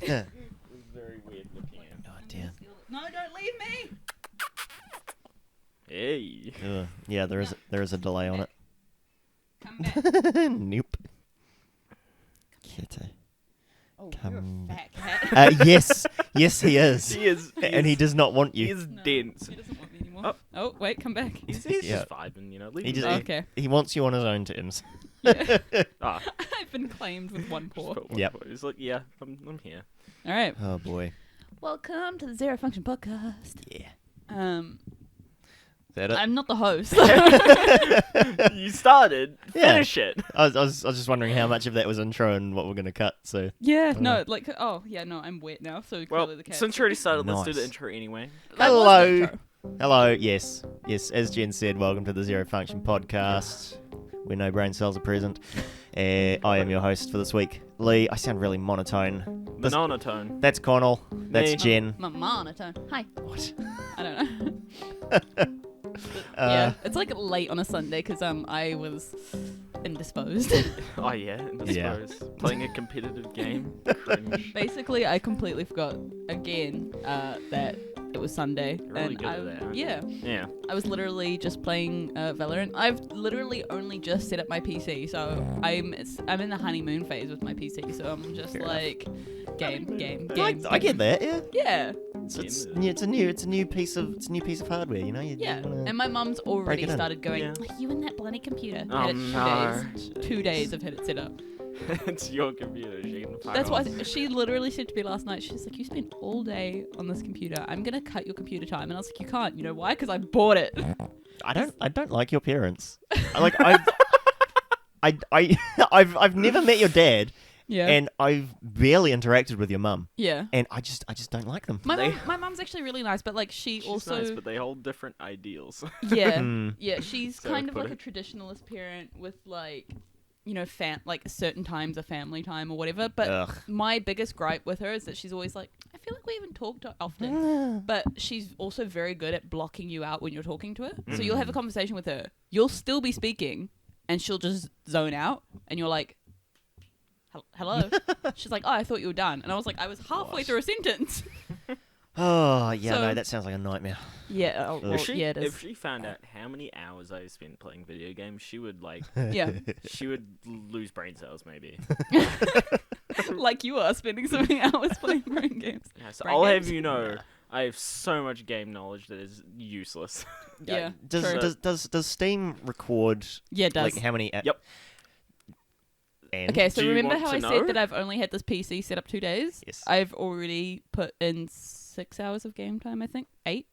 It was very weird looking at. Oh, dear. No, don't leave me. Hey. Yeah, there is a delay on it. Come back. Nope. Kitty. Oh, Come you're a fat cat. Yes, he is. He is. And he does not want He you. is No, dense. He doesn't want me anymore. Oh, wait, come back. He's Yeah. just vibing, you know. He Leave just- him be. Okay. He wants you on his own terms. Yeah. Ah, I've been claimed with one just paw. put one Yep. foot. He's like, yeah, I'm here. All right. Oh boy. Welcome to the ZeroFunction Podcast. Yeah. Is that it? I'm not the host. You started. Yeah. Finish it. I was just wondering how much of that was intro and what we're gonna cut. So Yeah, no, I'm wet now, so Well, clearly the cat. since you already started, let's do the Nice. intro anyway. That was the Hello. intro. hello. Yes. As Jen said, welcome to the ZeroFunction Podcast, where no brain cells are present. I am your host for this week, Lee. I sound really monotone. This- Monotone. That's Conall. That's Me. Jen. My monotone. Hi. What? I don't know. Yeah, it's like late on a Sunday because I was indisposed. Oh yeah, indisposed. Playing a competitive game. Cringe. Basically, I completely forgot again that it was Sunday. You're really and good at that, aren't yeah, Yeah. I was literally just playing Valorant. I've literally only just set up my PC, so I'm in the honeymoon phase with my PC. So I'm just Fair like game. I get that. Yeah. Yeah, It's a new piece of hardware. You know. yeah. wanna- And my mum's already it in. started going. Yeah. Are you in that bloody computer? Oh, Had it no. 2 days of had it set up. It's your computer. She can fuck That's off. why she literally said to me last night. She's like, "You spent all day on this computer. I'm gonna cut your computer time." And I was like, "You can't. You know why? Because I bought it." I don't like your parents. I've never met your dad, Yeah. and I've barely interacted with your mum, Yeah. and I just don't like them. My mum's actually really nice, but like She's also nice, but they hold different ideals. yeah Hmm. yeah she's So I kind of put like a traditionalist parent with like like certain times of family time or whatever. But Ugh. my biggest gripe with her is that she's always like, I feel like we haven't talked often. But she's also very good at blocking you out when you're talking to her. So you'll have a conversation with her, you'll still be speaking, and she'll just zone out, and you're like, hello. She's like, oh, I thought you were done, and I was like, I was halfway Gosh. through a sentence. Oh yeah, So- no, that sounds like a nightmare. Yeah, well, If she, yeah, it is. if she found out how many hours I spent playing video games, she would Yeah, she would lose brain cells maybe. like you are spending so many hours playing brain games. Yeah, so Brain I'll games? have you know, I have so much game knowledge that is useless. Yeah, true. Does Steam record Yeah, it does. like how many? Yep. And Okay, so Do you remember want how to I know? said that I've only had this PC set up 2 days? Yes. I've already put in 6 hours of game time, I think. 8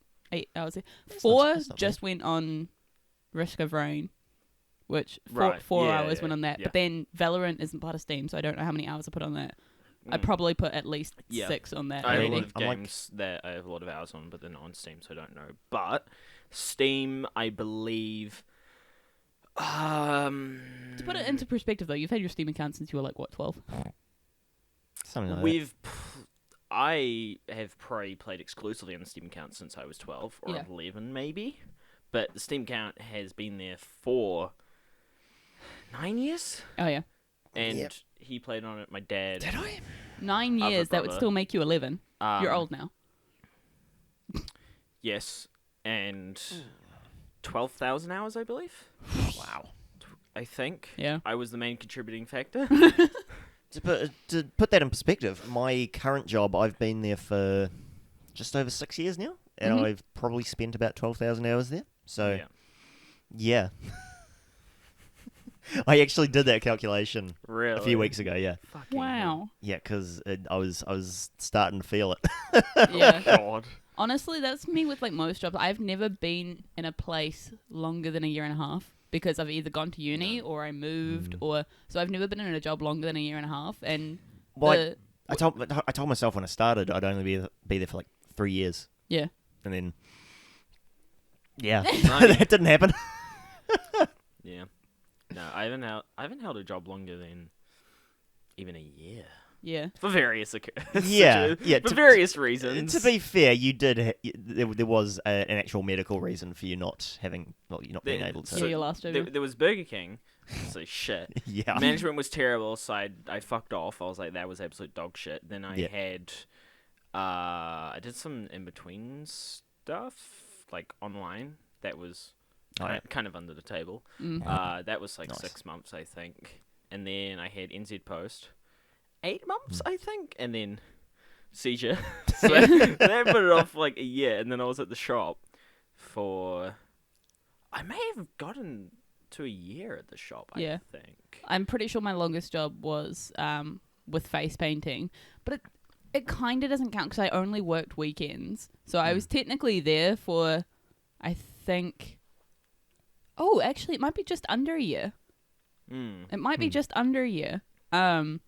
hours. That's 4 not bad. just went on Risk of Rain, which Right, 4 yeah, hours yeah, went on that. yeah. But then Valorant isn't part of Steam, so I don't know how many hours I put on that. I Mm. probably put at least Yeah. 6 on that I have a already. lot of I'm like- games that I have a lot of hours on, but they're not on Steam, so I don't know. But Steam, I believe. To put it into perspective, though, you've had your Steam account since you were like, what, 12? Something like I have probably played exclusively on the Steam account since I was 12 or Yeah. 11 maybe, but the Steam account has been there for 9 years, Oh, yeah. and Yep. he played on it. My dad. Did I? 9 Other years, that would brother. still make you 11. You're old now. Yes, and 12,000 hours, I believe. Wow. I think. Yeah. I was the main contributing factor. To put that in perspective, my current job, I've been there for just over 6 years now, and Mhm. I've probably spent about 12,000 hours there. So, Yeah. yeah. I actually did that calculation Really? a few weeks ago. Yeah, Fucking Wow. yeah, because I was starting to feel it. Yeah. hell. God. Honestly, that's me with like most jobs. I've never been in a place longer than a year and a half because I've either gone to uni or I moved so I've never been in a job longer than a year and a half. And Well, I told myself when I started I'd only be there for like 3 years, yeah, and then yeah, No. that didn't happen. Yeah. No, I haven't held a job longer than even a year. Yeah. for various to- for various reasons. To be fair, you did. There was an actual medical reason for you not having, you not being able to. Yeah, your last job. there was Burger King. So shit. Yeah. Management was terrible, so I fucked off. I was like, that was absolute dog shit. Then I Yeah. had, I did some in between stuff like online. That was Oh, yeah. kind of under the table. That was like Nice. 6 months, I think. And then I had NZ Post, 8 months, I think, and then seizure. So that put it off like a year, and then I was at the shop for. I may have gotten to a year at the shop. Yeah. I think. I'm pretty sure my longest job was with face painting, but it kind of doesn't count because I only worked weekends. So I was technically there for, I think. Oh, actually, it might be just under a year. It might be just under a year. But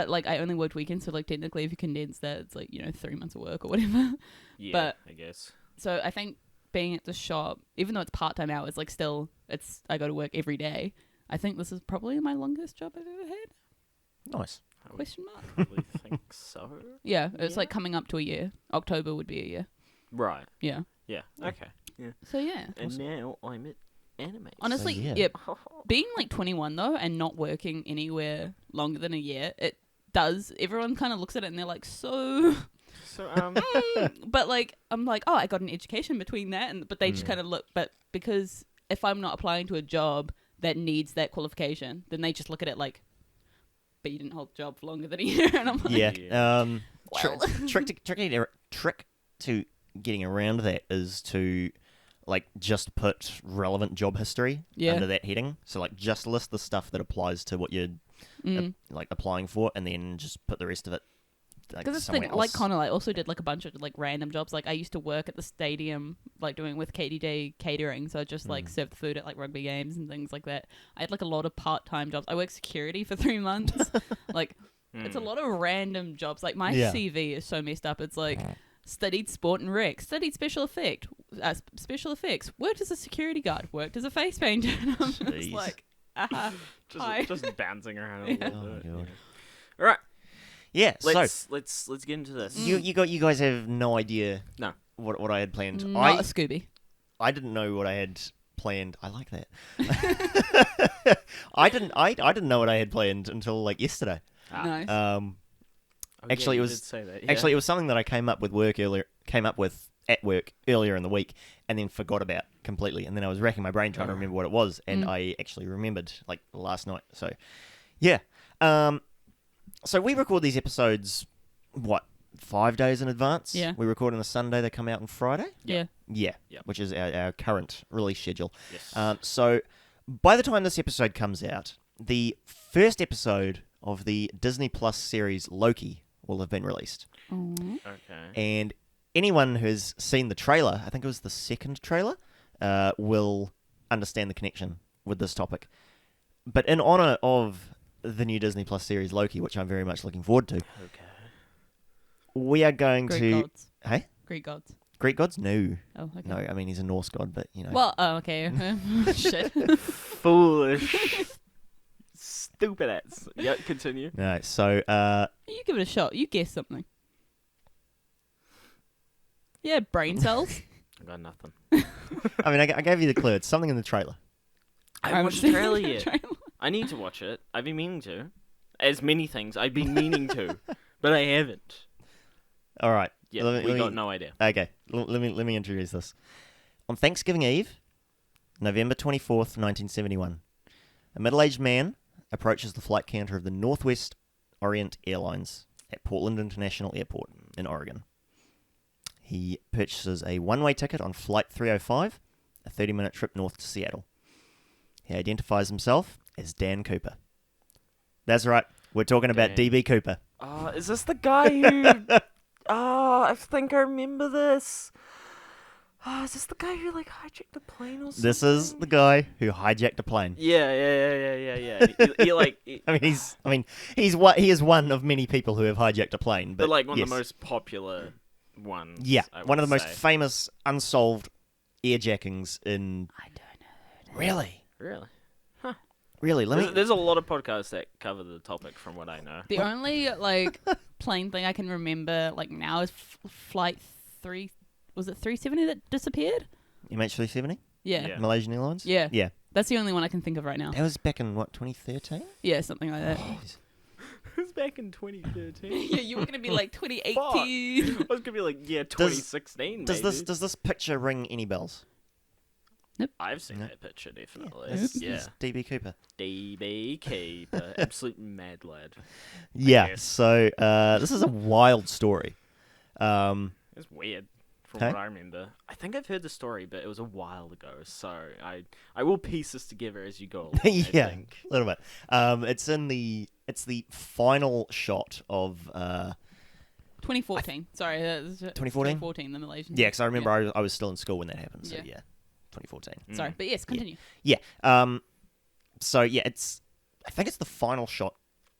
like I only worked weekends, so like technically, if you condense that, it's like 3 months of work or whatever. Yeah, But- I guess. So I think being at the shop, even though it's part-time hours, like still, I go to work every day. I think this is probably my longest job I've ever had. Nice. I would Question mark. probably think so. Yeah, it's Yeah. like coming up to a year. October would be a year. Right. Yeah. Yeah. Okay. Yeah. So yeah. And now I'm at anime. Honestly, yeah. yeah. Being like 21 though, and not working anywhere longer than a year, it does. Everyone kind of looks at it and they're like, so. So But like, I'm like, oh, I got an education between that, but they just kind of look. But because if I'm not applying to a job that needs that qualification, then they just look at it like, but you didn't hold the job for longer than a year, and I'm like, Yeah. Yeah. Well. Trick to getting around that is to like just put relevant job history under that heading. So like just list the stuff that applies to what you're like applying for, and then just put the rest of it. Because it's somewhere thing, like else. Conall, I also did like a bunch of like random jobs. Like I used to work at the stadium, like doing with KDD catering. So I just like served food at like rugby games and things like that. I had like a lot of part-time jobs. I worked security for 3 months. Like it's a lot of random jobs. Like my Yeah. CV is so messed up. It's like studied sport and rec, studied special effects, worked as a security guard, worked as a face painter. And I'm just Jeez. like, hi. just bouncing around a little Oh, bit. God. All right. Yeah. Let's get into this. You guys have no idea. No. What I had planned. Not a Scooby. I didn't know what I had planned. I like that. I didn't know what I had planned until like yesterday. Nice. Oh, actually, yeah, it you was did say that, yeah. Actually, it was something that I came up with at work earlier in the week, and then forgot about completely. And then I was racking my brain trying to remember what it was, and I actually remembered like last night. So, yeah. So we record these episodes 5 days in advance? Yeah. We record on a Sunday. They come out on Friday. Yeah. Yeah. Yep. Which is our current release schedule. Yes. So by the time this episode comes out, the first episode of the Disney Plus series Loki will have been released. Okay. And anyone who's seen the trailer, I think it was the second trailer, will understand the connection with this topic. But in honor of the new Disney Plus series Loki, which I'm very much looking forward to, Okay. we are going Greek to... gods. Hey? Greek gods. Greek gods? No. Oh, okay. No, I mean, he's a Norse god, but, you know. Well, oh, okay. Shit. Foolish. Stupid ass. Yeah, continue. No, so... You give it a shot. You guess something. Yeah, brain cells. I got nothing. I mean, I gave you the clue. It's something in the trailer. I haven't haven't watched the seen trailer the yet. trailer. I need to watch it. I've been meaning to. As many things I've been meaning to, but I haven't. All right. Yeah, we got no idea. Okay, let me introduce this. On Thanksgiving Eve, November 24th, 1971, a middle-aged man approaches the flight counter of the Northwest Orient Airlines at Portland International Airport in Oregon. He purchases a one-way ticket on Flight 305, a 30-minute trip north to Seattle. He identifies himself as Dan Cooper. That's right, we're talking about Dan. DB Cooper. Is this the guy who... I think I remember this. Is this the guy who, like, hijacked the plane or something? This is the guy who hijacked a plane. Yeah. He like... He is one of many people who have hijacked a plane, but like one yes. of the most popular ones. Yeah, I one of the would most say. famous unsolved airjackings in. I don't know. Really? Really? Really, let me. There's a lot of podcasts that cover the topic, from what I know. The only plane thing I can remember now is flight 3. Was it 370 that disappeared? MH370, Yeah. Malaysian Airlines. Yeah. Yeah, That's the only one I can think of right now. that was back in what 2013. Yeah, something like that. It was back in 2013. Yeah, you were gonna be like 2018. I was gonna be like, 2016. Does maybe. this picture ring any bells? I've seen No. that picture definitely. It's Yeah, DB Cooper. DB Keeper, absolute mad lad. Yeah. guess. So this is a wild story. It's weird from Okay. what I remember. I think I've heard the story, but it was a while ago. So I will piece this together as you go along. Yeah. I think. A little bit. It's the final shot of 2014. Sorry, that was 2014? 2014, the Malaysian. yeah, because I remember I was still in school when that happened. So Yeah. yeah, 2014. Sorry, but yes, continue. Yeah. So yeah, I think it's the final shot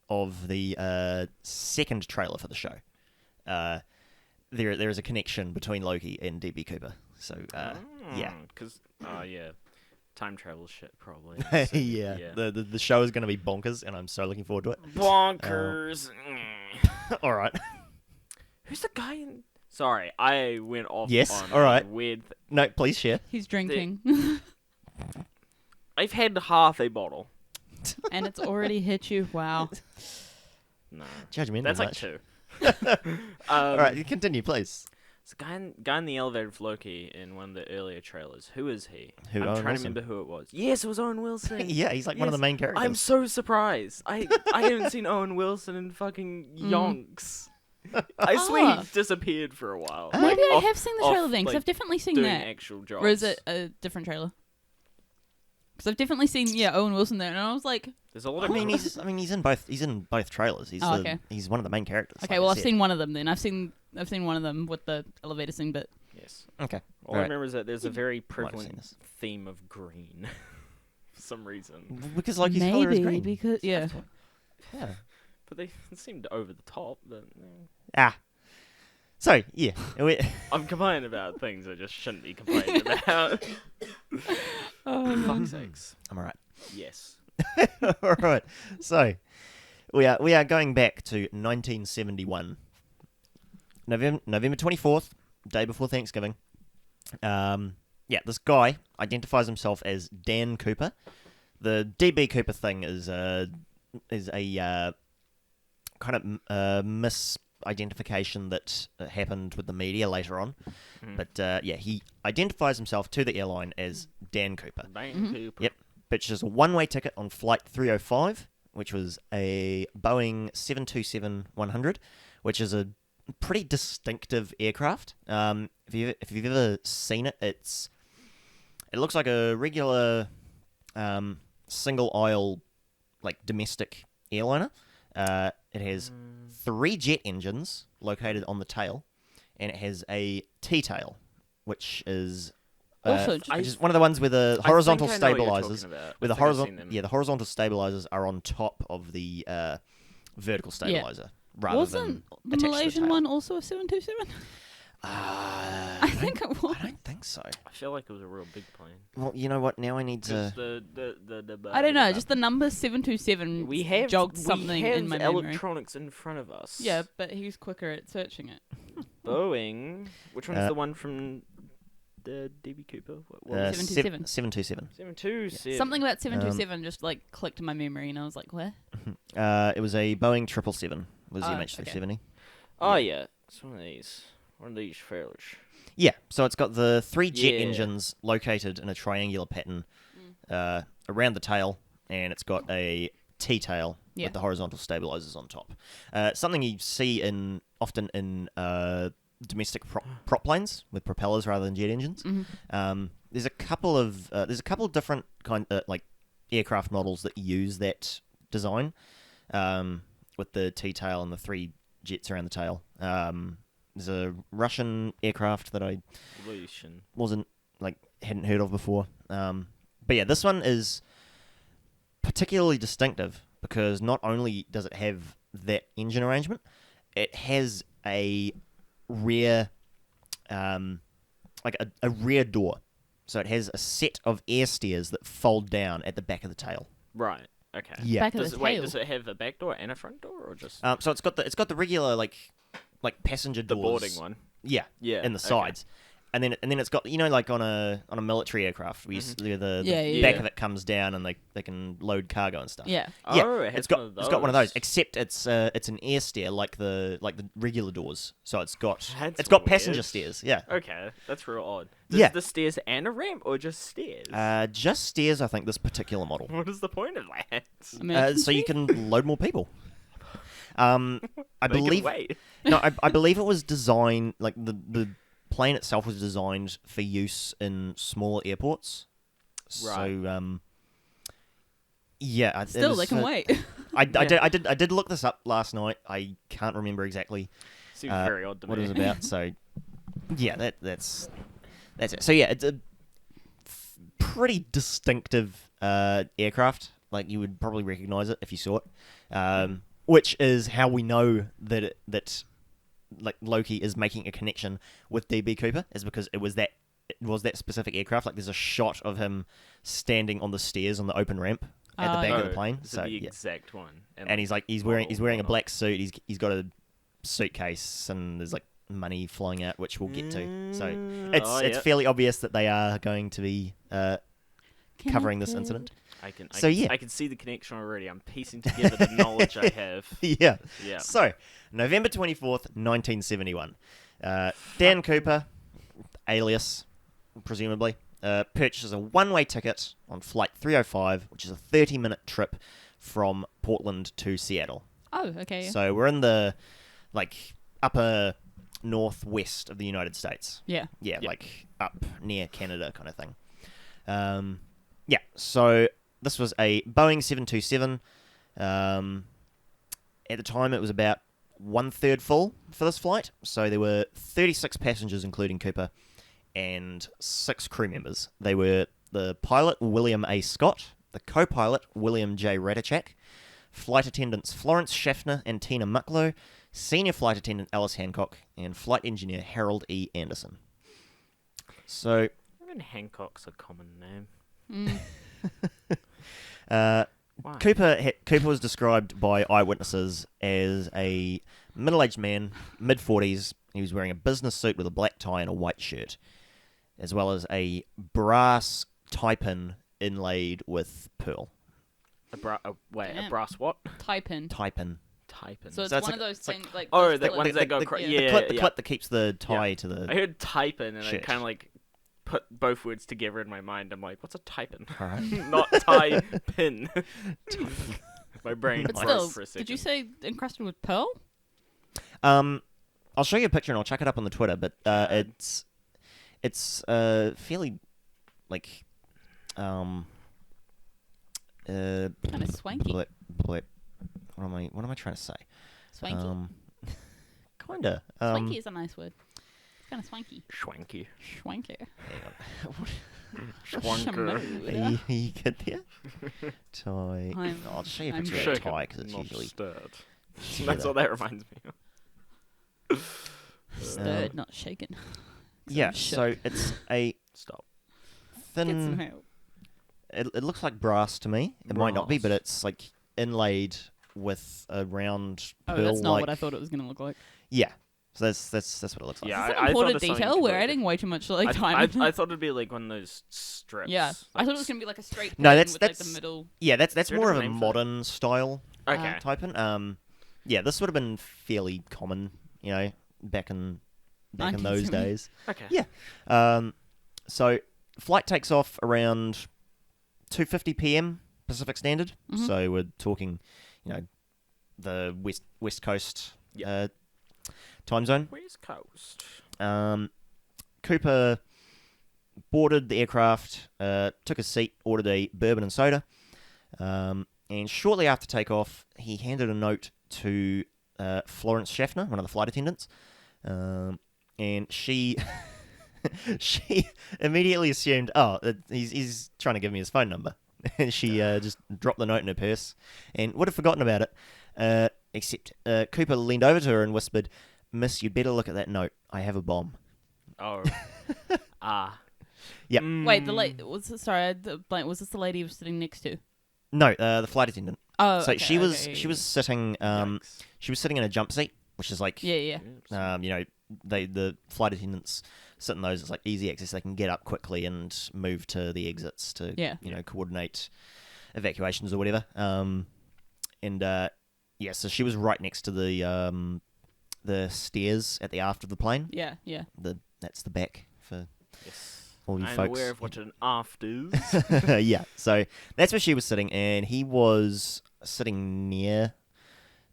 of the second trailer for the show. There is a connection between Loki and DB Cooper. So yeah. Because time travel shit probably. yeah. The show is going to be bonkers, and I'm so looking forward to it. Bonkers. All right. Who's the guy in? Sorry, I went off. Yes, on all right. a weird. No, please share. He's drinking, I've had half a bottle. and it's already hit you. Wow. No, Judgmental. that's like much. 2. All right, you continue, please. It's a guy in the elevator with Loki in one of the earlier trailers. Who is he? Who, I'm Owen trying Wilson? to remember who it was. Yes, it was Owen Wilson. Yeah, he's like one of the Yes, main characters. I'm so surprised. I haven't seen Owen Wilson in fucking yonks. I swear he disappeared for a while. Maybe I off- have seen the off, trailer then, because like, I've definitely seen doing that. actual jobs. Or is it a different trailer? Because I've definitely seen Owen Wilson there, and I was like, There's a lot I of. mean, he's in both. He's in both trailers. okay. He's one of the main characters. okay, like well I I've said. seen one of them then. I've seen one of them with the elevator scene, but Yes. Okay. All I Right. remember is that there's a very seen prevalent this. theme of green. For some reason. Because Loki's color is green. because yeah. Yeah. But they seemed over the top. But, Ah. So yeah, I'm complaining about things I just shouldn't be complaining about. Oh, Fuck's sakes. I'm alright. Yes. All right. So we are going back to 1971, November 24th, day before Thanksgiving. This guy identifies himself as Dan Cooper. The DB Cooper thing is a kind of misidentification that happened with the media later on. But he identifies himself to the airline as Dan Cooper. Bang Cooper. Yep. Purchased a one-way ticket on Flight 305, which was a Boeing 727-100, which is a pretty distinctive aircraft. If you've ever seen it, it looks like a regular single-aisle domestic airliner. It has 3 jet engines located on the tail, and it has a T-tail, which is Also, which is one of the ones with the I horizontal think I know what you're stabilizers. talking about. With I the think I've seen horizontal, them. the horizontal stabilizers are on top of the vertical stabilizer rather wasn't than the attached to Malaysian tail. one also a 727? I think it was. I don't think so. I feel like it was a real big plane. Well, you know what? Now I need to. I don't know. Just the number 727 we have jogged something we have in my memory. electronics in front of us. Yeah, but he was quicker at searching it. Boeing. Which one's the one from the DB Cooper? What was it? 727. 727. 727. Something about 727 just clicked in my memory, and I was like, where? It was a Boeing 777. Was the Oh, MH370. Oh yeah, it's one of these. One of these trailers. Yeah, so it's got the 3 jet Yeah. engines located in a triangular pattern around the tail, and it's got a T-tail Yeah. with the horizontal stabilizers on top. Something you see often in domestic prop planes with propellers rather than jet engines. There's a couple of different aircraft models that use that design with the T-tail and the 3 jets around the tail. There's a Russian aircraft that I hadn't heard of before. But yeah, this one is particularly distinctive because not only does it have that engine arrangement, it has a rear, a rear door. So it has a set of air steers that fold down at the back of the tail. Right. Okay. Yeah. Back of Does the wait? tail. Does it have a back door and a front door, or just So it's got the regular like passenger the doors. boarding one? Yeah. Yeah. In the okay. sides. And then it's got, like on a military aircraft, where the Yeah. back of it comes down and they can load cargo and stuff. Yeah. Yeah, Oh, it has it's got one of it's got one of those, those. except it's an air stair like the regular doors. So it's got That's passenger weird. stairs. Yeah, Okay, that's real odd. Yeah. The stairs and a ramp, or just stairs? just stairs. I think this particular model. What is the point of that? So you can load more people. I They can believe wait. no, I believe it was designed like the plane itself was designed for use in smaller airports. Right. So yeah, it Still, was, they can wait. I did look this up last night. I can't remember exactly Seems very odd to what me. it was about. So yeah, that's it. So yeah, it's a pretty distinctive aircraft. Like you would probably recognize it if you saw it. Which is how we know that like Loki is making a connection with DB Cooper, is because it was that specific aircraft. Like there's a shot of him standing on the stairs on the open ramp at the back of the plane. So So the yeah. exact one. And he's wearing a black suit. He's got a suitcase and there's like money flying out, which we'll get to. So it's fairly obvious that they are going to be covering this incident. I can see the connection already. I'm piecing together the knowledge I have. Yeah. Yeah. So, November 24th, 1971. Dan Cooper, alias, presumably, purchases a one-way ticket on Flight 305, which is a 30-minute trip from Portland to Seattle. Oh, okay. So, we're in the, upper northwest of the United States. Yeah. Yeah, Yep. Up near Canada kind of thing. Yeah, so this was a Boeing 727. At the time, it was about 1/3 full for this flight. So there were 36 passengers, including Cooper, and 6 crew members. They were the pilot, William A. Scott, the co-pilot, William J. Radachak, flight attendants Florence Schaffner and Tina Macleod, senior flight attendant Alice Hancock, and flight engineer Harold E. Anderson. So Even Hancock's a common name. Mm. Why? Cooper was described by eyewitnesses as a middle-aged man, mid-40s. He was wearing a business suit with a black tie and a white shirt, as well as a brass tie-pin inlaid with pearl. A Damn. brass what? Type in. Tie-pin. Typing. So it's So it's one like- of those it's like- things like. Oh, those that that ones that go the, cra- the yeah, clip, yeah. clip that keeps the tie Yeah. to the... I heard typing, and I Shit. kind of put both words together in my mind. I'm like, what's a typing? All right. Not tie pin. My brain But broke still, for a second. did you say encrusted with pearl? I'll show you a picture and I'll chuck it up on the Twitter, but it's fairly Kind of swanky. what am I trying to say? Swanky. Kinda. Swanky is a nice word. Kind of swanky. Schwanky. Schwanky. Schwanker. You get there? Tie. I'll show you a I'm picture of sure. a tie because it's Not usually stirred. together. That's what that reminds me of. Stirred, not shaken. Yeah, shook. so it's a Stop. Get some thin. help. It looks like brass to me. It might not be, but Brass. it's inlaid with a round Oh, pearl. that's not what I thought it was going to look like. Yeah, so that's what it looks like. Yeah, Is this I an important thought of something detail? We're completely adding way too much I, time. I thought it'd be like one of those strips. yeah, I like thought it was going to be like a straight No, pin that's- with that's- like the middle. Yeah, that's there a more of a different name for it? modern style Okay. typing. Yeah, this would have been fairly common, back in those 1970. days. Okay. Yeah. So flight takes off around 2:50 p.m. Pacific Standard. Mhm. So we're talking, the West Coast Yep. time zone. West Coast. Cooper boarded the aircraft, took a seat, ordered a bourbon and soda, and shortly after takeoff, he handed a note to Florence Schaffner, one of the flight attendants, and she she immediately assumed, he's trying to give me his phone number, and she just dropped the note in her purse and would have forgotten about it, except Cooper leaned over to her and whispered, "Miss, you'd better look at that note. I have a bomb." Oh. Ah. Yep. Wait, the lady was this the lady he was sitting next to? No, the flight attendant. Oh, So okay, she was okay, she was sitting Yikes. she was sitting in a jump seat, which is like Yeah. the flight attendants sit in those. It's like easy access. They can get up quickly and move to the exits to coordinate evacuations or whatever. So she was right next to the stairs at the aft of the plane. Yeah. That's the back for Yes. all you I'm folks. aware of what an aft is. Yeah, so that's where she was sitting, and he was sitting near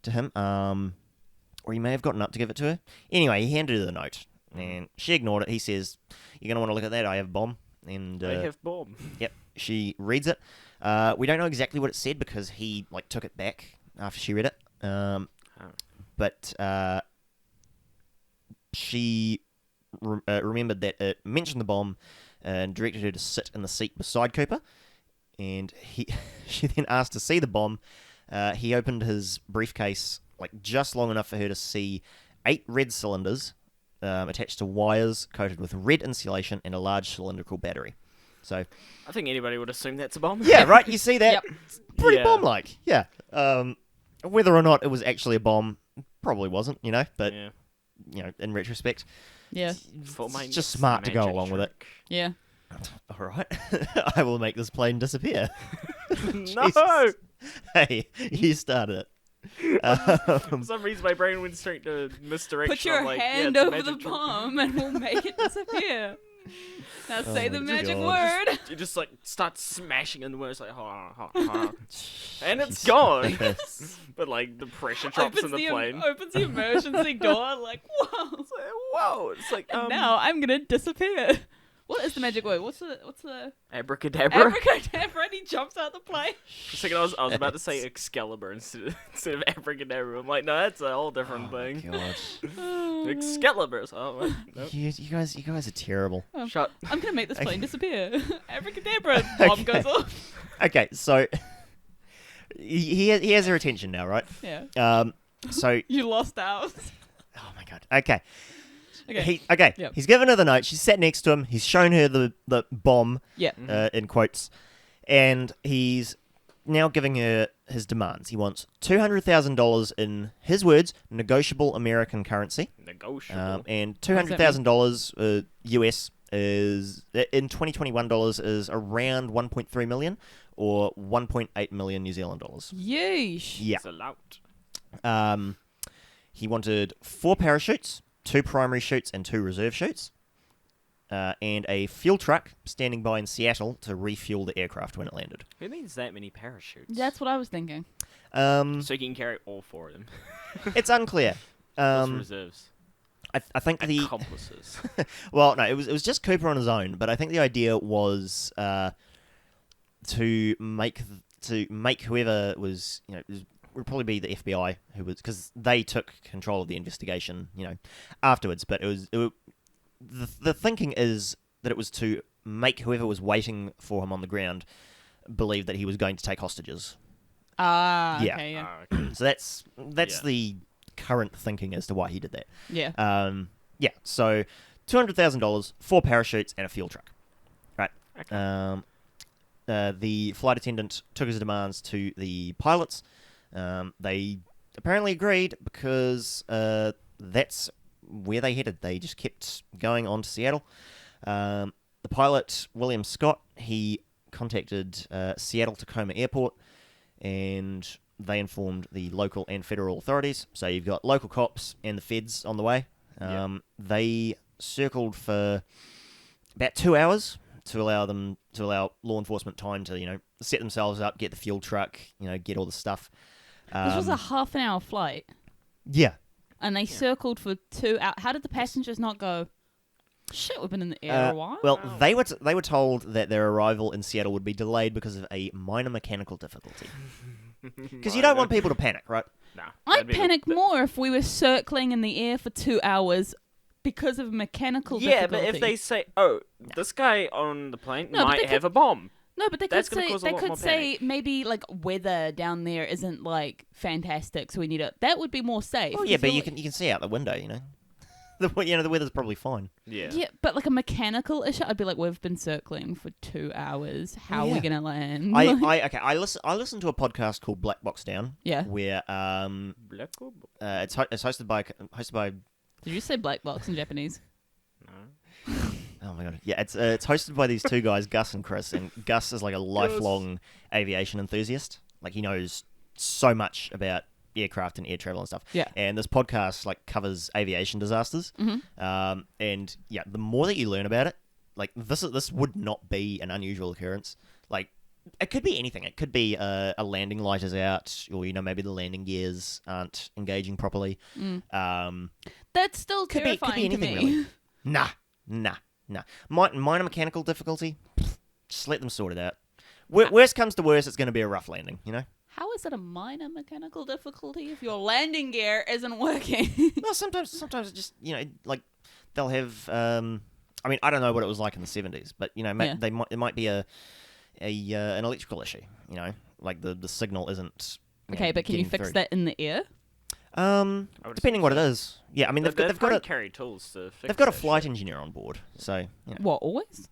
to him, or he may have gotten up to give it to her. Anyway, he handed her the note, and she ignored it. He says, "You're going to want to look at that, I have a bomb." And I have bomb. Yep, she reads it. We don't know exactly what it said because he took it back after she read it. But she remembered that it mentioned the bomb and directed her to sit in the seat beside Cooper. And she then asked to see the bomb. He opened his briefcase just long enough for her to see 8 red cylinders attached to wires coated with red insulation and a large cylindrical battery. So I think anybody would assume that's a bomb. yeah, right. You see that? Yep. It's pretty Yeah. bomb-like. Yeah. Whether or not it was actually a bomb, probably wasn't. But Yeah. in retrospect, Yeah. For my it's just next smart to go magic along with it. trick. Yeah. All right, I will make this plane disappear. No! Jesus. Hey, you started it. For some reason, my brain went straight to misdirection. Put your I'm like, hand it's a over the magic trick. bomb and we'll make it disappear. Now say the my magic God. word. You just start smashing in the words and it's Jeez. gone. But the pressure drops Opens in the the plane. opens the emergency door. Like whoa. It's like, whoa! It's like And now I'm gonna disappear. What is the magic word? What's the abracadabra. abracadabra? And he jumps out the plane. For a second, I was about to say Excalibur instead of abracadabra. I'm like, no, that's a whole different thing. God. Excalibur. Oh, wait, nope. You guys are terrible. Shut. I'm gonna make this plane disappear. Abracadabra. Bomb goes off. Okay, so he has her attention now, right? Yeah. So You lost out. oh my God. Okay. Okay. Yep. He's given her the note. She's sat next to him. He's shown her the bomb, Yeah. in quotes, and he's now giving her his demands. He wants $200,000 in his words, negotiable American currency, Negotiable. and $200,000 US is in 2021 dollars is around 1.3 million or 1.8 million New Zealand dollars. Yeesh. Yeah. It's a lout. He wanted 4 parachutes, 2 primary chutes and 2 reserve chutes, and a fuel truck standing by in Seattle to refuel the aircraft when it landed. Who needs that many parachutes? That's what I was thinking. So you can carry all 4 of them. It's unclear. Just reserves. I think the Accomplices. well, no, it was just Cooper on his own, but I think the idea was to make whoever was would probably be the FBI who was, because they took control of the investigation afterwards. But the thinking is that it was to make whoever was waiting for him on the ground believe that he was going to take hostages. Yeah. Yeah. Okay. Yeah. Okay. So that's Yeah. the current thinking as to why he did that. Yeah. Yeah. So $200,000, 4 parachutes, and a fuel truck. Right. Okay. The flight attendant took his demands to the pilots. They apparently agreed because that's where they headed. They just kept going on to Seattle. The pilot, William Scott, he contacted Seattle-Tacoma Airport, and they informed the local and federal authorities. So you've got local cops and the feds on the way. They circled for about 2 hours to allow law enforcement time to set themselves up, get the fuel truck, get all the stuff. This was a half an hour flight, Yeah. and they circled for 2 hours. How did the passengers not go? Shit, we've been in the air a while. Well, they were told that their arrival in Seattle would be delayed because of a minor mechanical difficulty. Because you don't want people to panic, right? Nah, I'd panic more if we were circling in the air for 2 hours because of mechanical Yeah, difficulty. but if they say, "Oh, this guy on the plane No, but might they have a bomb," No, but they That's could gonna say cause a lot more panic. maybe weather down there isn't fantastic, so we need that would be more safe. Oh You yeah, but feel you can see out the window, the weather's probably fine. Yeah. Yeah, but like a mechanical issue, I'd be like, we've been circling for 2 hours. How are we Yeah. gonna land? I listen to a podcast called Black Box Down. Yeah. Where Black or it's hosted by Did you say black box in Japanese? no. oh my god, yeah, it's hosted by these two guys, Gus and Chris, and Gus is like a lifelong aviation enthusiast. Like, he knows so much about aircraft and air travel and stuff. Yeah. And this podcast like covers aviation disasters. Mm-hmm. And yeah, the more that you learn about it, like this would not be an unusual occurrence. Like, it could be anything. It could be a landing light is out, or maybe the landing gears aren't engaging properly. That's still Could be terrifying to anything, me. really. Nah. Minor mechanical difficulty, just let them sort it out. Worst comes to worst, it's going to be a rough landing, How is it a minor mechanical difficulty if your landing gear isn't working? Well, sometimes it just, like, they'll have, I mean, I don't know what it was like in the 70s, but, Yeah. it might be an electrical issue, like the signal isn't. Okay, but can you getting fix through. that in the air? Depending what it is. Yeah, I mean, they've probably got carry tools to fix they've got a that flight shit. engineer on board, so, What, always?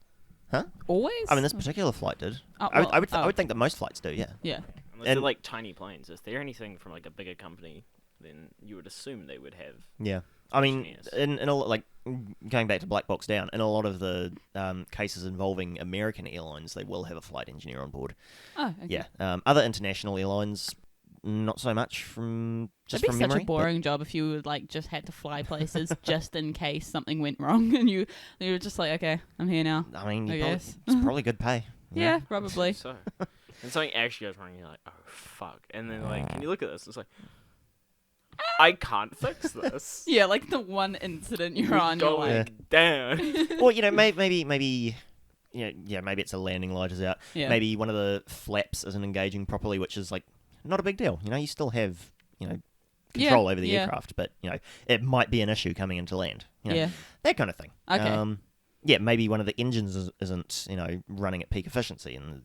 Huh? Always? I mean, this particular flight did. Oh, I well, would think that most flights do, yeah. Yeah. Unless they're and- like tiny planes. If they're anything from like a bigger company, then you would assume they would have. Yeah. I mean, Engineers. in a lot, like, going back to Black Box Down, in a lot of the cases involving American airlines, they will have a flight engineer on board. Oh, okay. Yeah. Other international airlines, not so much from It'd be from such memory. a boring job if you like just had to fly places just in case something went wrong, and you were just like, okay, I'm here now. But, I mean, I it's probably good pay. Yeah, probably. So, and something actually goes wrong, you're like, oh fuck. And then like, can you look at this? It's like, I can't fix this. Yeah, like the one incident you're on, you're Going like, down. Well, maybe. Maybe it's a landing light is out. yeah. Maybe one of the flaps isn't engaging properly, which is like not a big deal. You still have control over the yeah. aircraft, but it might be an issue coming into land. Yeah. That kind of thing. Okay. Maybe one of the engines isn't running at peak efficiency, and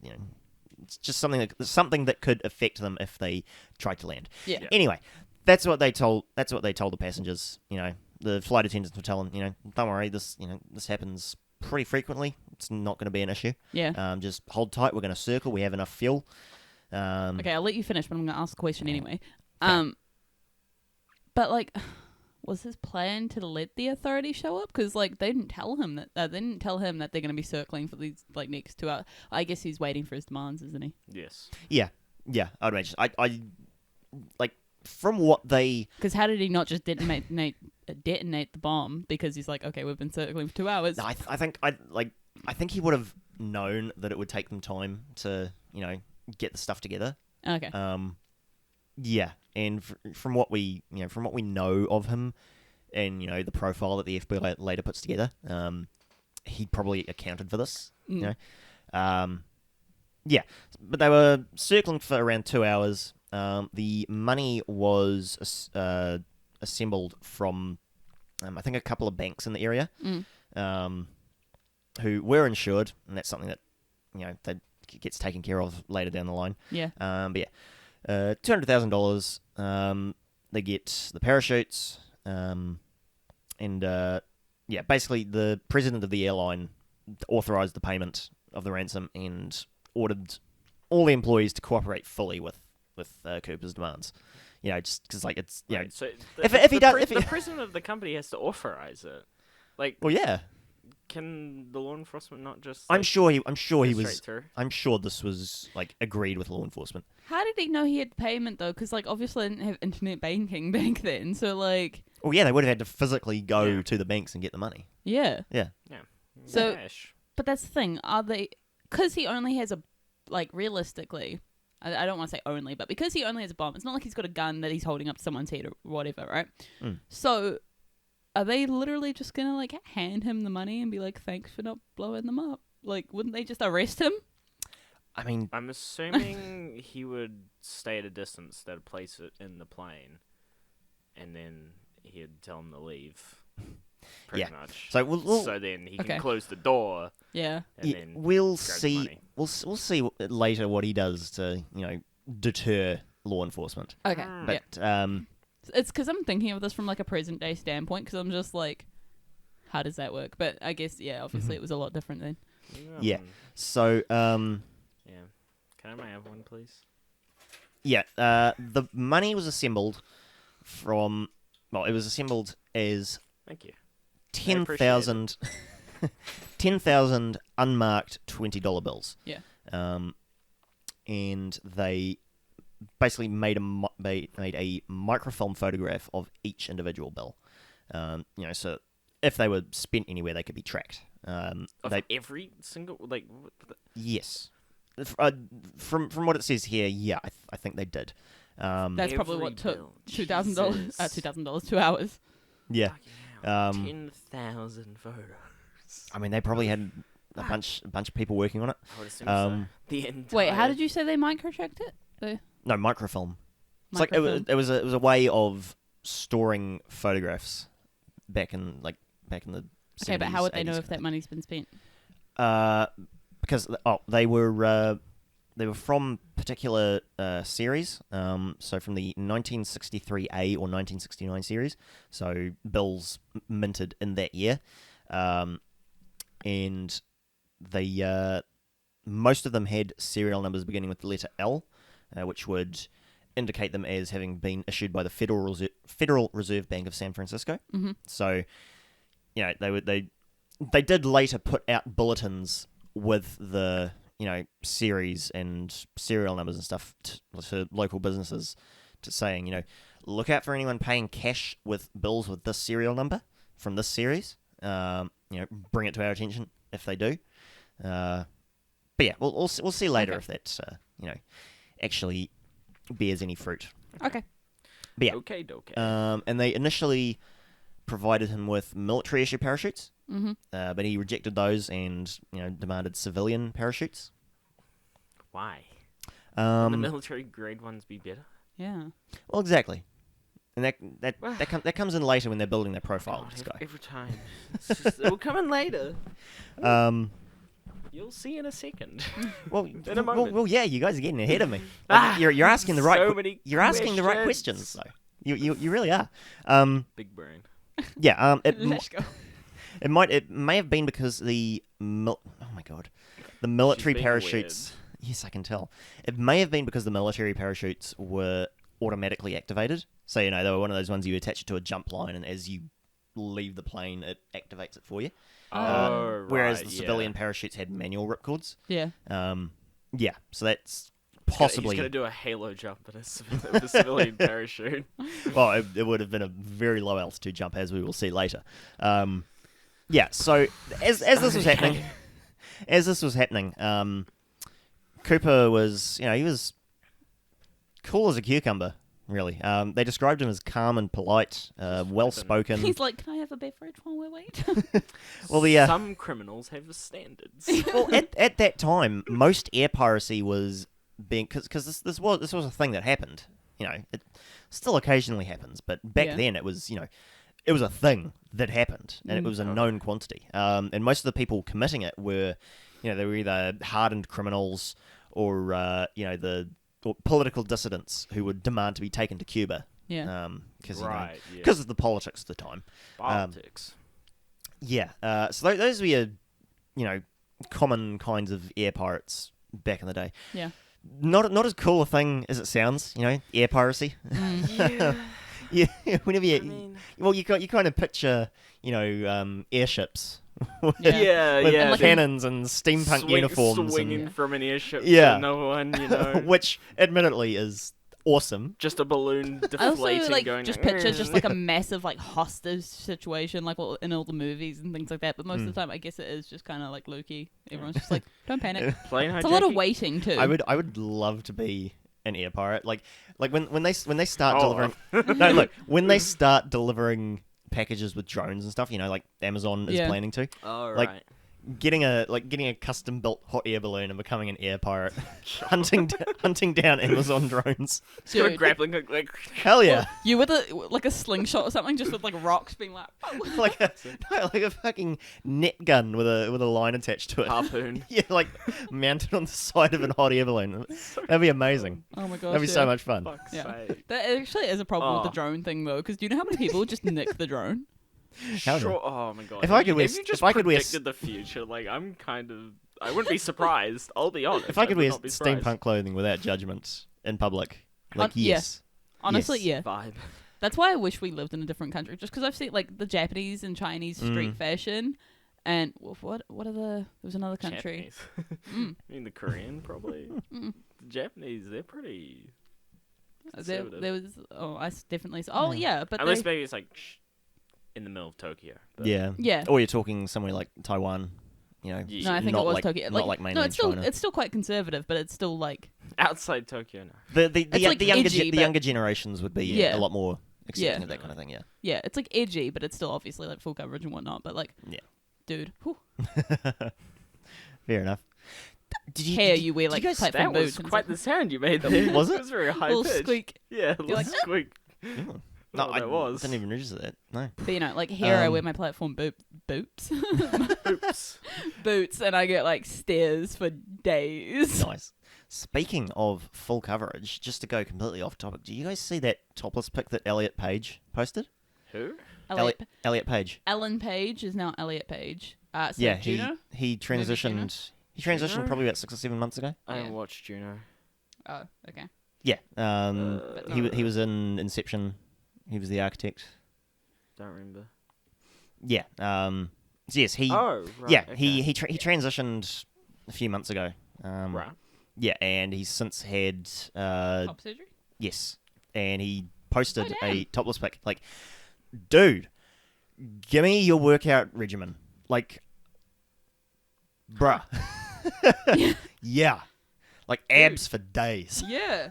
it's just something that could affect them if they tried to land. Yeah. Yeah. Anyway, that's what they told the passengers. The flight attendants were telling don't worry, this happens pretty frequently. It's not going to be an issue. Yeah. Just hold tight. We're going to circle. We have enough fuel. Okay, I'll let you finish, but I'm going to ask a question anyway. Okay. But like, was his plan to let the authority show up? Because like they didn't tell him that they're going to be circling for these like next 2 hours. I guess he's waiting for his demands, isn't he? Yes. Yeah, I'd imagine. I like from what they. Because how did he not just detonate the bomb? Because he's like, okay, we've been circling for 2 hours. I think he would have known that it would take them time to get the stuff together. Okay. Yeah, and from what we know of him, and the profile that the FBI later puts together, he probably accounted for this. Yeah, but they were circling for around 2 hours. The money was assembled from, I think, a couple of banks in the area, who were insured, and that's something that that gets taken care of later down the line. Yeah. But yeah, $200,000. They get the parachutes, and basically the president of the airline authorized the payment of the ransom and ordered all the employees to cooperate fully with Cooper's demands. Just because it's Right, so the the president of the company has to authorize it. Like, well, yeah. can the law enforcement not just? I'm like, sure he go was. straight through? I'm sure this was like agreed with law enforcement. How did he know he had payment though? Because like obviously I didn't have internet banking back then, so like Well, yeah, they would have had to physically go Yeah. to the banks and get the money. yeah. Yeah. Yeah. So- Cash. But that's the thing. Are they? Because he only has a like realistically. I don't want to say only, but because he only has a bomb, it's not like he's got a gun that he's holding up to someone's head or whatever, right? Mm. So, are they literally just gonna like hand him the money and be like, "Thanks for not blowing them up"? Like, wouldn't they just arrest him? I mean, I'm assuming he would stay at a distance. They'd place it in the plane, and then he'd tell him to leave. Pretty much. so we'll So then he Okay. can close the door, Yeah. and then we'll grab the see. money. We'll see later what he does to deter law enforcement. Okay. Mm. Yeah. But It's because I'm thinking of this from like a present day standpoint, because I'm just like, how does that work? But I guess, yeah, obviously it was a lot different then. Yeah. So, Yeah. Can I have one, please? yeah, the money was assembled from, well, it was assembled as Thank you. 10,000 10,000 unmarked $20 bills. Yeah. And they basically made a microfilm photograph of each individual bill. So if they were spent anywhere, they could be tracked. Of every single, like... Yes. From what it says here, yeah, I think they did. That's probably what every took bill. $2,000. Jesus. $2,000, 2 hours. Yeah. Fucking hell. 10,000 photos. I mean, they probably had a bunch of people working on it. I would assume so. The entire... Wait, how did you say they microtracked it? No, microfilm. It's Microfilm. like it was a way of storing photographs back in the Okay, but how would they 70s, know 80s if that money's been spent? because they were from particular series. So from the 1963A or 1969 series. So bills minted in that year, and they most of them had serial numbers beginning with the letter L, which would indicate them as having been issued by the Federal Reserve Bank of San Francisco. Mm-hmm. So, they did later put out bulletins with the series and serial numbers and stuff to local businesses, to saying look out for anyone paying cash with bills with this serial number from this series. Bring it to our attention if they do. But yeah, we'll see later if that actually bears any fruit. Okay. But yeah. Okay. And they initially provided him with military issue parachutes, Mm-hmm. but he rejected those and demanded civilian parachutes. Why? Would the Um, military grade ones be better? Yeah. well, exactly, and that comes in later when they're building their profile. God, This guy. every time. It'll come in later. You'll see in a second. Well, In a moment. well, yeah, you guys are getting ahead of me. Ah, you're asking the right. so many You're asking the right questions. questions, though. You really are. Big brain. Yeah. Let's go. It may have been because the oh my god, the military being parachutes. Yes, I can tell. It may have been because the military parachutes were automatically activated. So they were one of those ones you attach it to a jump line, and as you leave the plane, it activates it for you. Whereas the civilian parachutes had manual ripcords. Yeah. Yeah. So that's possibly. He's gonna do a halo jump in a civilian parachute. Well, it would have been a very low altitude jump, as we will see later. Yeah. So as this was happening, Cooper was, he was cool as a cucumber, really. They described him as calm and polite, well-spoken. He's like, can I have a beverage while we wait? Well, Some criminals have standards. well, at that time, most air piracy was being because this was a thing that happened. It still occasionally happens, but back then it was it was a thing that happened, and it was a known quantity. And most of the people committing it were, they were either hardened criminals or the political dissidents who would demand to be taken to Cuba. Yeah. Because of the politics of the time. Politics. Yeah. So those were your, common kinds of air pirates back in the day. Yeah. Not as cool a thing as it sounds, air piracy. Yeah. Yeah, whenever you, I mean, you kind of picture, airships. with And like cannons and steampunk uniforms, swinging from an airship Yeah. to another one, which admittedly is awesome. just a balloon I also deflating, going. just picture just like a massive hostage situation, like in all the movies and things like that. But most of the time, I guess it is just kind of like Loki. Everyone's just like, don't panic. plane It's a lot of hijacking. waiting too. I would love to be an air pirate. Like when they start Oh. delivering. No, look, when they start delivering packages with drones and stuff, like Amazon is Yeah. Oh, planning to. All Like, right. getting a custom built hot air balloon and becoming an air pirate, hunting down Amazon drones. Just got a Dude. grappling hook, like Hell yeah! You with a slingshot or something, just with like rocks being like. like a fucking net gun with a line attached to it. harpoon. Yeah, like mounted on the side of an hot air balloon. That'd be amazing. Oh my gosh. That'd be so much fun. Fuck's Yeah. sake. That actually is a problem with the drone thing though, because do you know how many people just nick the drone? How's Sure. it? Oh my god. If I could wear- if you just if I could wear predicted the future, like I wouldn't be surprised. I'll be honest. If I could would wear not be surprised. steampunk clothing without judgment in public, like yeah. yes. Honestly, Yes. yeah. Vibe. That's why I wish we lived in a different country, just because I've seen like the Japanese and Chinese street fashion, and what are there was another country. Japanese. I mean the Korean probably. The Japanese, they're pretty. conservative. There was I definitely yeah, but Unless they, maybe it's like in the middle of Tokyo. But Yeah. yeah. Or you're talking somewhere like Taiwan, you know. Yeah. No, I think not it was like, Tokyo. Not like mainland China. it's still quite conservative, but it's still like Outside Tokyo, no. The It's like edgy, but- younger generations would be Yeah. a lot more accepting Yeah. of that kind of thing. Yeah. yeah, it's like edgy, but it's still obviously like full coverage and whatnot. But like, Yeah. dude, whew, Fair enough. Did you, hair did- you wear did like you guys- platform That boots was and quite stuff. the sound you made there. Was it? It was very high little pitched. squeak. Yeah, a little like, squeak. Oh. No, I that was. didn't even register that. No. But you know, like here I wear Um, my platform boots, Oops. boots, and I get like stares for days. Nice. Speaking of full coverage, just to go completely off topic, do you guys see that topless pic that Elliot Page posted? Who? Elliot Page. Ellen Page is now Elliot Page. So Yeah, Juno? he transitioned. He transitioned Juno? probably about 6 or 7 months ago. I Yeah. haven't watched Juno. Oh, okay. Yeah. But he not- he was in Inception. He was the architect. Don't remember. Yeah. So yes, he. Oh, right. yeah, okay. he transitioned a few months ago. Right. Yeah, and he's since had Top surgery? yes, and he posted Oh, damn. a topless pic. Like, dude, give me your workout regimen. Like, bruh. Yeah, like abs for days. Yeah.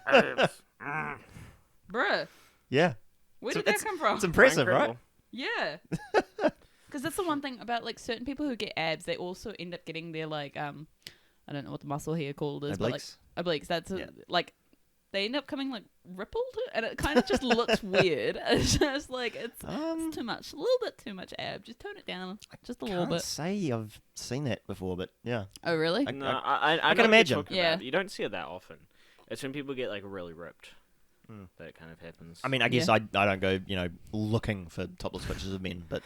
Bruh. Yeah, Where So did that it's- come from? it's impressive, right? Incredible. Yeah. Because that's the one thing about like certain people who get abs, they also end up getting their like I don't know what the muscle here called is, but like Obliques? obliques. That's Yeah. like they end up coming like rippled, and it kind of just looks weird. It's just like it's too much, a little bit too much ab. Just tone it down, just a little Can't bit. say I've seen that before, but yeah. Oh really? I- No, I can know what you're imagine. talking Yeah. about. You don't see it that often. It's when people get like really ripped. That kind of happens. I mean, I guess Yeah. I don't go looking for topless pictures of men, but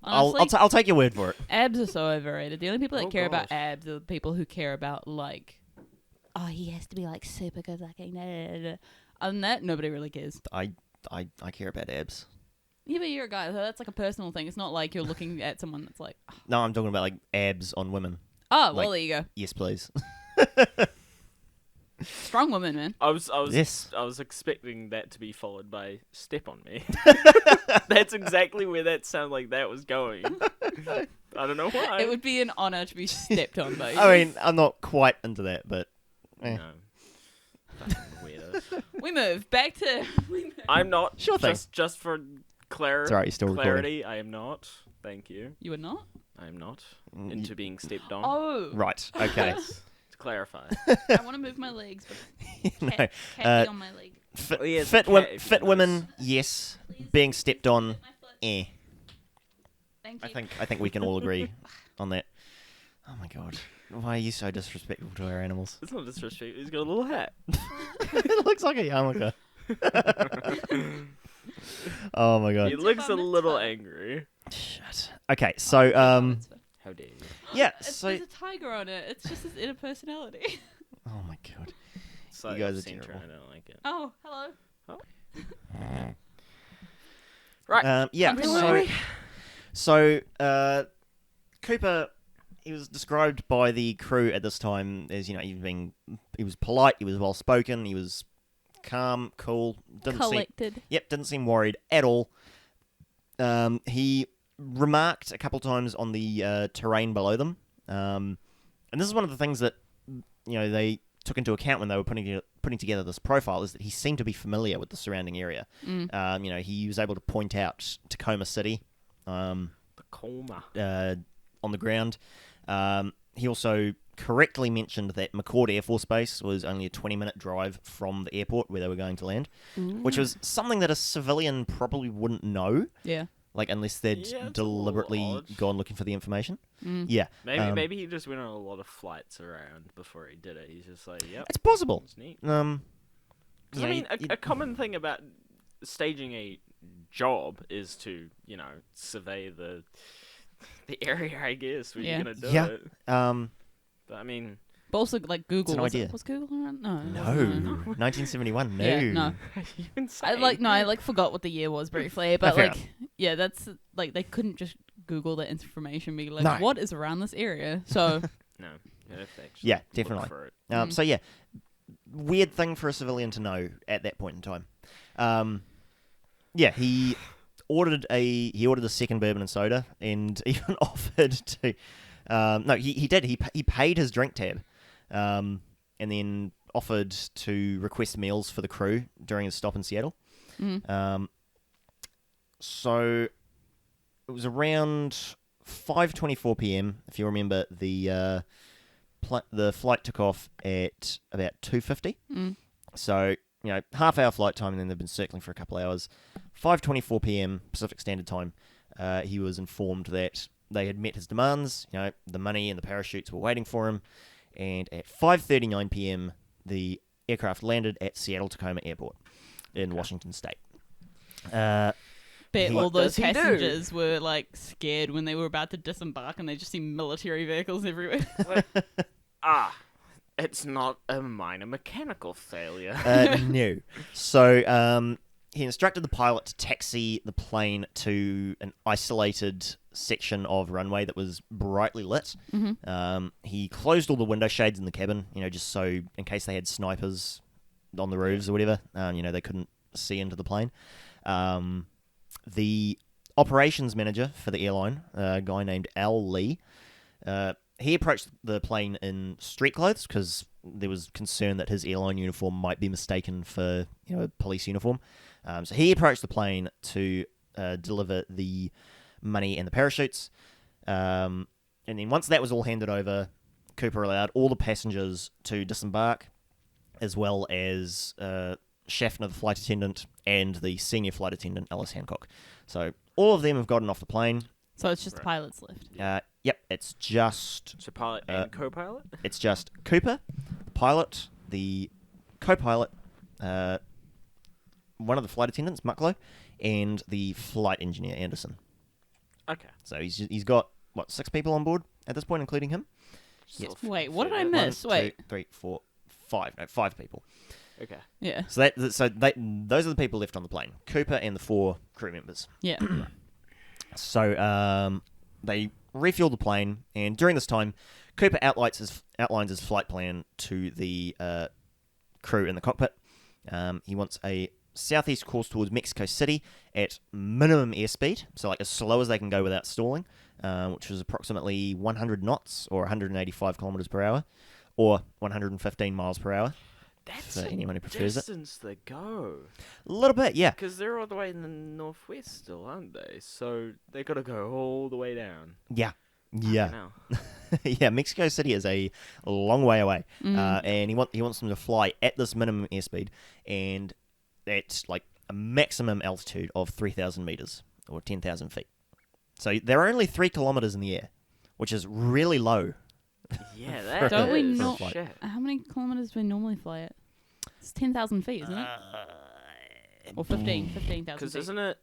Honestly, I'll take your word for it. abs are so overrated. The only people that Oh, care about gosh. abs are the people who care about like, oh, he has to be like super good looking. Da, da, da, da. Other than that, nobody really cares. I care about abs. Yeah, but you're a guy, so that's like a personal thing. It's not like you're looking at someone that's like, No, I'm talking about like abs on women. oh, well, Like- there you go. Yes, please. Strong woman, man. I was Yes. I was expecting that to be followed by "Step on Me." That's exactly where that sounded like that was going. I don't know why. It would be an honor to be stepped on by you. I mean, I'm not quite into that, but No. Fucking weirdos. We move back to. I'm not. Sure thing. Just for it's alright. You're still recording. clarity, I am not. Thank you. You were not? I am not Mm, into being stepped on. Oh. Right. Okay. To clarify. I want to move my legs, but No. cat Uh, on my leg. Fit, Oh, yeah, it's fit, a wo- cat if you fit notice. women, yes. Being stepped on, My foot. eh. Thank I you. think we can all agree on that. Oh my god. Why are you so disrespectful to our animals? It's not disrespectful. He's got a little hat. It looks like a yarmulke. Oh my god. He looks a Bar little mitzvah. angry. Shit. Okay, so How dare you? yeah, so There's a tiger on it. It's just his inner personality. oh my god. So You guys are center, terrible. I don't like it. Oh, hello. Right. Yeah. I'm So, sorry. Cooper, he was described by the crew at this time as he was polite, he was well spoken, he was calm, cool, Collected. didn't seem worried at all. He remarked a couple times on the terrain below them, and this is one of the things that they took into account when they were putting together this profile, is that he seemed to be familiar with the surrounding area. He was able to point out Tacoma City, The coma. on on the ground. He also correctly mentioned that Macleod Air Force Base was only a 20-minute drive from the airport where they were going to land, which was something that a civilian probably wouldn't know. Yeah. Like, unless they'd Yeah, it's a deliberately little odd. gone looking for the information. Yeah. Maybe he just went on a lot of flights around before he did it. He's just like, yep, It's possible. it's neat. 'Cause, I mean, a common thing about staging a job is to, survey the area, I guess, where you're gonna do it. But I mean, But also, like, Google. It's an idea. Was Google around? No. No. 1971, no. Yeah, no. you insane. I forgot what the year was briefly, but fair that's like they couldn't just Google that information and be like, No. what is around this area? So No, you have to actually Yeah, look definitely. for it. So yeah, weird thing for a civilian to know at that point in time. Yeah, he ordered a second bourbon and soda, and even offered to. No, he did. He paid his drink tab, and then offered to request meals for the crew during his stop in Seattle. So it was around 5:24 p.m. If you remember, the flight took off at about 2:50. So half-hour flight time, and then they've been circling for a couple hours. 5:24 p.m. Pacific Standard Time. He was informed that they had met his demands. The money and the parachutes were waiting for him. And at 5:39 p.m., the aircraft landed at Seattle-Tacoma Airport in Washington State. bet all What those does he do? passengers were like scared when they were about to disembark and they just see military vehicles everywhere. It's not a minor mechanical failure. No. So he instructed the pilot to taxi the plane to an isolated section of runway that was brightly lit. He closed all the window shades in the cabin, just so in case they had snipers on the roofs or whatever, they couldn't see into the plane. The operations manager for the airline, a guy named Al Lee, he approached the plane in street clothes because there was concern that his airline uniform might be mistaken for a police uniform. So he approached the plane to deliver the money and the parachutes. And then once that was all handed over, Cooper allowed all the passengers to disembark, as well as Schaffner, the flight attendant, and the senior flight attendant, Alice Hancock. So all of them have gotten off the plane. So it's just the pilots left. Yep, it's just So pilot and co-pilot? it's just Cooper, the pilot, the co-pilot, one of the flight attendants, Macleod, and the flight engineer, Anderson. Okay. So he's got, 6 people on board at this point, including him? Yes. Wait, what did I Yeah. miss? 1, Wait. 2, 3, 4, 5. No, 5 people. Okay. Yeah. So those are the people left on the plane. Cooper and the 4 crew members. Yeah. So they refueled the plane, and during this time, Cooper outlines his flight plan to the crew in the cockpit. He wants a southeast course towards Mexico City at minimum airspeed, so like as slow as they can go without stalling, which was approximately 100 knots or 185 kilometers per hour, or 115 miles per hour. That's For a anyone who prefers it. distance they go. A little bit, yeah. Because they're all the way in the northwest still, aren't they? So they got to go all the way down. Yeah. Fucking Yeah. hell. Yeah, Mexico City is a long way away, and he wants them to fly at this minimum airspeed, and that's like a maximum altitude of 3,000 meters or 10,000 feet. So they're only 3 kilometers in the air, which is really low. Yeah, that Don't we is not- shit. How many kilometers do we normally fly at? It's 10,000 feet, isn't it? Or 15,000 Because feet. isn't it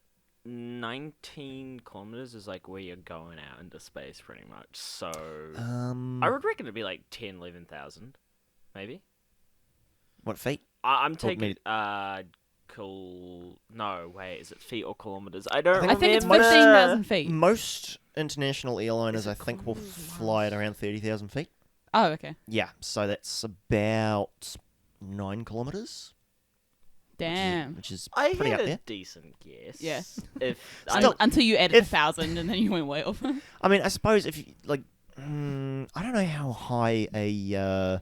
19 kilometers is like where you're going out into space pretty much. So I would reckon it'd be like 10, 11,000, maybe. What feet? I'm Or taking no, wait, is it feet or kilometers? I don't I think it's remember. 15,000 feet. Most international airliners, Is it I think, will kilometers? fly at around 30,000 feet. Oh, okay. Yeah, so that's about 9 kilometers, Damn. which is I pretty had up a there. decent guess. Yeah. If Still- Until you added if- 1,000 and then you went way off. I mean, I suppose if you, like, I don't know how high if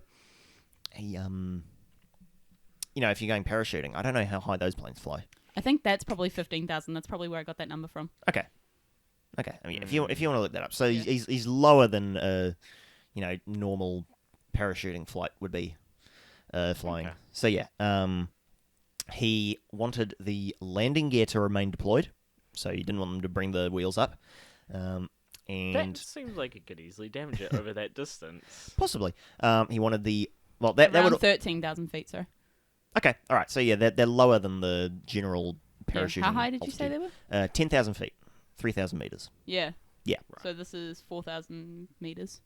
you're going parachuting, I don't know how high those planes fly. I think that's probably 15,000. That's probably where I got that number from. Okay. Okay, I mean, if you want to look that up, so Yeah. he's lower than normal parachuting flight would be flying. Okay. So yeah, he wanted the landing gear to remain deployed, so he didn't want them to bring the wheels up, That and seems like it could easily damage it over that distance. possibly he wanted the that Around would 13,000 feet, sorry. okay. All right, so yeah, they're lower than the general Yeah. parachuting. How high did you say they were? 10,000 feet, 3,000 meters. Yeah. Yeah. So this is 4,000 meters.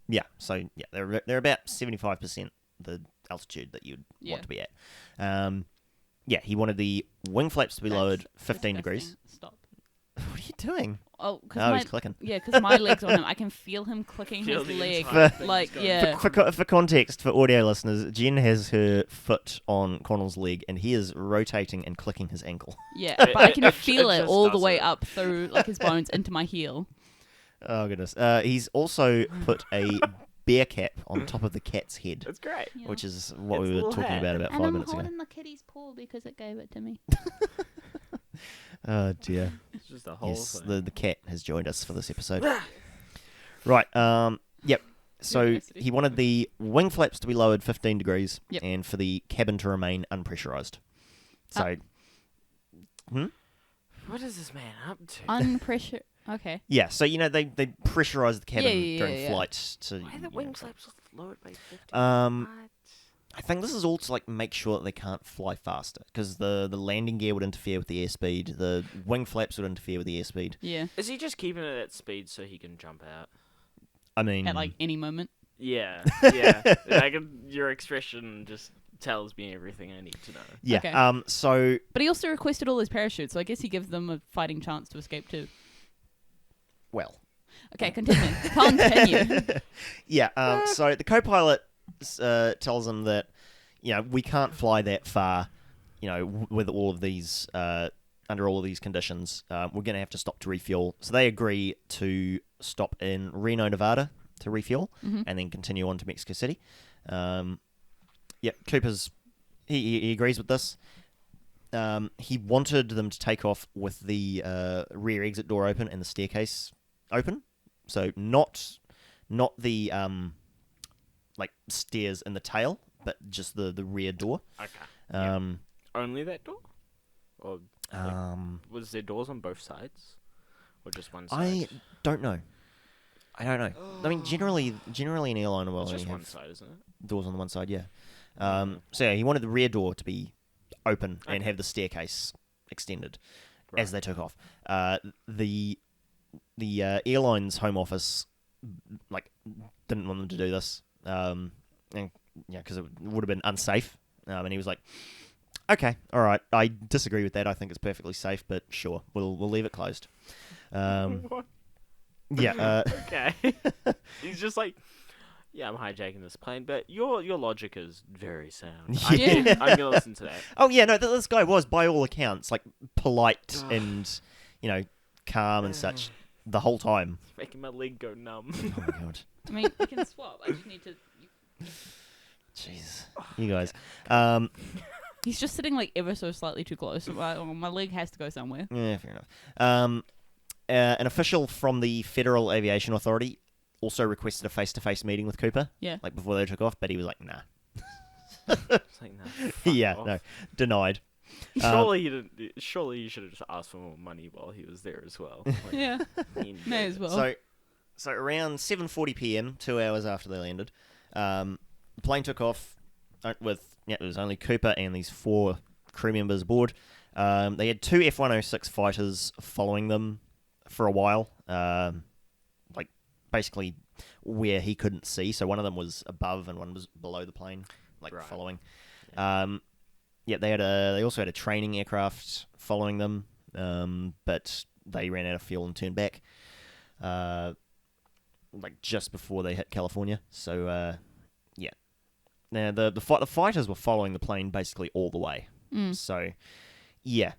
Yeah, so yeah, they're about 75% the altitude that you'd Yeah. want to be at. Yeah, he wanted the wing flaps to be lowered 15 degrees. Disgusting. Stop. What are you doing? Oh, Oh, because he's clicking. my leg's on him. I can feel him clicking Feel his the leg. entire For- thing Like, going. yeah. For context, for audio listeners, Jen has her foot on Conall's leg, and he is rotating and clicking his ankle. Yeah, It- but I can it feel it just all the does way it. up through like his bones into my heel. Oh, goodness. He's also put a bear cap on top of the cat's head, That's great. Yeah. which is what It's we a were little talking hat. about 5 minutes ago. the kitty's paw because it gave it to me. Oh, dear. It's just a whole Yes, thing. the cat has joined us for this episode. Right. Yep. So Curiosity. he wanted the wing flaps to be lowered 15 degrees Yep. and for the cabin to remain unpressurized. So, What is this man up to? Unpressure. Okay. yeah. So, they pressurize the cabin Yeah, during yeah. flight to. Why are the wing flaps lowered by 50? Um, What? I think this is all to make sure that they can't fly faster because the landing gear would interfere with the airspeed. The wing flaps would interfere with the airspeed. Yeah. Is he just keeping it at speed so he can jump out? I mean, At like any moment. Yeah, yeah. Your expression just tells me everything I need to know. yeah. Okay. So But he also requested all his parachutes, so I guess he gives them a fighting chance to escape too. well. Okay, continue. Continue. Yeah. So the co-pilot tells him that we can't fly that far. With all of these under all of these conditions, we're going to have to stop to refuel. So they agree to stop in Reno, Nevada, to refuel, and then continue on to Mexico City. Cooper's he agrees with this. He wanted them to take off with the rear exit door open and the staircase open. So not the stairs in the tail, but just the rear door. Okay. Only that door? Or was there doors on both sides? Or just one side? I don't know. I mean, generally in airline world, It's just you one have side, isn't it? doors on the one side. Yeah. So yeah, he wanted the rear door to be open and Okay. have the staircase extended Right. as they took off. The airline's home office didn't want them to do this, and because it would have been unsafe. And he was like, "Okay, all right, I disagree with that. I think it's perfectly safe, but sure, we'll leave it closed." What? Yeah. Okay. He's just like, yeah, I'm hijacking this plane, but your logic is very sound. Yeah. I'm gonna listen to that. Oh yeah, no, this guy was, by all accounts, polite and calm and such the whole time. It's making my leg go numb. Oh my god, I mean, we can swap. I just need to. jeez, you guys. He's just sitting ever so slightly too close. My leg has to go somewhere. Yeah, fair enough. An official from the Federal Aviation Authority also requested a face-to-face meeting with Cooper. Yeah. Before they took off, but he was like, nah. It's like, no, fuck Yeah, off. no, denied. Surely he didn't. Surely you should have just asked for more money while he was there as well. Yeah. May as well. So around 7:40 p.m., 2 hours after they landed, the plane took off with it was only Cooper and these 4 crew members aboard. They had 2 F-106 fighters following them for a while, basically where he couldn't see. So one of them was above and one was below the plane, Right. following. They also had a training aircraft following them, but they ran out of fuel and turned back, just before they hit California. So now the fighters were following the plane basically all the way. So yeah,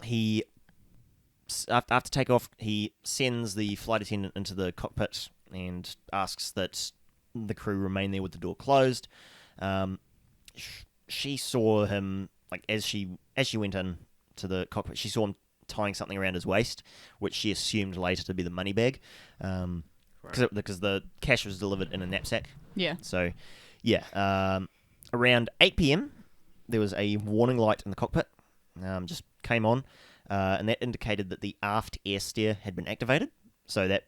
he after takeoff he sends the flight attendant into the cockpit and asks that the crew remain there with the door closed. She saw him as she went in to the cockpit. She saw him tying something around his waist, which she assumed later to be the money bag, because the cash was delivered in a knapsack. Yeah. So, yeah. Around 8 p.m, there was a warning light in the cockpit. Just came on, and that indicated that the aft air steer had been activated. So that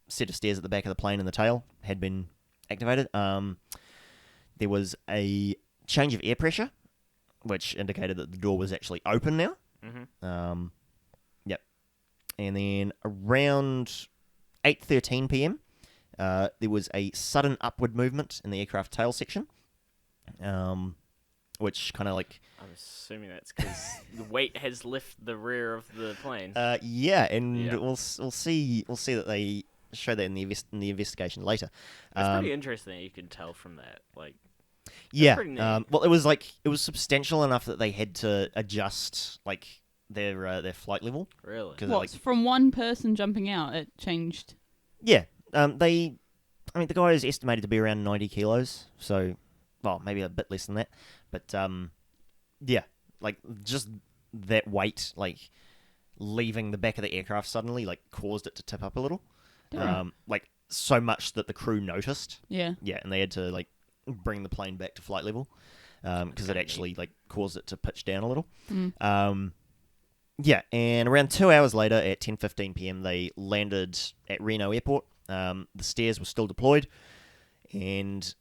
set of stairs at the back of the plane and the tail had been activated. There was a change of air pressure, which indicated that the door was actually open now. Mm-hmm. Yep. And then around 8:13 p.m, there was a sudden upward movement in the aircraft tail section, which kind of like... I'm assuming that's because the weight has lifted the rear of the plane. Yeah, and Yeah. we'll see that they show that in the investigation later. It's pretty interesting that you can tell from that. Like, Yeah. pretty neat. Well, it was substantial enough that they had to adjust like their flight level. really? 'Cause, What, like, from one person jumping out, it changed. yeah. The guy is estimated to be around 90 kilos, so, well, maybe a bit less than that, but yeah, like just that weight, like leaving the back of the aircraft suddenly, like caused it to tip up a little, Damn. like so much that the crew noticed. Yeah. Yeah, and they had to like bring the plane back to flight level because it actually like caused it to pitch down a little. Yeah, and around 2 hours later, at 10:15 p.m, they landed at Reno Airport. The stairs were still deployed, and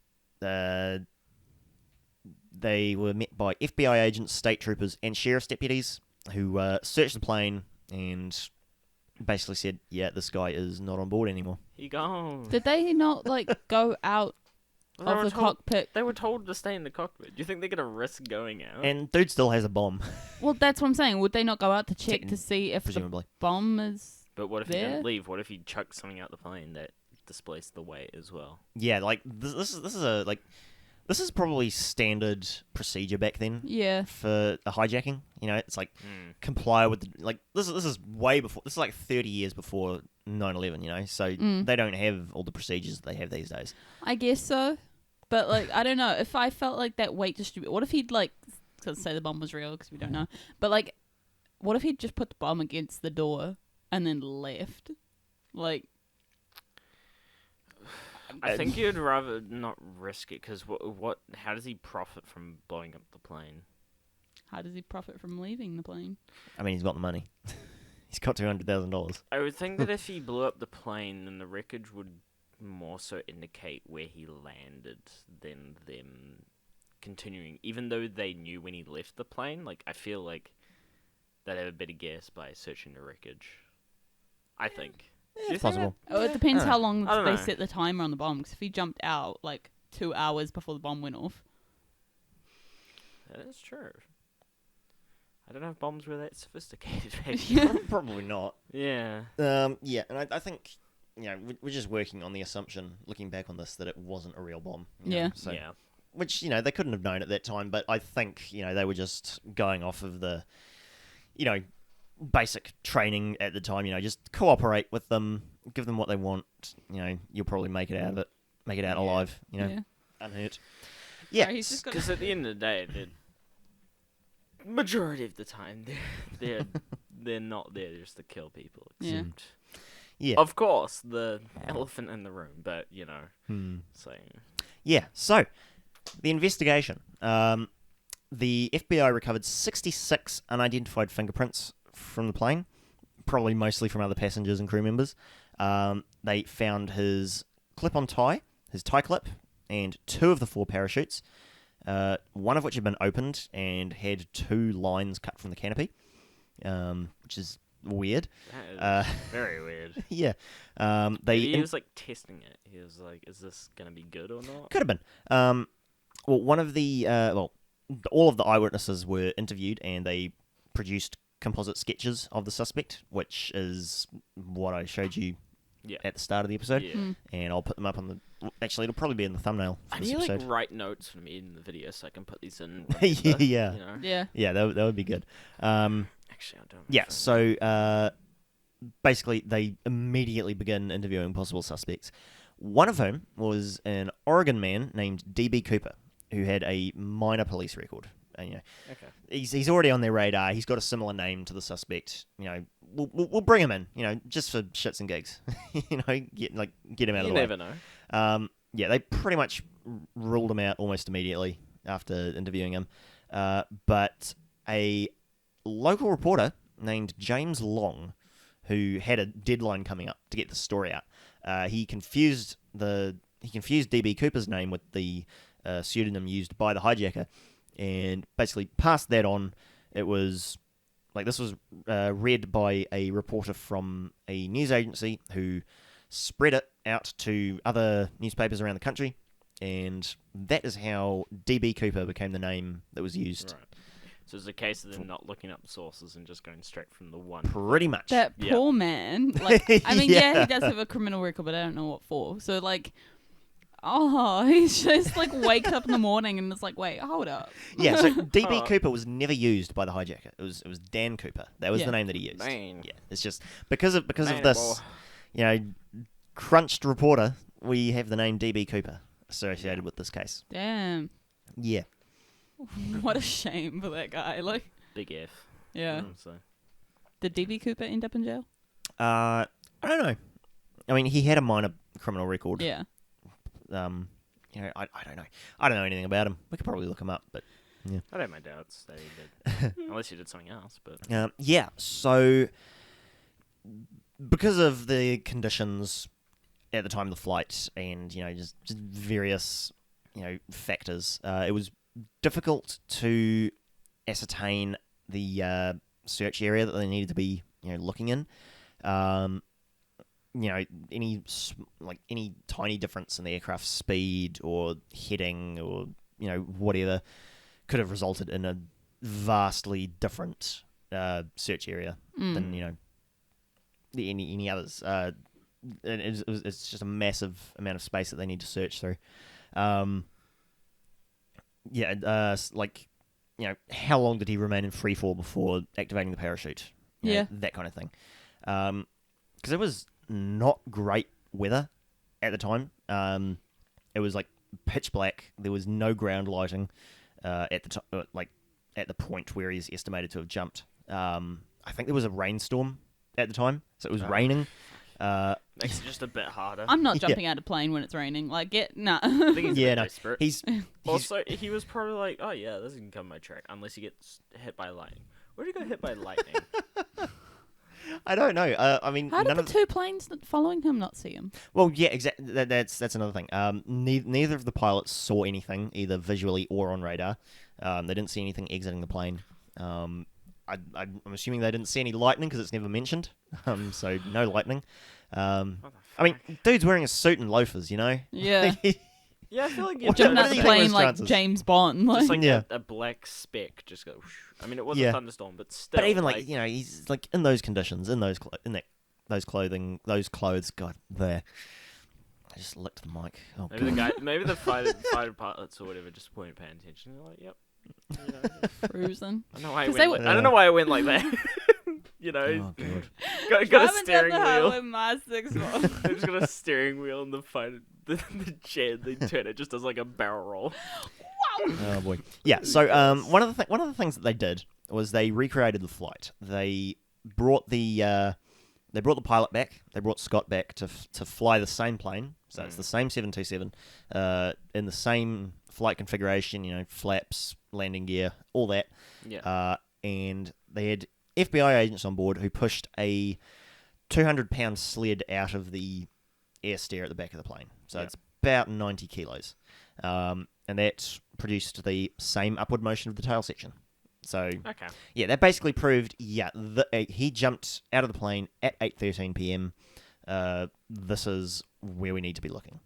they were met by FBI agents, state troopers, and sheriff's deputies who searched the plane and basically said, "Yeah, this guy is not on board anymore." He gone. Did they not like go out They of were the told- cockpit? They were told to stay in the cockpit. Do you think they're gonna risk going out? And dude still has a bomb, Well, that's what I'm saying. Would they not go out to check Techn- to see if the presumably. bomb is? But what if he there? didn't leave? What if he chucked something out the plane that displaced the weight as well? Yeah, like this is probably standard procedure back then. Yeah. For a hijacking, it's like comply with this is way before. This is like 30 years before 9/11. So they don't have all the procedures that they have these days. I guess so. But like, I don't know. If I felt like that weight distribute, what if he'd like, let's say the bomb was real because we don't know. But like, what if he'd just put the bomb against the door and then left? Like, I think you'd rather not risk it because what? How does he profit from blowing up the plane? how does he profit from leaving the plane? I mean, he's got the money. He's got $200,000. I would think that if he blew up the plane, then the wreckage would more so indicate where he landed than them continuing. Even though they knew when he left the plane, like I feel like they'd have a better guess by searching the wreckage. I think. Do you It's think possible. Oh, it depends I don't how long I don't they know. set the timer on the bomb. Because if he jumped out like 2 hours before the bomb went off, That is true. I don't know if bombs were that sophisticated back then. Probably not. Yeah. Yeah, and I think we're just working on the assumption, looking back on this, that it wasn't a real bomb. Yeah. So, Yeah. which they couldn't have known at that time, but I think they were just going off of the basic training at the time. Just cooperate with them, give them what they want. You'll probably make it out of it, make it out Yeah. alive. yeah. Unhurt. Yeah. Sorry, he's just got Because at the end of the day, majority of the time, they're not there just to kill people. Yeah. Except, Yeah. of course, the elephant in the room. But saying Yeah, so, the investigation. The FBI recovered 66 unidentified fingerprints from the plane, probably mostly from other passengers and crew members. They found his clip-on tie, his tie clip, and 2 of the 4 parachutes, one of which had been opened and had 2 lines cut from the canopy, which is weird. that is very weird. Yeah. He was like testing it. He was like, "Is this gonna be good or not?" Could have been. Well, one of the all of the eyewitnesses were interviewed, and they produced composite sketches of the suspect, which is what I showed you Yeah. at the start of the episode. Yeah. And I'll put them up on the. Actually, it'll probably be in the thumbnail for I this need episode. like write notes for me in the video so I can put these in. Right Yeah. You know? Yeah. Yeah, that would be good. Actually, I don't. Yeah. think- So basically, they immediately begin interviewing possible suspects. One of whom was an Oregon man named D.B. Cooper, who had a minor police record. Okay. Okay. He's already on their radar. He's got a similar name to the suspect. We'll bring him in. Just for shits and gigs. Get him out of the way. You never know. They pretty much ruled him out almost immediately after interviewing him. But a local reporter named James Long, who had a deadline coming up to get the story out, he confused DB Cooper's name with the pseudonym used by the hijacker, and basically passed that on. It was this was read by a reporter from a news agency who spread it out to other newspapers around the country, and that is how DB Cooper became the name that was used. Right. So it's a case of them not looking up sources and just going straight from the one. Pretty much. That poor man. He does have a criminal record, but I don't know what for. So, he's just, wakes up in the morning and is like, wait, hold up. Yeah, so DB Cooper was never used by the hijacker. It was Dan Cooper. That was Yeah. the name that he used. Man. Yeah, it's just because of Man, this, crunched reporter, we have the name DB Cooper associated with this case. Damn. Yeah. What a shame for that guy. Big F. Yeah. So. Did DB Cooper end up in jail? I don't know. I mean, he had a minor criminal record. Yeah. I don't know. I don't know anything about him. We could probably look him up, but yeah. I don't have my doubts that he did. Unless he did something else, but... So because of the conditions at the time of the flight and, just various, factors, it was difficult to ascertain the search area that they needed to be, looking in. Any tiny difference in the aircraft's speed or heading or, whatever could have resulted in a vastly different search area than, any others. It's just a massive amount of space that they need to search through. How long did he remain in free fall before activating the parachute? That kind of thing. Because it was not great weather at the time. It was pitch black. There was no ground lighting at the point where he's estimated to have jumped. I think there was a rainstorm at the time, so it was raining. Makes it just a bit harder. I'm not jumping out of plane when it's raining. I think he's a bit desperate. He's Also, he was probably like, oh yeah, this can come my track, unless he gets hit by lightning. Where did he go hit by lightning? I don't know. I mean, how did the two planes following him not see him? Well, yeah, exactly. That's another thing. Neither of the pilots saw anything, either visually or on radar. They didn't see anything exiting the plane. I'm assuming they didn't see any lightning because it's never mentioned. So no lightning. I mean, dude's wearing a suit and loafers, Yeah. Yeah, I feel like What Jumping do out you the think plane those like chances? James Bond. just Yeah. a black speck just go. Whoosh. I mean, it was a thunderstorm, but still. But even he's in those conditions, in those those clothes. God, there. I just licked the mic. Oh, maybe God. maybe the fighter pilots or whatever just weren't paying attention. They're like, yep. Cruising. I don't know why I 'Cause went. they I don't know why I went like that. Oh, God. got a Driving steering down the wheel. highway, my 6-1. They just got a steering wheel in the fighter, the jet. They turn it just does like a barrel roll. Oh boy. Yeah. So one of the things that they did was they recreated the flight. They brought the pilot back. They brought Scott back to fly the same plane. So it's the same 727 in the same flight configuration. Flaps, landing gear, all that. Yeah. And they had FBI agents on board who pushed a 200-pound sled out of the air stair at the back of the plane. So it's about 90 kilos. And that produced the same upward motion of the tail section. So, yeah, that basically proved, he jumped out of the plane at 8:13 p.m. This is where we need to be looking.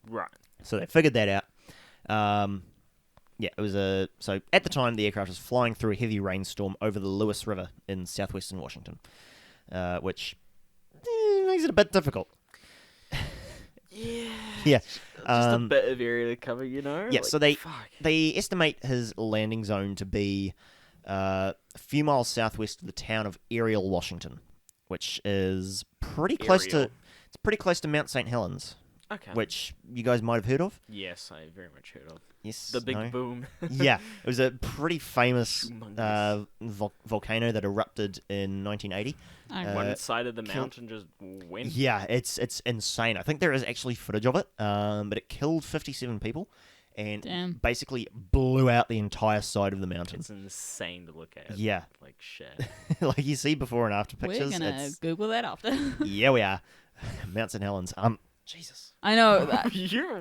Right. So they figured that out. It was so at the time the aircraft was flying through a heavy rainstorm over the Lewis River in southwestern Washington, which makes it a bit difficult. Yeah. Yeah. Just a bit of area to cover, Yeah, so they estimate his landing zone to be a few miles southwest of the town of Ariel, Washington, which is pretty close to Mount St. Helens. Okay. which you guys might have heard of. Yes, I very much heard of. Yes. The Big no? Boom. Yeah, it was a pretty famous Humongous. volcano that erupted in 1980. One side of the killed- mountain just went. Yeah, it's insane. I think there is actually footage of it, but it killed 57 people and Damn. basically blew out the entire side of the mountain. It's insane to look at. Yeah, Like shit. like you see before and after pictures. We're gonna it's- Google that after. Yeah, we are. Mount St. Helens. Jesus. I know that.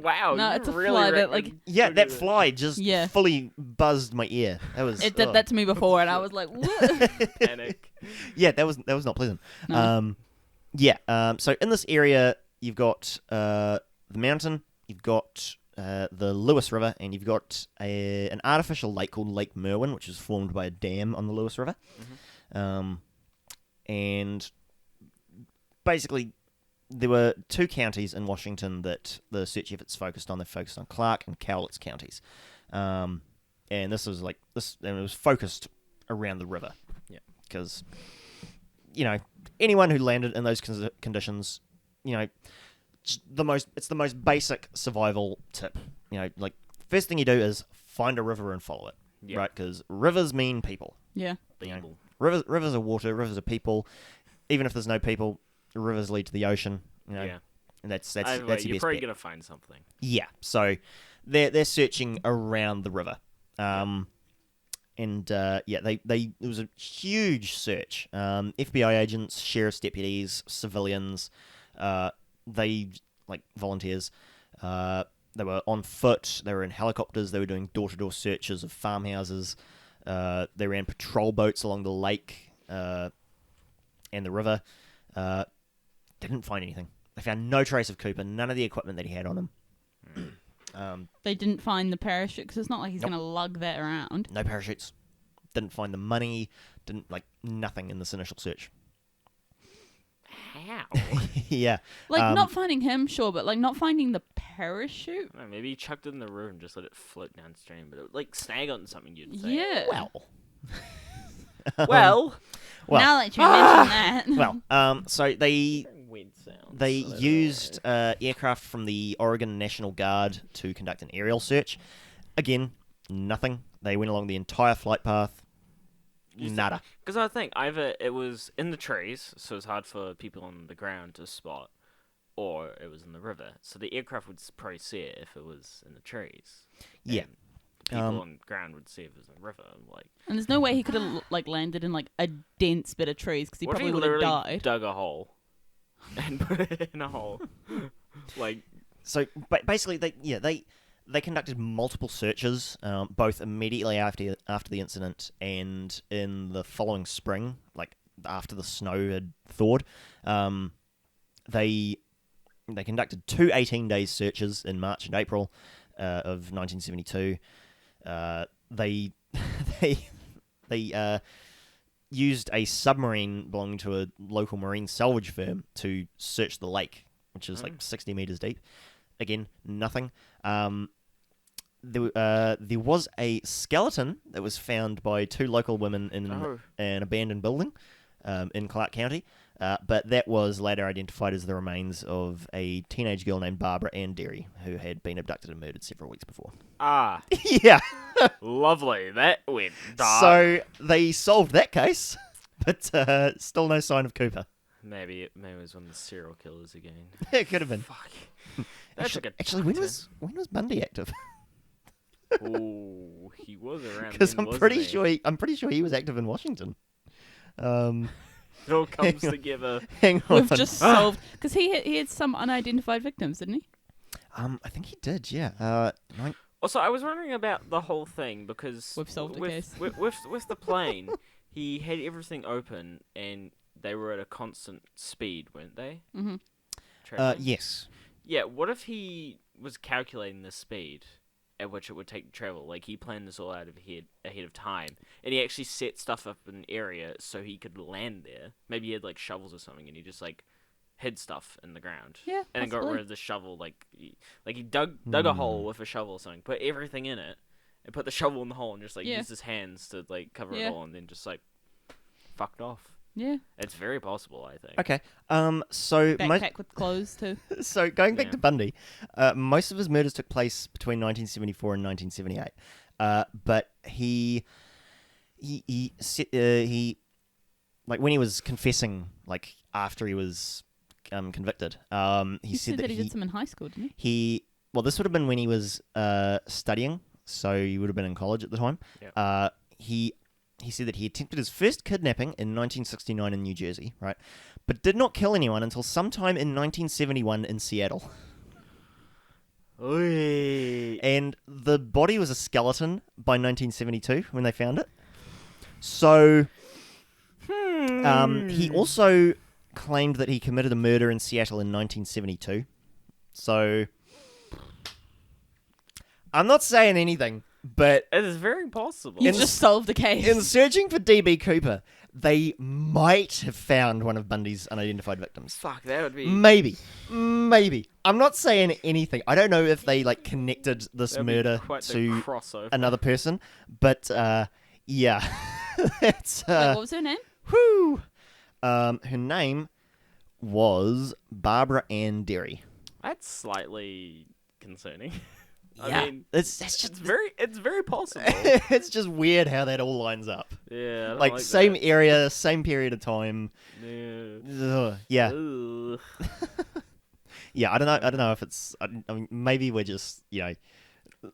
Wow. No, you it's a really fly that, reckon- like- Yeah, Look that at it. fly just Yeah. fully buzzed my ear. That was It did that to me before, and I was like, "What?" Panic. Yeah, that was not pleasant. No. So in this area, you've got the mountain, you've got the Lewis River, and you've got an artificial lake called Lake Merwin, which is formed by a dam on the Lewis River. And basically, there were two counties in Washington that the search efforts focused on. They focused on Clark and Cowlitz counties, and this was and it was focused around the river. Yeah, because anyone who landed in those conditions, it's the most basic survival tip. Like first thing you do is find a river and follow it, Yeah. right? Because rivers mean people. Yeah. People. Rivers are water. Rivers are people. Even if there's no people, rivers lead to the ocean. Yeah. And that's Either your way, best you're probably bet. gonna find something. Yeah, so they're searching around the river, it was a huge search. FBI agents, sheriff's deputies, civilians, volunteers. They were on foot. They were in helicopters. They were doing door-to-door searches of farmhouses. They ran patrol boats along the lake and the river. Didn't find anything. They found no trace of Cooper. None of the equipment that he had on him. They didn't find the parachute because it's not like he's Nope. gonna lug that around. No parachutes. Didn't find the money. Nothing in this initial search. How? Yeah. Like not finding him, sure, but like not finding the parachute. I don't know, maybe he chucked it in the river and just let it float downstream, but it would like snag on something. You'd think. Yeah. Well. Well, Now that you mention that. So they weird sounds. they I don't know. used aircraft from the Oregon National Guard to conduct an aerial search. Again, nothing. They went along the entire flight path. Nada. Because I think either it was in the trees, so it's hard for people on the ground to spot, or it was in the river. So the aircraft would probably see it if it was in the trees. Yeah. And people on the ground would see if it was in the river. Like, And there's no way he could have like landed in like a dense bit of trees because he what if probably he would have literally died. dug a hole and put it in a hole? Like, So basically, they conducted multiple searches, both immediately after the incident and in the following spring, like after the snow had thawed. They conducted two 18-day searches in March and April of 1972. They used a submarine belonging to a local marine salvage firm to search the lake, which is like 60 meters deep. Again, nothing. There was a skeleton that was found by two local women in an abandoned building in Clark County, but that was later identified as the remains of a teenage girl named Barbara Ann Derry, who had been abducted and murdered several weeks before. Yeah. lovely. That went dark. So they solved that case, but still no sign of Cooper. Maybe it was one of the serial killers again. It could have been. Fuck. That's Actually, when was Bundy active? Oh, he was around. Because then, I'm pretty wasn't sure he was active in Washington. It all comes together. Hang on. We've just solved because he had some unidentified victims, didn't he? I think he did. Yeah. Also, I was wondering about the whole thing because We've solved the case. with the plane, he had everything open and they were at a constant speed, weren't they? Mm-hmm. Traveling? Yes. Yeah. What if he was calculating the speed at which it would take to travel? Like he planned this all out ahead of time, and he actually set stuff up in an area so he could land there. Maybe he had like shovels or something, and he just like hid stuff in the ground. Yeah, and then got possibly. rid of the shovel. Like he dug a hole with a shovel or something, put everything in it, and put the shovel in the hole, and just like Yeah. used his hands to like cover it Yeah. all, and then just like fucked off. Yeah. It's very possible, I think. Okay. So Backpack with clothes too. So going back Yeah. to Bundy, most of his murders took place between 1974 and 1978. But he like when he was confessing, like after he was convicted, he You said that he did some in high school, didn't well, this would have been when he was studying, so he would have been in college at the time. Yep. He said that he attempted his first kidnapping in 1969 in New Jersey, right, but did not kill anyone until sometime in 1971 in Seattle. Oy. And the body was a skeleton by 1972 when they found it. So he also claimed that he committed a murder in Seattle in 1972. So I'm not saying anything, but It is very possible. You just solved the case. in searching for D.B. Cooper, they might have found one of Bundy's unidentified victims. Fuck, that would be... Maybe. I'm not saying anything. I don't know if they like connected this that'd be murder quite the to crossover. another person, but yeah, it's Wait, what was her name? whoo. Her name was Barbara Ann Derry. That's slightly concerning. Yeah, I mean, that's just it's very possible. it's just weird how that all lines up. Yeah, I don't Like, like same that. area, same period of time. Yeah. Ugh, yeah, Ugh. yeah. I don't know if it's. I mean, maybe we're just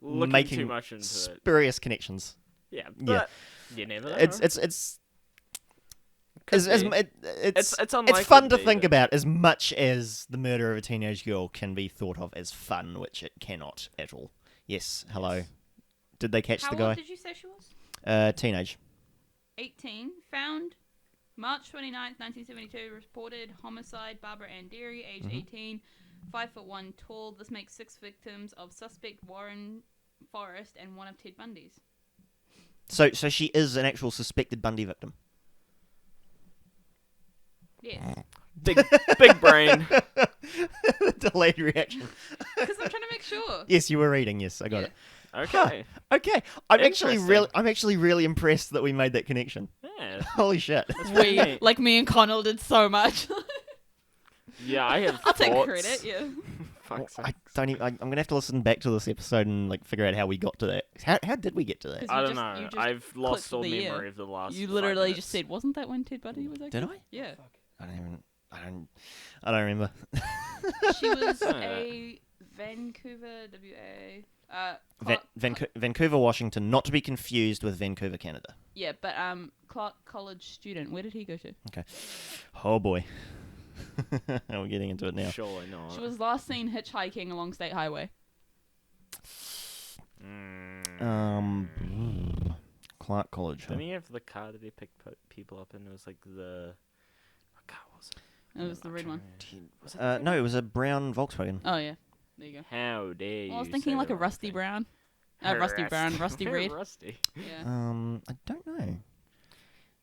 Looking making too much into it. spurious connections. Yeah, Yeah. but you never know. It's Could as be. it's unlikely fun to be, think but- about as much as the murder of a teenage girl can be thought of as fun, which it cannot at all. Yes, hello. Yes. Did they catch How the guy? old did you say she was? Teenage. 18. Found March 29th, 1972. Reported homicide. Barbara Ann Derry, age 18, 5'1" tall. This makes 6 victims of suspect Warren Forrest and one of Ted Bundy's. So she is an actual suspected Bundy victim. Yes. Big brain. Delayed reaction. Because I'm trying to make sure. Yes, you were reading. Yes, I got it. Okay. Okay, I'm actually Interesting. really impressed that we made that connection. Yeah. Holy shit! We, like me and Conall, did so much. Yeah, I have I'll take thoughts. credit, yeah. Fuck's I sake. don't even. I'm gonna have to listen back to this episode and like figure out how we got to that. How did we get to that? 'Cause I you don't just- you know. just I've lost clicked all the year. memory of the last. You 5 literally minutes. just said, wasn't that when Ted Bundy was okay? Did I? Yeah. I don't remember. She was Yeah. a Vancouver, WA. Vancouver, Washington, not to be confused with Vancouver, Canada. Yeah, but Clark College student. Where did he go to? Oh boy, we're getting into it now. Surely not. She was last seen hitchhiking along State Highway. Clark College. Huh? Didn't he have the car that he picked people up in? It was like the. What car was it? It was the red one. Was it No, it was a brown Volkswagen. Oh, yeah. There you go. How dare you? I was say thinking like the a wrong rusty thing. brown. Rusty brown, rusty Very red. Rusty. Yeah. I don't know.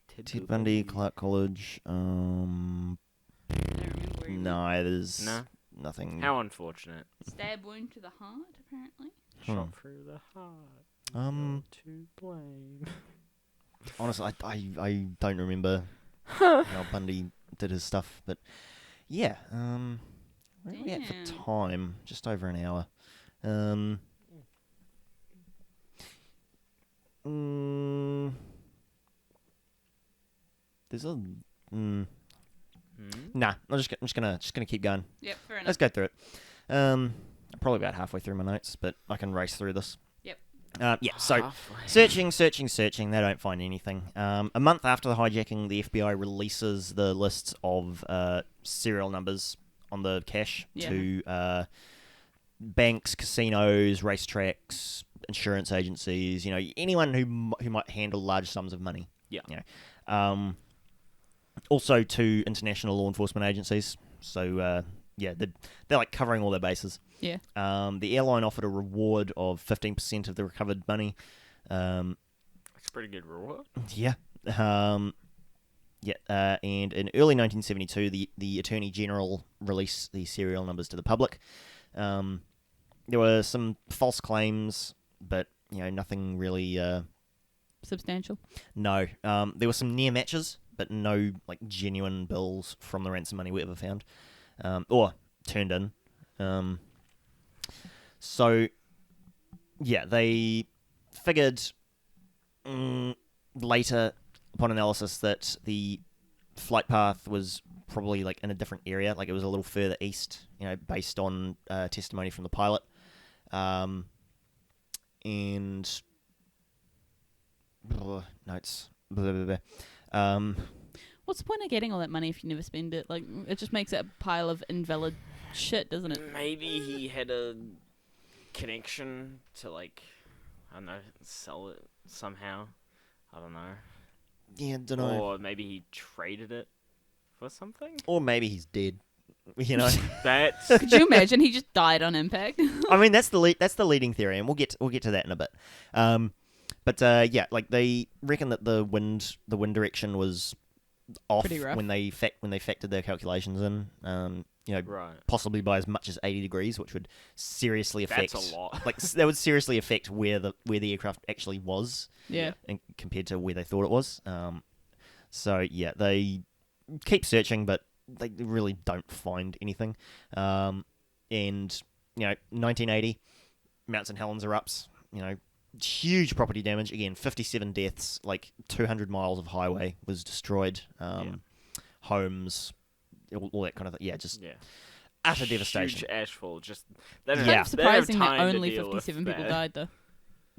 Ted Ted Bundy, Clark College. I don't remember where he went. No, there's No. nothing. How unfortunate. Stab wound to the heart, apparently. Shot through the heart. To blame. Honestly, I don't remember how Bundy did his stuff, but yeah. Where are we at for Damn. time? Just over an hour. There's a. Nah, I'm just gonna keep going. Yep, fair enough. Let's go through it. I'm probably about halfway through my notes, but I can race through this. Yep. Yeah. So Halfway. searching. They don't find anything. A month after the hijacking, the FBI releases the lists of serial numbers on the cash Yeah. to banks, casinos, racetracks, insurance agencies. Anyone who might handle large sums of money. Yeah. Also to international law enforcement agencies. So they're like covering all their bases. Yeah. The airline offered a reward of 15% of the recovered money. That's a pretty good reward. Yeah. And in early 1972, the Attorney General released the serial numbers to the public. There were some false claims, but nothing really substantial? No. There were some near matches, but no like genuine bills from the ransom money we ever found, or turned in. So yeah, they figured later upon analysis that the flight path was probably like in a different area, like it was a little further east, based on testimony from the pilot, and notes. Blah, blah, blah. What's the point of getting all that money if you never spend it? Like, it just makes it a pile of invalid shit, doesn't it? Maybe he had a connection to, like, I don't know, sell it somehow. I don't know. Yeah, don't know. Or maybe he traded it for something. Or maybe he's dead. That's Could you imagine he just died on impact? I mean, that's the leading theory, and we'll get to that in a bit. But yeah, like they reckon that the wind direction was off Pretty rough. when they factored their calculations in. right. Possibly by as much as 80 degrees, which would seriously affect. That's a lot. Like that would seriously affect where the aircraft actually was, Yeah. and compared to where they thought it was. So yeah, they keep searching, but they really don't find anything. And 1980, Mount St. Helens erupts. Huge property damage. Again, 57 deaths. Like 200 miles of highway was destroyed. Homes, all that kind of thing. Yeah, just utter devastation. Huge ashfall. Just Kind they of surprising have that time to only deal with 57 people that. died, though.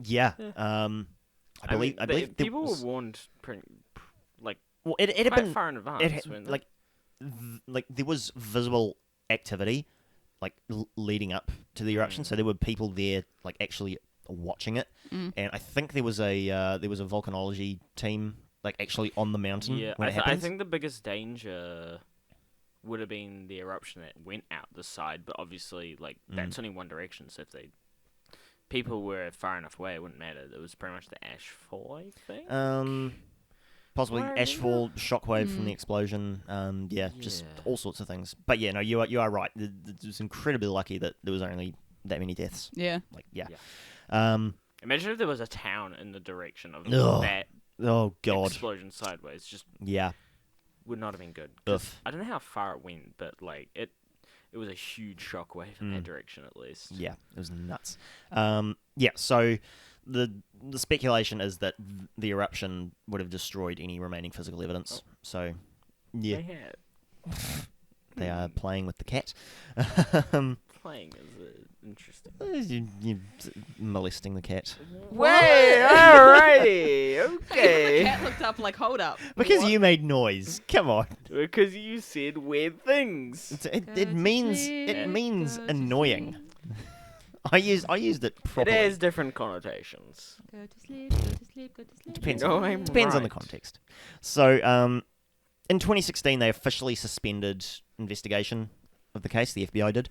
Yeah. I believe there people was, were warned, like well, it had quite been far in advance. it had, weren't like there was visible activity like leading up to the eruption, so there were people there like actually watching it, and I think there was a volcanology team like actually on the mountain when it happened. I think the biggest danger would have been the eruption that went out the side, but obviously like that's only one direction, so if people were far enough away, it wouldn't matter. It was pretty much the ash fall, I think. Possibly Why ashfall, shockwave from the explosion. Just all sorts of things. But yeah, no, you are right. It was incredibly lucky that there was only that many deaths. Yeah. Like yeah. Imagine if there was a town in the direction of Ugh. that Oh god. explosion sideways. Just Yeah. would not have been good. 'Cause Ugh. I don't know how far it went, but like it was a huge shockwave in that direction at least. Yeah, it was nuts. Yeah, so the speculation is that the eruption would have destroyed any remaining physical evidence. So yeah, They had they are playing with the cat. playing is interesting. You molesting the cat. Wait, alrighty, The okay. cat looked up like, hold up. Because What? you made noise. Come on. Because you said weird things. It means annoying. I used it properly. It has different connotations. Go to sleep, go to sleep, go to sleep. Depends. No, I'm Depends on the right. context. So, in 2016, they officially suspended investigation of the case. The FBI did.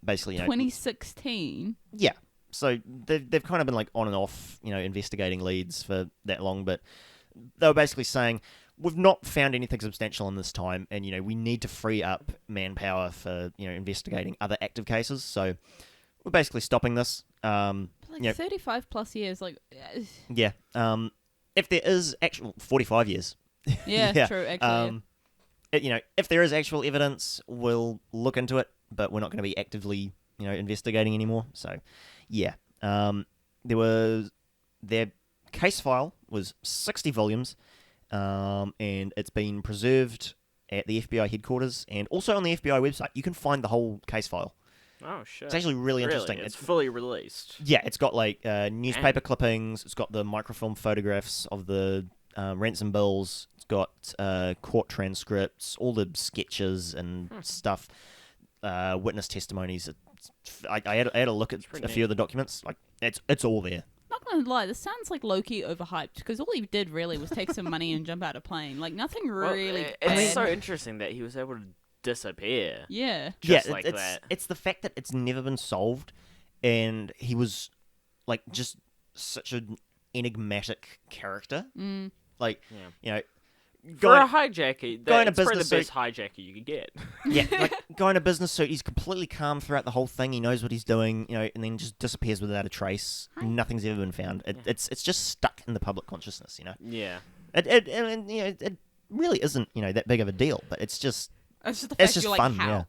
Basically, 2016. Yeah. So they've kind of been like on and off, investigating leads for that long, but they were basically saying we've not found anything substantial in this time, and we need to free up manpower for investigating other active cases. So we're basically stopping this. Like 35 plus years, like... Yeah. If there is 45 years. Yeah, true, actually. If there is actual evidence, we'll look into it, but we're not going to be actively, investigating anymore. So, yeah. Their case file was 60 volumes, and it's been preserved at the FBI headquarters and also on the FBI website. You can find the whole case file. Oh shit! It's actually really interesting. It's fully released. Yeah, it's got like newspaper clippings. It's got the microfilm photographs of the ransom bills. It's got court transcripts, all the sketches and stuff, witness testimonies. I had a look at a few of the documents. Like it's all there. Not gonna lie, this sounds like Loki overhyped, because all he did really was take some money and jump out a plane. Like, nothing really It's bad. so interesting that he was able to disappear. Yeah. Just yeah, like it's that. it's the fact that it's never been solved, and he was like just such an enigmatic character. Like For a hijacker, guy in a that's probably business the best suit. hijacker you could get. Yeah, like guy in a business suit. He's completely calm throughout the whole thing. He knows what he's doing, and then just disappears without a trace. Nothing's ever been found. It's just stuck in the public consciousness. Yeah. It really isn't that big of a deal, but it's just It's just the fact you're fun. like, how? Yeah.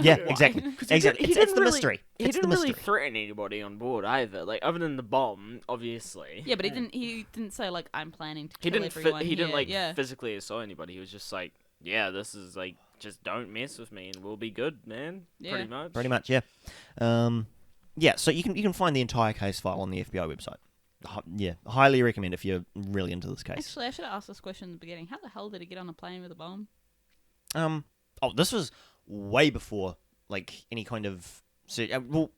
Yeah, Why? exactly. 'Cause he Exactly. didn't It's the really- mystery. He It's the didn't really mystery. threaten anybody on board either. Like other than the bomb, obviously. Yeah, but he didn't say like I'm planning to He kill didn't. everyone. He didn't here. like yeah. physically assault anybody. He was just like, yeah, this is like, just don't mess with me, and we'll be good, man. Yeah. Pretty much. Pretty much, yeah. Yeah, so you can find the entire case file on the FBI website. Yeah, highly recommend if you're really into this case. Actually, I should have asked this question in the beginning. How the hell did he get on a plane with a bomb? This was way before like any kind of. So,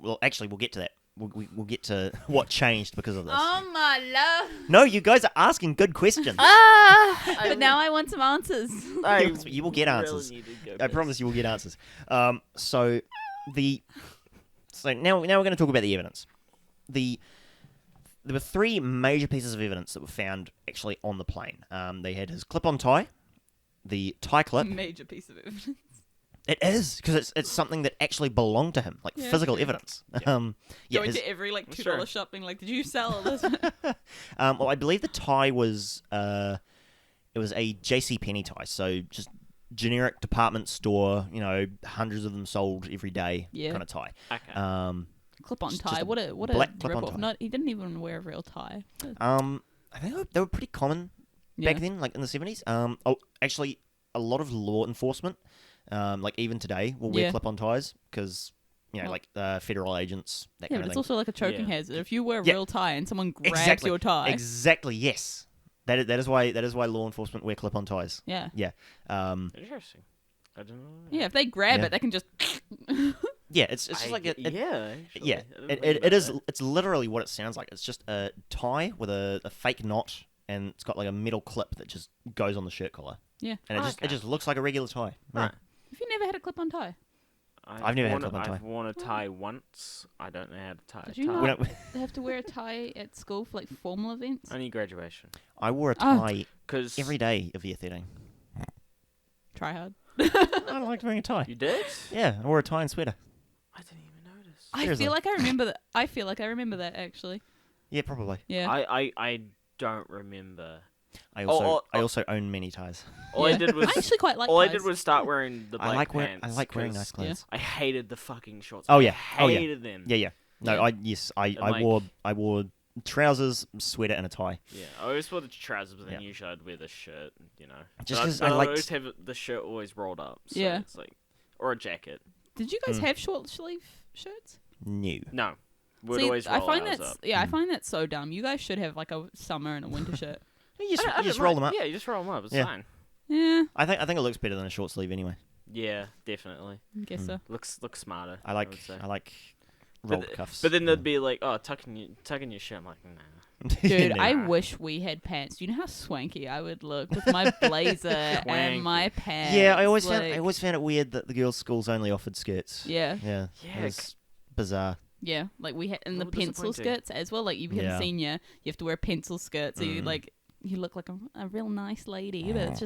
well, actually, we'll get to that. We'll get to what changed because of this. Oh my love! No, you guys are asking good questions. But now I want some answers. You will get answers. Really need to go I piss. promise you will get answers. So now we're going to talk about the evidence. There were 3 major pieces of evidence that were found actually on the plane. They had his clip-on tie, the tie clip. Major piece of evidence. It is because it's something that actually belonged to him, like Yeah. physical evidence. Going his- to every like $2 Sure. shop being like, did you sell this? well, I believe the tie was it was a J.C. Penney tie, so just generic department store, hundreds of them sold every day Yeah. kind of tie. Okay. Clip-on Just tie. a What a black clip-on rip-off. tie. Not he didn't even wear a real tie. I think they were pretty common Yeah. back then, like in the 70s. Actually, a lot of law enforcement, like even today, will wear Yeah. clip-on ties because, Well- like federal agents, that Yeah, kind but of it's thing. also like a choking Yeah. hazard. If you wear a Yeah. real tie and someone grabs Exactly. your tie, Exactly. Yes. That is why law enforcement wear clip-on ties. yeah, Yeah. Interesting. I don't know. yeah. If they grab Yeah. it, they can just. Yeah. It's just like yeah. Actually, yeah. I didn't It think it is. about It's literally what it sounds like. It's just a tie with a fake knot, and it's got like a metal clip that just goes on the shirt collar, Yeah. and it Okay. just looks like a regular tie. that. Yeah. Right. If you never had a clip-on tie, I've never had a clip-on tie. I've worn a tie once. I don't know how to tie Did a you tie. not? We don't- they have to wear a tie at school for like formal events. Only graduation. I wore a Oh. tie Because every day of year 13. Try hard. I liked wearing a tie. you did. Yeah, I wore a tie and sweater. I didn't even notice. I Seriously. feel like I remember that. I feel like I remember that actually. Yeah, probably. Yeah. I don't remember. I Oh, also own many ties. All Yeah. I did was I actually quite like. all I ties. did was start wearing the black pants. I like wearing 'cause nice clothes. I hated the fucking shorts. Oh, I yeah. Oh, yeah. hated them. Yeah. No, Yeah. I like- I wore trousers, sweater, and a tie. Yeah, I always wore the trousers, but then Yeah. usually I'd wear the shirt, Just But 'cause but I I'd liked- always have the shirt always rolled up. So Yeah. It's like, or a jacket. Did you guys Mm. have short sleeve shirts? New. No, would See, always I roll find ours that's up. I find that so dumb. You guys should have like a summer and a winter shirt. You I just, don't- I you just don't roll mind. them up. Yeah, you just roll them up. It's Yeah. fine. Yeah, I think it looks better than a short sleeve anyway. Yeah, definitely. I guess so. Looks smarter. I would say. like But rolled th- cuffs. But then they'd be like, "Oh, tucking your shirt." I'm like, nah. Dude, No. I wish we had pants. Do you know how swanky I would look with my blazer and my pants? Yeah, I always like, found it weird that the girls' schools only offered skirts. Yeah, Yeah. Yeah, It was bizarre. yeah. Like we had in the little pencil disappointing. skirts as well. Like you become Yeah. senior, you have to wear a pencil skirt, so you Mm. you look like a real nice lady. But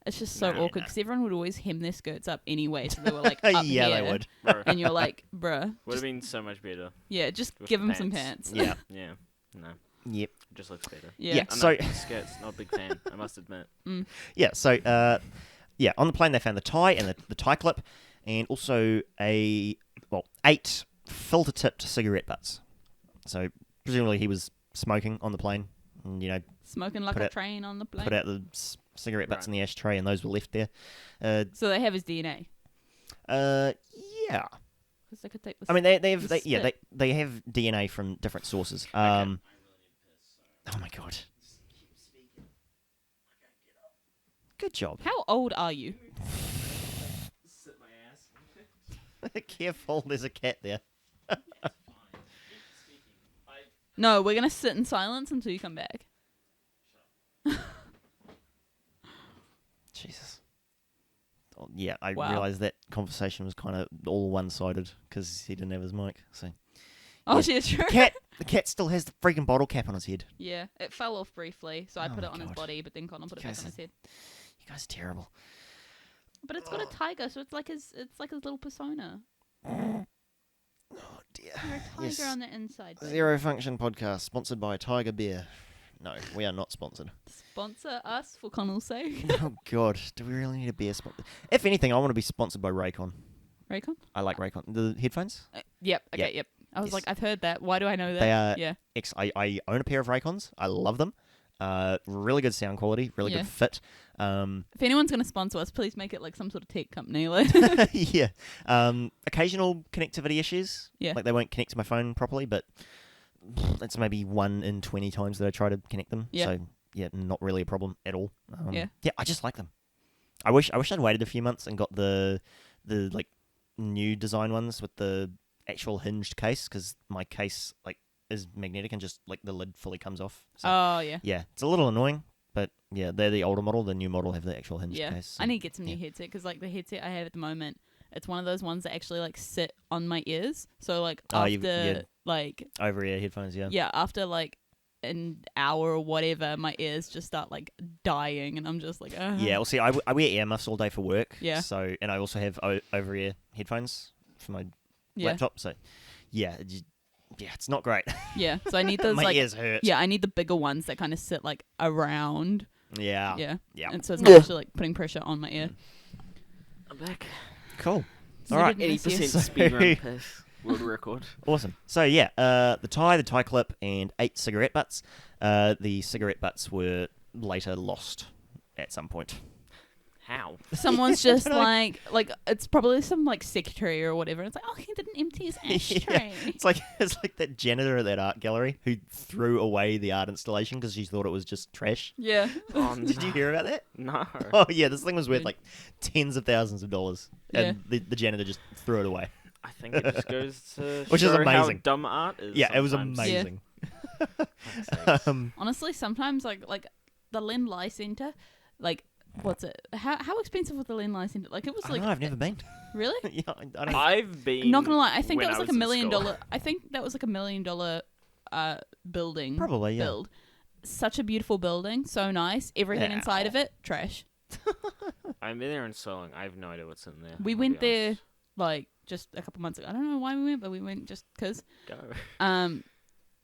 it's just so No, awkward no. because everyone would always hem their skirts up anyway, so they were like up Yeah, here, they would. Bro, and you're like, bruh, would have been so much better. yeah, just With give them some pants. pants. Yeah. Yeah, no, Yep. it just looks better. Yeah. Yeah. I'm So not skirts, not a big fan. I must admit. yeah. So yeah, on the plane they found the tie and the tie clip, and also 8 filter-tipped cigarette butts. So presumably he was smoking on the plane, and Smoking like Put a out- train on the plane. put out the cigarette butts Right. in the ashtray, and those were left there. So they have his DNA Yeah. because they could take. I mean, they have the spit. they have DNA from different sources. Oh my god. Good job. How old are you? Sit my ass. Careful, there's a cat there. No, we're gonna sit in silence until you come back. Jesus. Oh, yeah, I Wow. realised that conversation was kind of all one-sided because he didn't have his mic. So Oh, Yeah. she's true. the cat still has the freaking bottle cap on his head. Yeah, it fell off briefly, so I Oh put my it on his God. body, but then Conall put it back on his head. You guys are terrible. But it's got a tiger, so it's like his little persona. Oh dear. You're a tiger Yes. on the inside. babe. ZeroFunction Podcast, sponsored by Tiger Beer. No, we are not sponsored. Sponsor us for Conall's sake. Oh, God. Do we really need a beer sponsor? If anything, I want to be sponsored by Raycon. Raycon? I like Raycon. The headphones? Yep. Okay. Yeah. Yep. I was Yes. like, I've heard that. Why do I know that? They are Yeah. I own a pair of Raycons. I love them. Really good sound quality, really Yeah. good fit. If anyone's going to sponsor us, please make it like some sort of tech company. Like, Yeah. Occasional connectivity issues. Yeah. Like they won't connect to my phone properly, but it's maybe 1 in 20 times that I try to connect them. Yeah. So yeah, not really a problem at all. Yeah. Yeah, I just like them. I wish I'd waited a few months and got the like new design ones with the actual hinged case, because my case like is magnetic and just like the lid fully comes off. So, oh yeah. yeah, it's a little annoying, but yeah, they're the older model. The new model have the actual hinged Yeah. case. So. I need to get some new headset because like the headset I have at the moment, it's one of those ones that actually like sit on my ears. So like Oh, after like over-ear headphones, yeah. yeah, after like an hour or whatever, my ears just start like dying, and I'm just like, Yeah, well, see, I wear earmuffs all day for work. Yeah. So, and I also have over-ear headphones for my yeah, laptop. So, yeah, it's not great. yeah. So I need those My like ears hurt. yeah, I need the bigger ones that kind of sit like around. Yeah. Yeah, Yeah. and so it's not actually like putting pressure on my ear. I'm back. Cool. So All right. did miss you. 80% So- speed run pace. World record. Awesome. So yeah, the tie clip, and 8 cigarette butts. The cigarette butts were later lost at some point. How? Someone's just I don't like it's probably some like secretary or whatever. It's like, oh, he didn't empty his ashtray. It's like that janitor at that art gallery who threw away the art installation because she thought it was just trash. Yeah. Oh, Did you hear about that? No. Oh yeah, this thing was worth Dude. like tens of thousands of dollars, and the janitor just threw it away. I think it just goes to Which is show how amazing. dumb art is. Yeah, it was sometimes. amazing. Fuck's sakes. Honestly, sometimes like the Len Lai Centre, like what's it? How expensive was the Len Lai Centre? Like it was I like don't know, I've never been. really. Yeah, I don't. I've been. I'm not gonna lie, I think when that was like in $1 million. school. I think that was like $1 million building. Probably, yeah. Build. Such a beautiful building, so nice. Everything Yeah. inside of it, trash. I've been there in so long. I have no idea what's in there. We I'll went be there honest. like just a couple months ago. I don't know why we went, but we went just because. Go.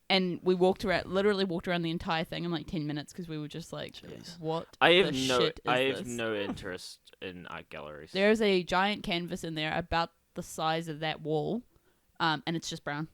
And we literally walked around the entire thing in like 10 minutes because we were just like, Jeez. what I have the no. shit is I have this? no interest in art galleries. There is a giant canvas in there about the size of that wall, and it's just brown.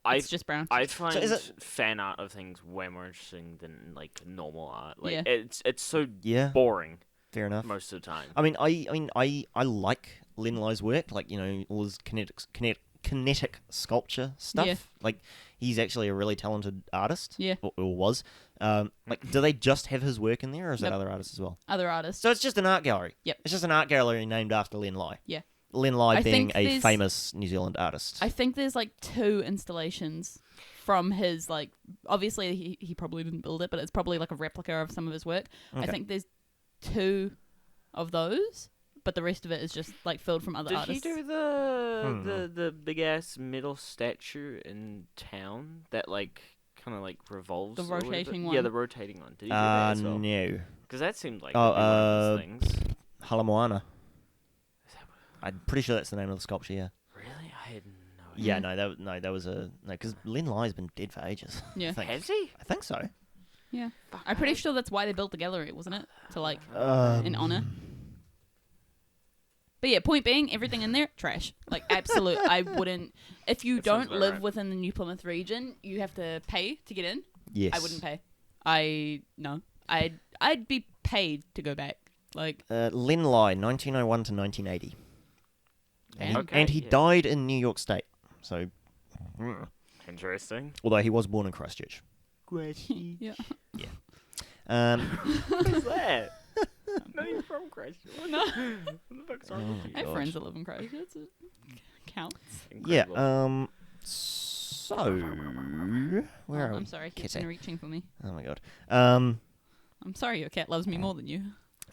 It's just brown. I find is it- fan art of things way more interesting than like normal art. Like Yeah. it's so Yeah, boring fair enough. most of the time. I mean, I like Len Lai's work, like, you know, all his kinetic sculpture stuff. Yeah. Like, he's actually a really talented artist. Yeah. Or was. Like, do they just have his work in there, or is that Nope. other artists as well? Other artists. So it's just an art gallery. Yep. It's just an art gallery named after Len Lai. Yeah. Len Lai I being think a there's- famous New Zealand artist. I think there's like 2 installations from his, like, obviously he probably didn't build it, but it's probably like a replica of some of his work. I Okay. think there's 2 of those, but the rest of it is just like filled from other Did artists. he do the big ass metal statue in town that like kind of like revolves? The or whatever? rotating Yeah, one? the rotating one. Did he do that as well? No. Because that seemed like Oh, it'd be one of those things. Halamoana. Is that what- I'm pretty sure that's the name of the sculpture, yeah. Really? I had no Yeah, idea. that was a... No, because Len Lai's been dead for ages. Yeah. I think. Has he? I think so. Yeah. Fuck, I'm pretty sure that's why they built the gallery, wasn't it? To like, Um, in honor. But yeah, point being, everything in there, trash. Like, absolute. I wouldn't. If you That sounds don't about live right. within the New Plymouth region, you have to pay to get in. Yes. I wouldn't pay. No. I'd be paid to go back. Like, Len Lai, 1901 to 1980. And, Okay, and he yeah. died in New York State. So, Interesting. although he was born in Christchurch. yeah. What's that? Not even from Christchurch. No. What the fuck's wrong with you? I have God. friends that live in Christchurch. It counts. Yeah, Incredible. so... Where are I'm we? sorry, keeps Kitty. been reaching for me. Oh my god. I'm sorry, your cat loves me more than you.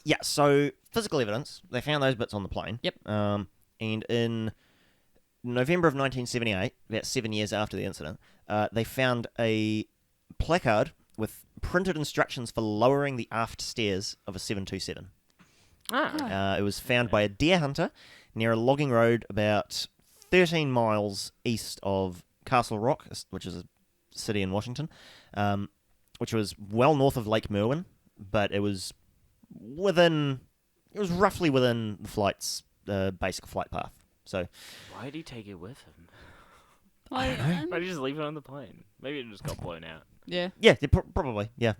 Yeah, so physical evidence. They found those bits on the plane. Yep. And in November of 1978, about 7 years after the incident, they found a placard with printed instructions for lowering the aft stairs of a 727. Ah. It was found by a deer hunter near a logging road about 13 miles east of Castle Rock, which is a city in Washington. which was well north of Lake Merwin, but it was roughly within the flight's basic flight path. So Why did he take it with him? I don't know. Why did he just leave it on the plane? Maybe it just got blown out. Yeah. Yeah, probably. Yeah.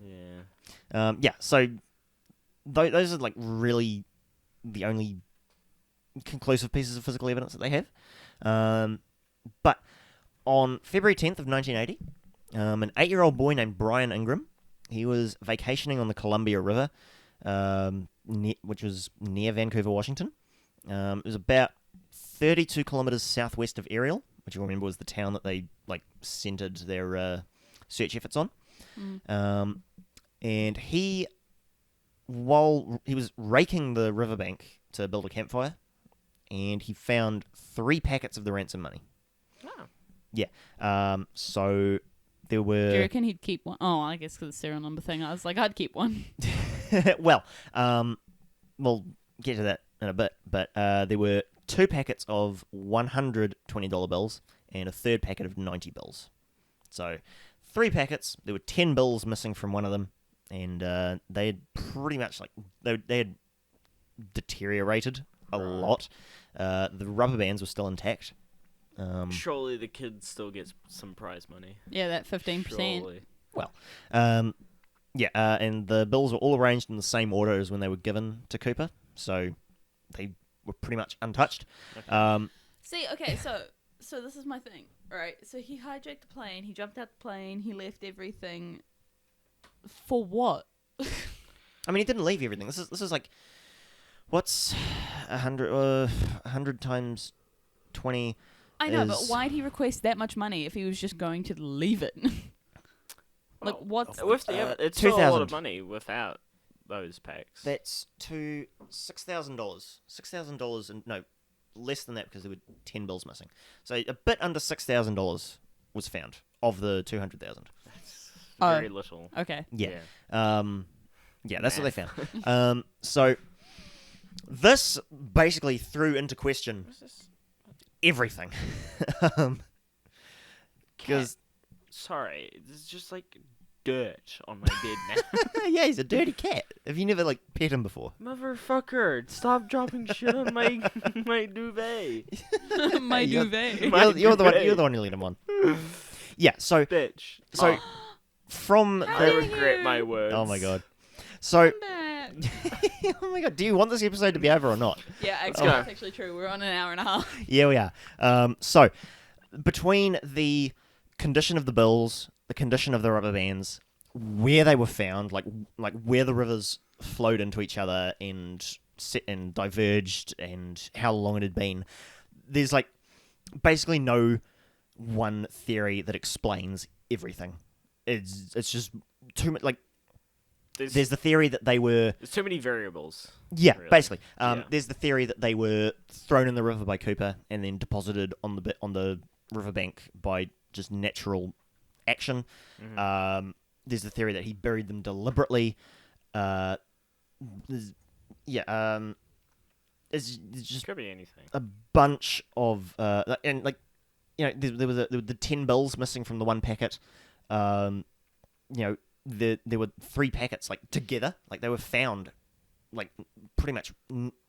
Yeah. So those are like really the only conclusive pieces of physical evidence that they have. But on February 10th of 1980, an 8-year-old boy named Brian Ingram, he was vacationing on the Columbia River, which was near Vancouver, Washington. It was about 32 kilometers southwest of Ariel, which you'll remember was the town that they centered their search efforts on. And while he was raking the riverbank to build a campfire, and he found 3 packets of the ransom money. Oh. Yeah. So there were... Do you reckon he'd keep one? Oh, I guess because the serial number thing. I was like, I'd keep one. Well, we'll get to that in a bit, but there were 2 packets of $120 bills and a third packet of 90 bills. So 3 packets. There were 10 bills missing from one of them, and they had pretty much they had deteriorated a lot. The rubber bands were still intact. Surely the kid still gets some prize money. Yeah, that 15%. Surely. Well, and the bills were all arranged in the same order as when they were given to Cooper, so they were pretty much untouched. Okay. See, okay, so this is my thing, right? So he hijacked the plane, he jumped out the plane, he left everything. For what? I mean, he didn't leave everything. This is like, what's 100 times 20? I know, but why'd he request that much money if he was just going to leave it? Like, what's... With it's still a lot of 2,000. money without those packs. That's to $6,000. $6,000, and no, less than that because there were 10 bills missing. So a bit under $6,000 was found of the 200,000. That's very little. Okay. Yeah. That's what they found. So this basically threw into question What's this? everything. Because Sorry, this is just like dirt on my bed now. yeah, he's a dirty cat. Have you never pet him before? Motherfucker, stop dropping shit on my duvet. My duvet. You're the one who let him on. Yeah. So Bitch. so from How I dare regret you? my words. oh my god. So Come back. oh my god, do you want this episode to be over or not? Yeah, Let's actually, go. that's actually true. We're on an hour and a half. Yeah, we are. So between the condition of the bills, the condition of the rubber bands, where they were found, like where the rivers flowed into each other and diverged, and how long it had been, there's basically no one theory that explains everything. It's just too much. There's the theory that they were... There's too many variables. Yeah, really. basically. Yeah. There's the theory that they were thrown in the river by Cooper and then deposited on the riverbank by just natural action. Mm-hmm. There's the theory that he buried them deliberately. It's just Could be anything. a bunch of there was the 10 bills missing from the one packet. There were 3 packets together, they were found pretty much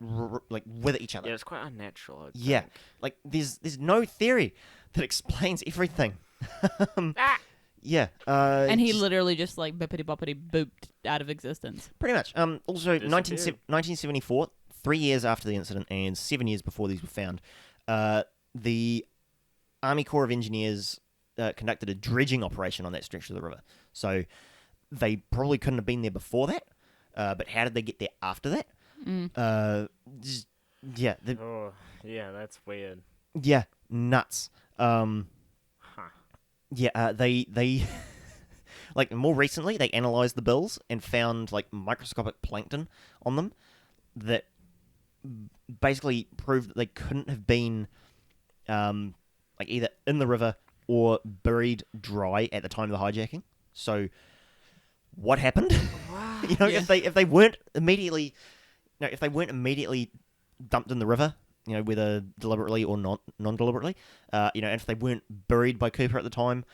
with each other. Yeah, it's quite unnatural. I Yeah, think. there's no theory that explains everything. Yeah, And he just- literally just bippity boppity booped out of existence. pretty much. Also, Disappeared. 1974, 3 years after the incident and 7 years before these were found, the Army Corps of Engineers conducted a dredging operation on that stretch of the river. So they probably couldn't have been there before that. But how did they get there after that? Yeah, Oh, yeah, that's weird. yeah, nuts. Huh. Yeah, they more recently they analyzed the bills and found microscopic plankton on them that basically proved that they couldn't have been either in the river or buried dry at the time of the hijacking. So what happened? Wow. If they weren't immediately dumped in the river, whether deliberately or non-deliberately, and if they weren't buried by Cooper at the time,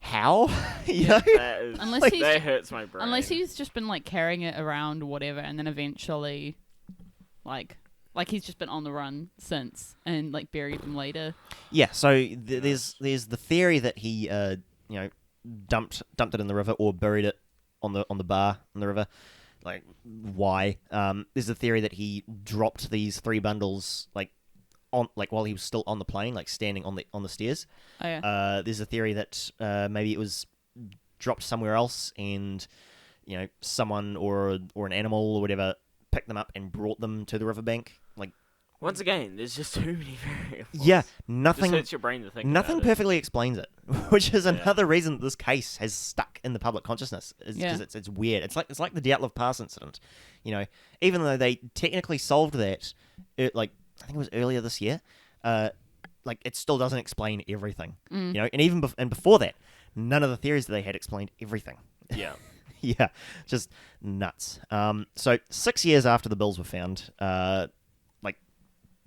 how? you know? That is, Unless he's- that hurts my brain. Unless he's just been like carrying it around or whatever, and then eventually, like he's just been on the run since, and like buried them later. Yeah. So there's the theory that he dumped it in the river or buried it on the bar in the river. Like, why? There's a theory that he dropped these 3 bundles while he was still on the plane, like standing on the stairs. Oh yeah. There's a theory that maybe it was dropped somewhere else, and someone or an animal or whatever picked them up and brought them to the riverbank. Like, once again, there's just too many variables. yeah, Just nothing. hurts your brain to think Nothing about it. perfectly explains it, which is Yeah. another reason that this case has stuck in the public consciousness. Is Yeah. because it's weird. It's like the Dyatlov Pass incident. Even though they technically solved that, I think it was earlier this year. It still doesn't explain everything. Mm. And even and before that, none of the theories that they had explained everything. Yeah. Yeah, just nuts. So 6 years after the bills were found,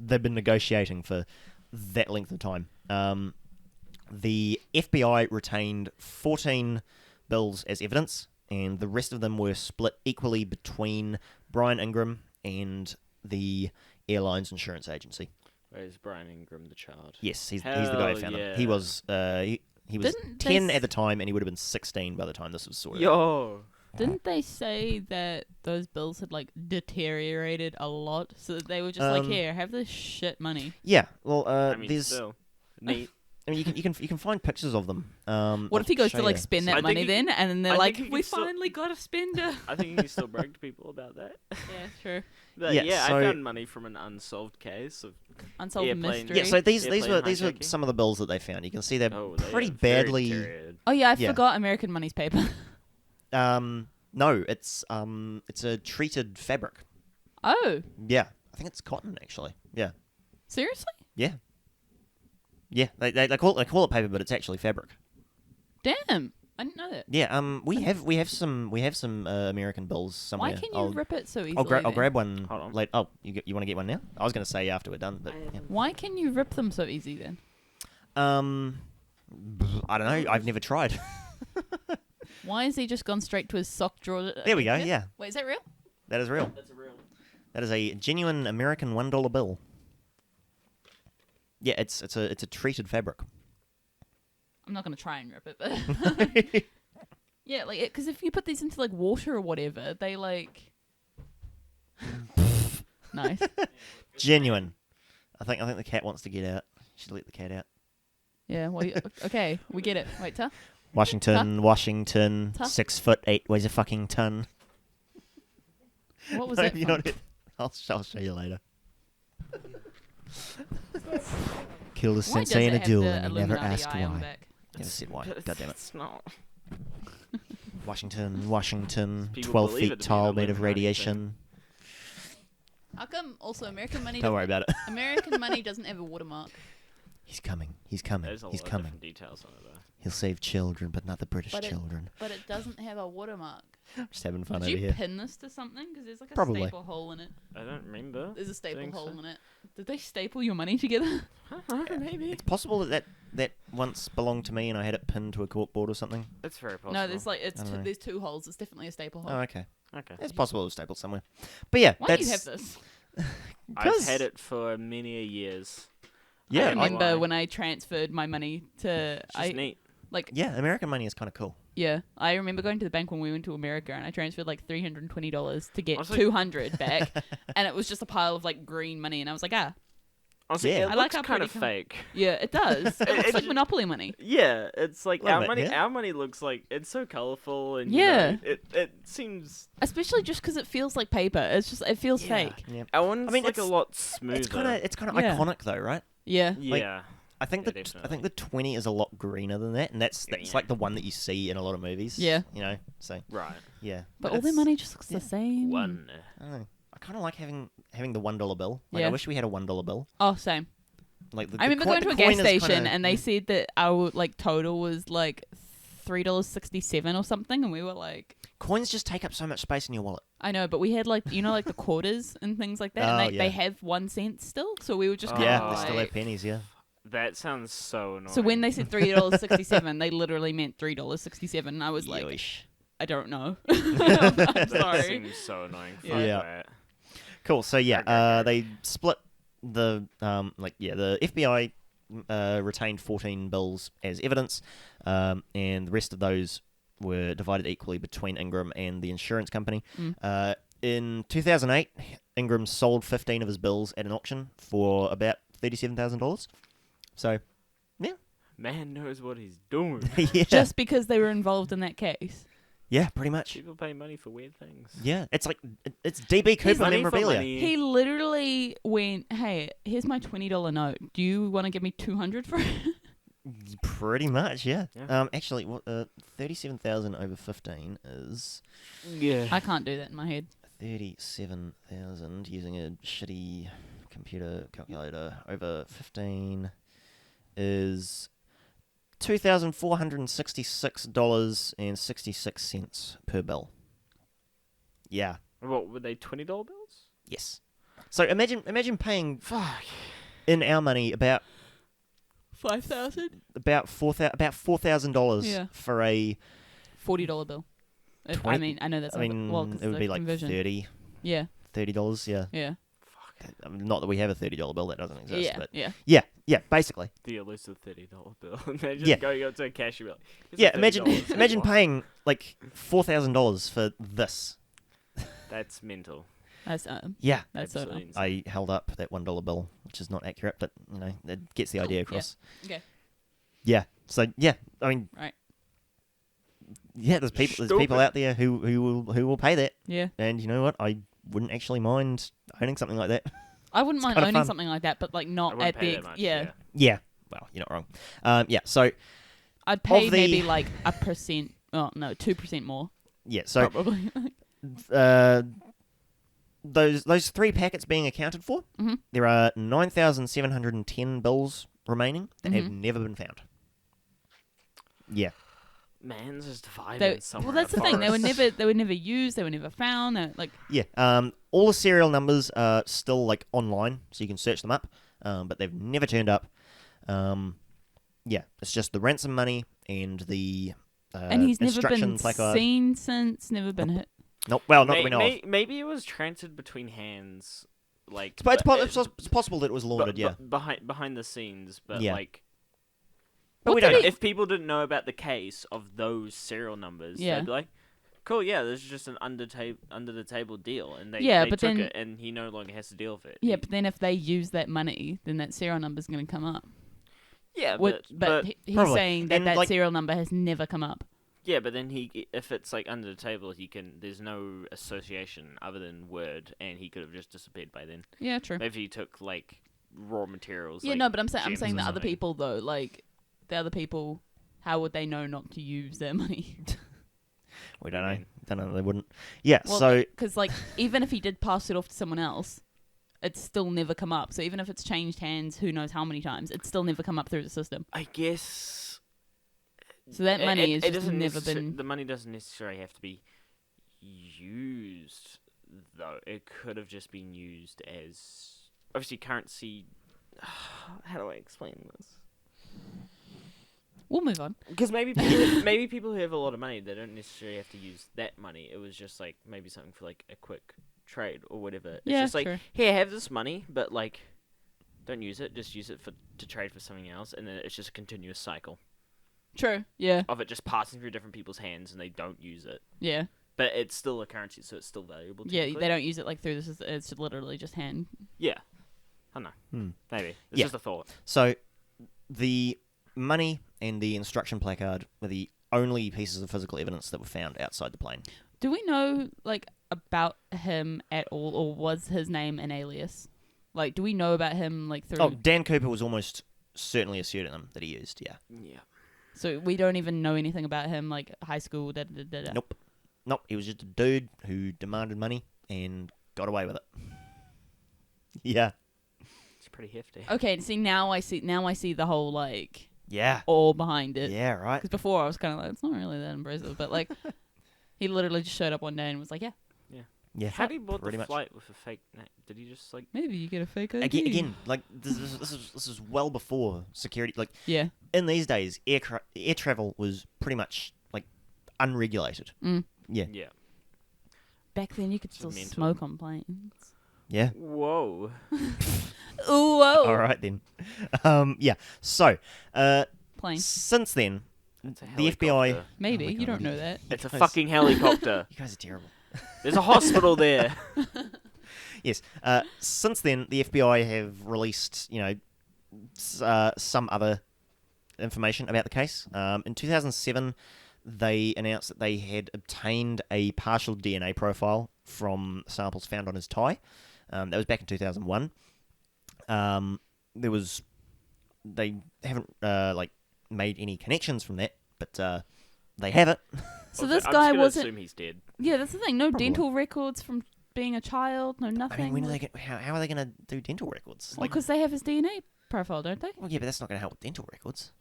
they've been negotiating for that length of time. The FBI retained 14 bills as evidence, and the rest of them were split equally between Brian Ingram and the airline's insurance agency. Where's Brian Ingram, the child? Yes, he's the guy who Hell found them. yeah. He was he was Didn't they 10 at the time, and he would have been 16 by the time this was sorted out. Yo. Didn't they say that those bills had like deteriorated a lot, so that they were just like, here, have this shit money? Yeah, well, I mean, there's. still. Neat. I mean, you can find pictures of them. What if he goes to like spend I that think money he- then, and then they're I like, think he we can still- finally got a spender? I think you can still brag to people about that. Yeah, true. But Yeah, yeah, so- I found money from an unsolved case of Unsolved Airplane. mystery. Yeah, so these Airplane were hijacking? some of the bills that they found. You can see they're they pretty are very badly. deteriorated. Oh yeah, I Yeah. forgot American Money's paper. No, it's a treated fabric. Oh, Yeah, I think it's cotton actually. Yeah, seriously? yeah, yeah. They call it paper, but it's actually fabric. Damn, I didn't know that. Yeah. We have some American bills somewhere. Why can you I'll, rip it so easily? I'll then? grab one Hold on. later. Oh, you want to get one now? I was going to say after we're done, but yeah. Why can you rip them so easy then? I don't know. I've never tried. Why has he just gone straight to his sock drawer? There we go. Yeah, Wait, is that real? that is real. That's a real. That is a genuine American $1 bill. Yeah, it's a treated fabric. I'm not gonna try and rip it, but yeah, like because if you put these into like water or whatever, they like nice. Genuine. I think the cat wants to get out. Should let the cat out. Yeah. Well, okay, we get it. Wait, Ta? Washington, Huh? 6 foot 8, weighs a fucking ton. What was No, that? you from? know what I'll show you later. Killed a Why sensei does in a it have duel the and he never Illuminati asked eye on why. the back? Yeah, said why. But God damn it. It's not. Washington, People 12 believe it feet to be tall, an made of Illuminati radiation. How come also American Money? Don't worry doesn't- about it. American Money doesn't have a watermark. He's coming. He's coming. There's a He's lot of coming. different details on it though. He'll save children, but not the British But it- children. But it doesn't have a watermark. Just having fun Did over you here. pin this to something? Because there's like a Probably. staple hole in it. I don't remember. There's a staple Think hole so. in it. Did they staple your money together? Maybe. It's possible that once belonged to me and I had it pinned to a corkboard or something. It's very possible. No, there's like I don't know. there's 2 holes. It's definitely a staple hole. Oh, okay. Okay. It's possible it was stapled somewhere. But yeah, Why do that's you have this? I've 'cause- had it for many years. Yeah, I I- remember why. when I transferred my money to It's just neat. yeah, American money is kind of cool. Yeah, I remember going to the bank when we went to America, and I transferred like $320 to get Honestly- $200 back, and it was just a pile of like green money, and I was like, Honestly, Yeah. it I like looks how kind pretty of com- fake. yeah, it does. It looks it like ju- Monopoly money. Yeah, it's like Love our it, money. yeah. Our money looks like it's so colorful and Yeah. it seems. Especially just because it feels like paper. It feels Yeah. fake. Yeah. Our one's I mean, like a it's- lot smoother. It's kind of Yeah. iconic though, right? Yeah. Yeah. I think Yeah, I think definitely. the 20 is a lot greener than that, and that's Yeah. like the one that you see in a lot of movies. Yeah. You know, so Right. yeah. But all their it's- money just looks yeah. the same. One. I don't know. I kind of like having the $1 bill. Like, I Yeah. wish we had a $1 bill. Oh, same. Like the I remember coin- going to the a gas coin is station kinda- and they said that our like total was like $3.67 or something, and we were like, coins just take up so much space in your wallet. I know, but we had like like the quarters and things like that, Oh, and they yeah. have 1 cent still, so we were just Oh, kind Yeah, of they like, still have pennies. Yeah. That sounds so annoying. So when they said $3.67, they literally meant $3.67. And I was like, Yeesh. I don't know. I'm that sorry. seems so annoying. Fuck Yeah. that. Cool. So yeah, Okay. they split the the FBI retained 14 bills as evidence, and the rest of those were divided equally between Ingram and the insurance company. In 2008, Ingram sold 15 of his bills at an auction for about $37,000. So, yeah. Man knows what he's doing. Yeah. Just because they were involved in that case. Yeah, pretty much. People pay money for weird things. Yeah, it's like, it's DB Cooper Money for memorabilia. money. He literally went, hey, here's my $20 note. Do you want to give me $200 for it? Pretty much, yeah. Yeah. Actually, what 37,000 over 15 is Yeah. I can't do that in my head. 37,000 using a shitty computer calculator over 15 is $2,466.66 per bill. Yeah. What were they? $20 bills? Yes. So imagine paying Fuck. in our money about $5,000? $4,000 Yeah. for a. $40 bill. I 20 mean, I know that's I not mean, well, 'cause it would the be like conversion. $30. Yeah, $30. Yeah. yeah, I mean, not that we have a $30 bill, that doesn't exist. yeah, But yeah. yeah, basically. The elusive $30 bill. Imagine Yeah. going up to a cashier bill. Yeah, imagine paying like $4,000 for this. That's mental. That's Yeah. that's so Absolutely dumb. insane. I held up that $1 bill, which is not accurate, but it gets the idea across. Okay. Yeah. So yeah, I mean, Right. yeah, there's people Stupid. out there who will pay that, Yeah. and you know what? I wouldn't actually mind owning something like that. I wouldn't It's mind kinda owning fun. something like that, but like I not wouldn't at pay the that much. yeah. Yeah. Well, you're not wrong. Yeah. So I'd pay the- maybe like 1%. Oh no, 2% more yeah. So probably. those 3 packets being accounted for, Mhm. there are 9,710 bills remaining that have Mhm. never been found. Yeah. Man's just vibing They, somewhere. well, that's in the thing. forest. They were never used. They were never found. They're like Yeah. All the serial numbers are still like online, so you can search them up, but they've never turned up. Yeah, it's just the ransom money and the and he's never instruction been placard. seen since. Never been hit. Nope. Well, not that we know of. Maybe it was transferred between hands, like. It's possible that it was laundered. Yeah. Behind the scenes, but Yeah. like. But What we did don't know. he- If people didn't know about the case of those serial numbers, Yeah. they'd be like, "Cool, yeah, this is just an under the table deal," and they Yeah, they but took then- it, and he no longer has to deal with it. Yeah, but then if they use that money, then that serial number's going to come up. Yeah, But but he's Probably. saying that And, that like- serial number has never come up. yeah, but then if it's like under the table, there's no association other than word, and he could have just disappeared by then. Yeah, true. Maybe he took like raw materials. Yeah, like no, but I'm gems saying or the other something. people though, like the other people, how would they know not to use their money? We don't know. mean? Don't know. They wouldn't. Yeah. Well, so because like even if he did pass it off to someone else, it's still never come up. So even if it's changed hands, who knows how many times, it's still never come up through the system. I guess. So that money is just doesn't never been. The money doesn't necessarily have to be used, though. It could have just been used as obviously currency. How do I explain this? We'll move on. Because maybe people who have a lot of money, they don't necessarily have to use that money. It was just like maybe something for like a quick trade or whatever. It's Yeah, just like, true. here, have this money, but like, don't use it. Just use it to trade for something else, and then it's just a continuous cycle True. Yeah. of it just passing through different people's hands, and they don't use it. Yeah. But it's still a currency, so it's still valuable. Yeah. technically. They don't use it like through this. It's literally just hand. Yeah, I don't know. Maybe it's Yeah. just a thought. So the money and the instruction placard were the only pieces of physical evidence that were found outside the plane. Do we know like about him at all, or was his name an alias? Like, do we know about him like through? Oh, Dan Cooper was almost certainly a pseudonym that he used. Yeah. Yeah. So we don't even know anything about him, like high school. Nope. Nope. He was just a dude who demanded money and got away with it. Yeah. It's pretty hefty. Okay, see now I see the whole like Yeah. all behind it. Yeah. Right. Because before I was kind of like, it's not really that impressive, but like he literally just showed up one day and was like, yeah. Yeah. How did he board pretty the much. flight with a fake name? Did he just like? Maybe you get a fake ID. Again, like this is well before security. Like Yeah. in these days, air travel was pretty much like unregulated. Mm. Yeah. Yeah. Back then, you could It's still mental. smoke on planes. Yeah. Whoa. Ooh, whoa. All right then. Yeah. So, Plane. since then, It's a the FBI. helicopter. Maybe. Oh my You don't God. know that. It's a guys- fucking helicopter. You guys are terrible. There's a hospital there. Yes. Since then, the FBI have released, some other information about the case. In 2007, they announced that they had obtained a partial DNA profile from samples found on his tie. That was back in 2001. They haven't made any connections from that, but they have it. So Okay, this I'm guy just gonna wasn't. assume he's dead. Yeah, that's the thing. No Probably. dental records from being a child. No nothing. I mean, when are they? How are they going to do dental records? Well, because they have his DNA profile, don't they? Well, yeah, but that's not going to help with dental records.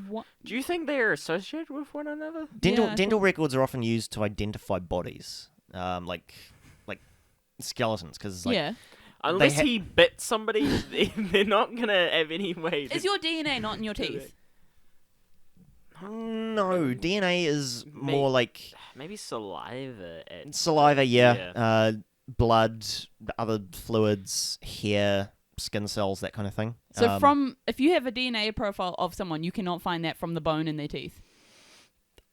What? Do you think they're associated with one another? Dental Yeah, I dental records are often used to identify bodies, like skeletons, because Yeah. Unless ha- he bit somebody, they're not gonna have any way. Is your DNA not in your teeth? no, DNA is more like Maybe saliva? saliva, Yeah. blood, other fluids, hair, skin cells, that kind of thing. So if you have a DNA profile of someone, you cannot find that from the bone in their teeth.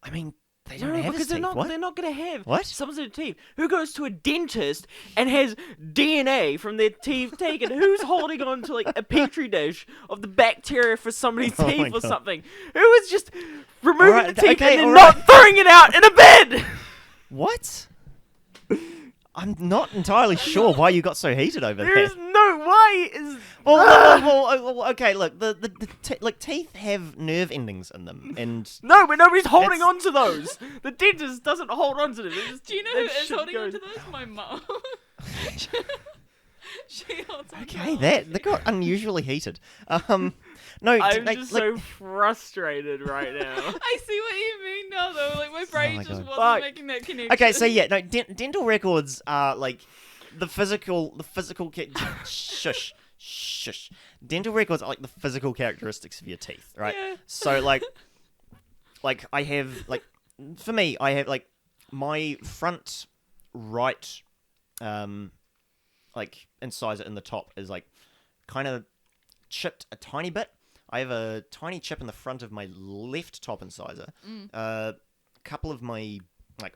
I mean, they No, don't have because his they're teeth. not. What? They're not gonna have What? someone's in teeth. Who goes to a dentist and has DNA from their teeth taken? Who's holding on to like a petri dish of the bacteria for somebody's Oh my teeth or God. something? Who is just removing Alright, the teeth okay, and then alright. not throwing it out in a bed? What? I'm not entirely sure why you got so heated over There that. is no way. Well, okay. Look, the teeth have nerve endings in them, and No, but nobody's holding It's- on to those. The dentist doesn't hold on to them. It just, Do you know that who is shit holding goes- on to those? My mum. She holds on to okay, those. they got unusually heated. No, I'm like, just like- so frustrated right now. I see what you mean now, though. Like my brain my just God. wasn't Fuck. making that connection. Okay, so yeah, no, dental records are like the physical. Shush. Dental records are like the physical characteristics of your teeth, right? Yeah. So like I have for me, I have my front right, incisor in the top is kind of chipped a tiny bit. I have a tiny chip in the front of my left top incisor. A couple of my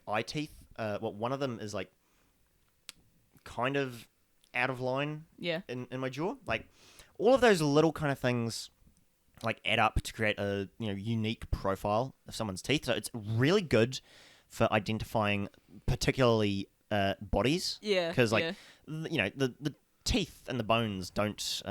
eye teeth. One of them is kind of out of line Yeah. in my jaw. All of those little kind of things add up to create a unique profile of someone's teeth. So it's really good for identifying particularly bodies. Yeah. Because yeah. the teeth and the bones don't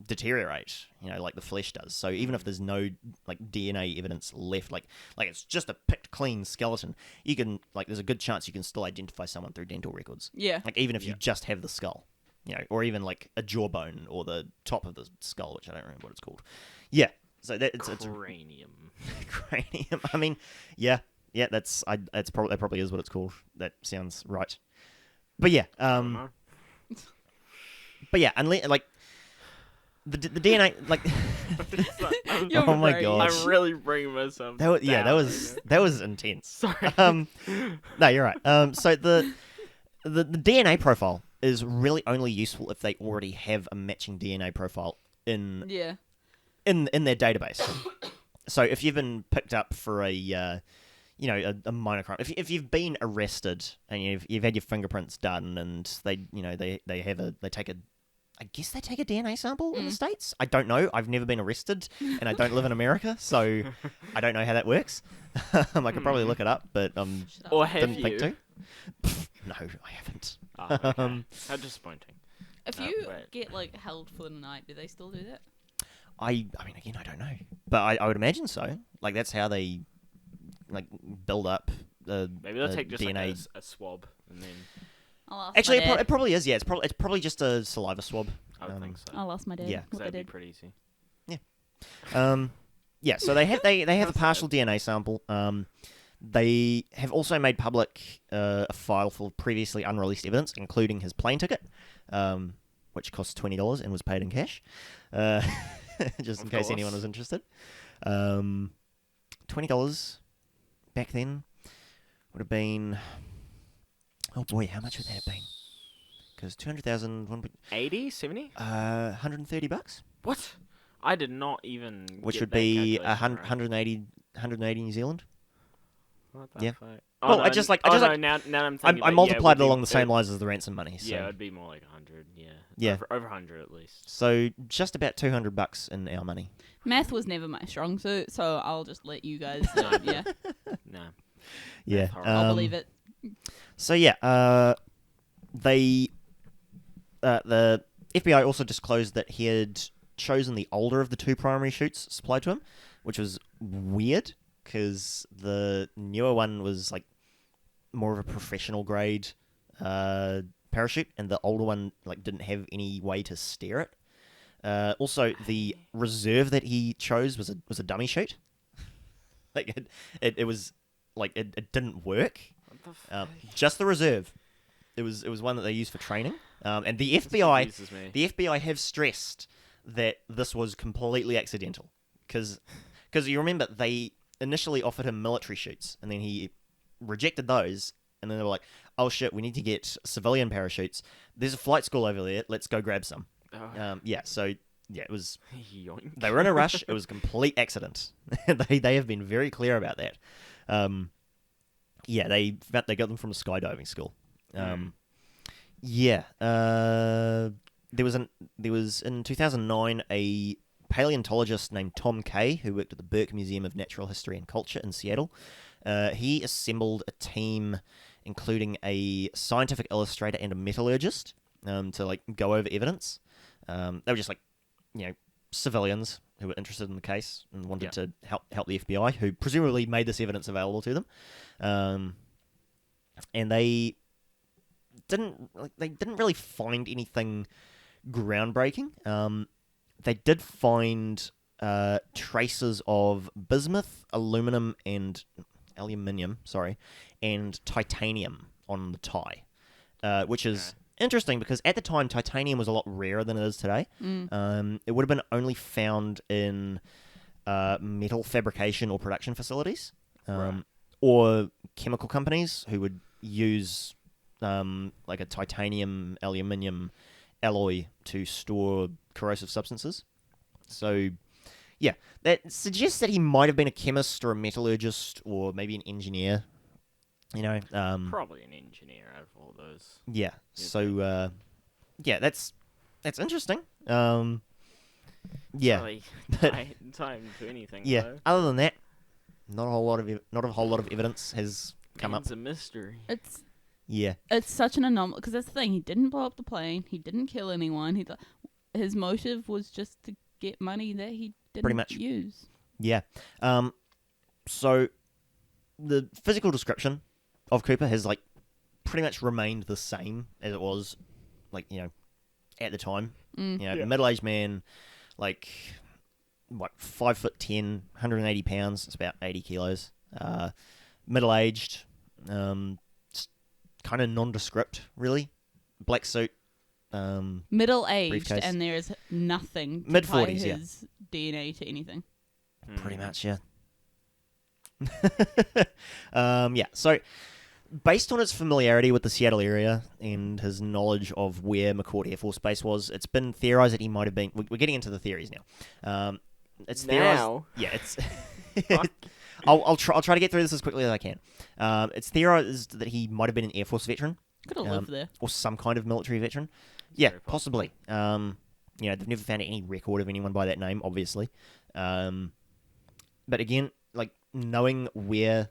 deteriorate, like the flesh does. So even if there's no DNA evidence left, like it's just a picked clean skeleton, you can there's a good chance you can still identify someone through dental records. Yeah. Even if you just have the skull, or even a jawbone or the top of the skull, which I don't remember what it's called. Yeah. So that it's a Cranium. cranium. I mean, yeah. That probably is what it's called. That sounds right. But yeah. Uh-huh. But yeah, unless the DNA, Your oh my brain. God. I'm really bringing myself. that was, down right that was intense. now. Sorry. No, you're right. So the DNA profile is really only useful if they already have a matching DNA profile in Yeah. in their database. So if you've been picked up for a minor crime, if you've been arrested and you've had your fingerprints done and they take a DNA sample in the States. I don't know. I've never been arrested and I don't live in America, so I don't know how that works. I could probably look it up, but Or have didn't you? think to. No, I haven't. Oh, okay. How disappointing. If Oh, you wait. get held for the night, do they still do that? I mean, again, I don't know, but I would imagine so. That's how they build up the Maybe they'll take just DNA. a swab and then. I'll ask Actually, my dad. it probably is. Yeah, it's probably just a saliva swab. I would think so. I'll ask my dad. Yeah. 'Cause what they that'd be did. pretty easy. Yeah, so they have a partial DNA sample. They have also made public a file for previously unreleased evidence, including his plane ticket, which cost $20 and was paid in cash, just in case anyone was interested. $20 back then would have been... Oh boy, how much would that have been? Because 200,000... 80, 70? $130? What? I did not even. Which get would that be calculation right. 180 New Zealand. What the Yeah. fuck? Well, no, I just like now I'm thinking. I multiplied it along the same lines as the ransom money. So. Yeah, it'd be more like 100. Yeah. Yeah. Over 100 at least. So just about $200 in our money. Math was never my strong suit, so I'll just let you guys. Yeah, No. Yeah. horrible. I'll believe it. So yeah, the FBI also disclosed that he had chosen the older of the two primary chutes supplied to him, which was weird because the newer one was like more of a professional grade parachute, and the older one like didn't have any way to steer it. Also, the reserve that he chose was a dummy chute. Like it was like it didn't work. What the fuck? Just the reserve. It was one that they used for training. And the FBI have stressed that this was completely accidental, because you remember they initially offered him military chutes, and then he rejected those, and then they were like, "Oh shit, we need to get civilian parachutes. There's a flight school over there. Let's go grab some." So it was. Yoink. They were in a rush. It was a complete accident. They have been very clear about that. They got them from a skydiving school. There was in 2009 a paleontologist named Tom Kay who worked at the Burke Museum of Natural History and Culture in Seattle. He assembled a team including a scientific illustrator and a metallurgist to like go over evidence. They were just like, civilians who were interested in the case and wanted to help the FBI, who presumably made this evidence available to them. And they didn't really find anything groundbreaking. They did find traces of bismuth, aluminium, and titanium on the tie, which is interesting because at the time titanium was a lot rarer than it is today. It would have been only found in metal fabrication or production facilities, or chemical companies who would use like a titanium aluminium alloy to store corrosive substances. So that suggests that he might have been a chemist or a metallurgist or maybe an engineer. Probably an engineer out of all those. Yeah. So that's interesting. Really time to anything. Yeah. Though. Other than that, not a whole lot of evidence has come up. It's a mystery. It's such an anomaly because that's the thing. He didn't blow up the plane. He didn't kill anyone. His motive was just to get money that he didn't pretty much use. Yeah. So the physical description of Cooper has like pretty much remained the same as it was, like at the time. Middle-aged man, like 5'10", 180 pounds. It's about 80 kilos. Middle-aged. Kind of nondescript, really. Black suit. Middle-aged, briefcase. and there is nothing to Mid-40s, tie his DNA to anything. Pretty much, yeah. So, based on his familiarity with the Seattle area and his knowledge of where McCord Air Force Base was, it's been theorized that he might have been... We're getting into the theories now. It's theorized... Yeah, it's... I'll try to get through this as quickly as I can. It's theorized that he might have been an Air Force veteran. Could have lived there. Or some kind of military veteran. Yeah, possibly. They've never found any record of anyone by that name, obviously. But again, like, knowing where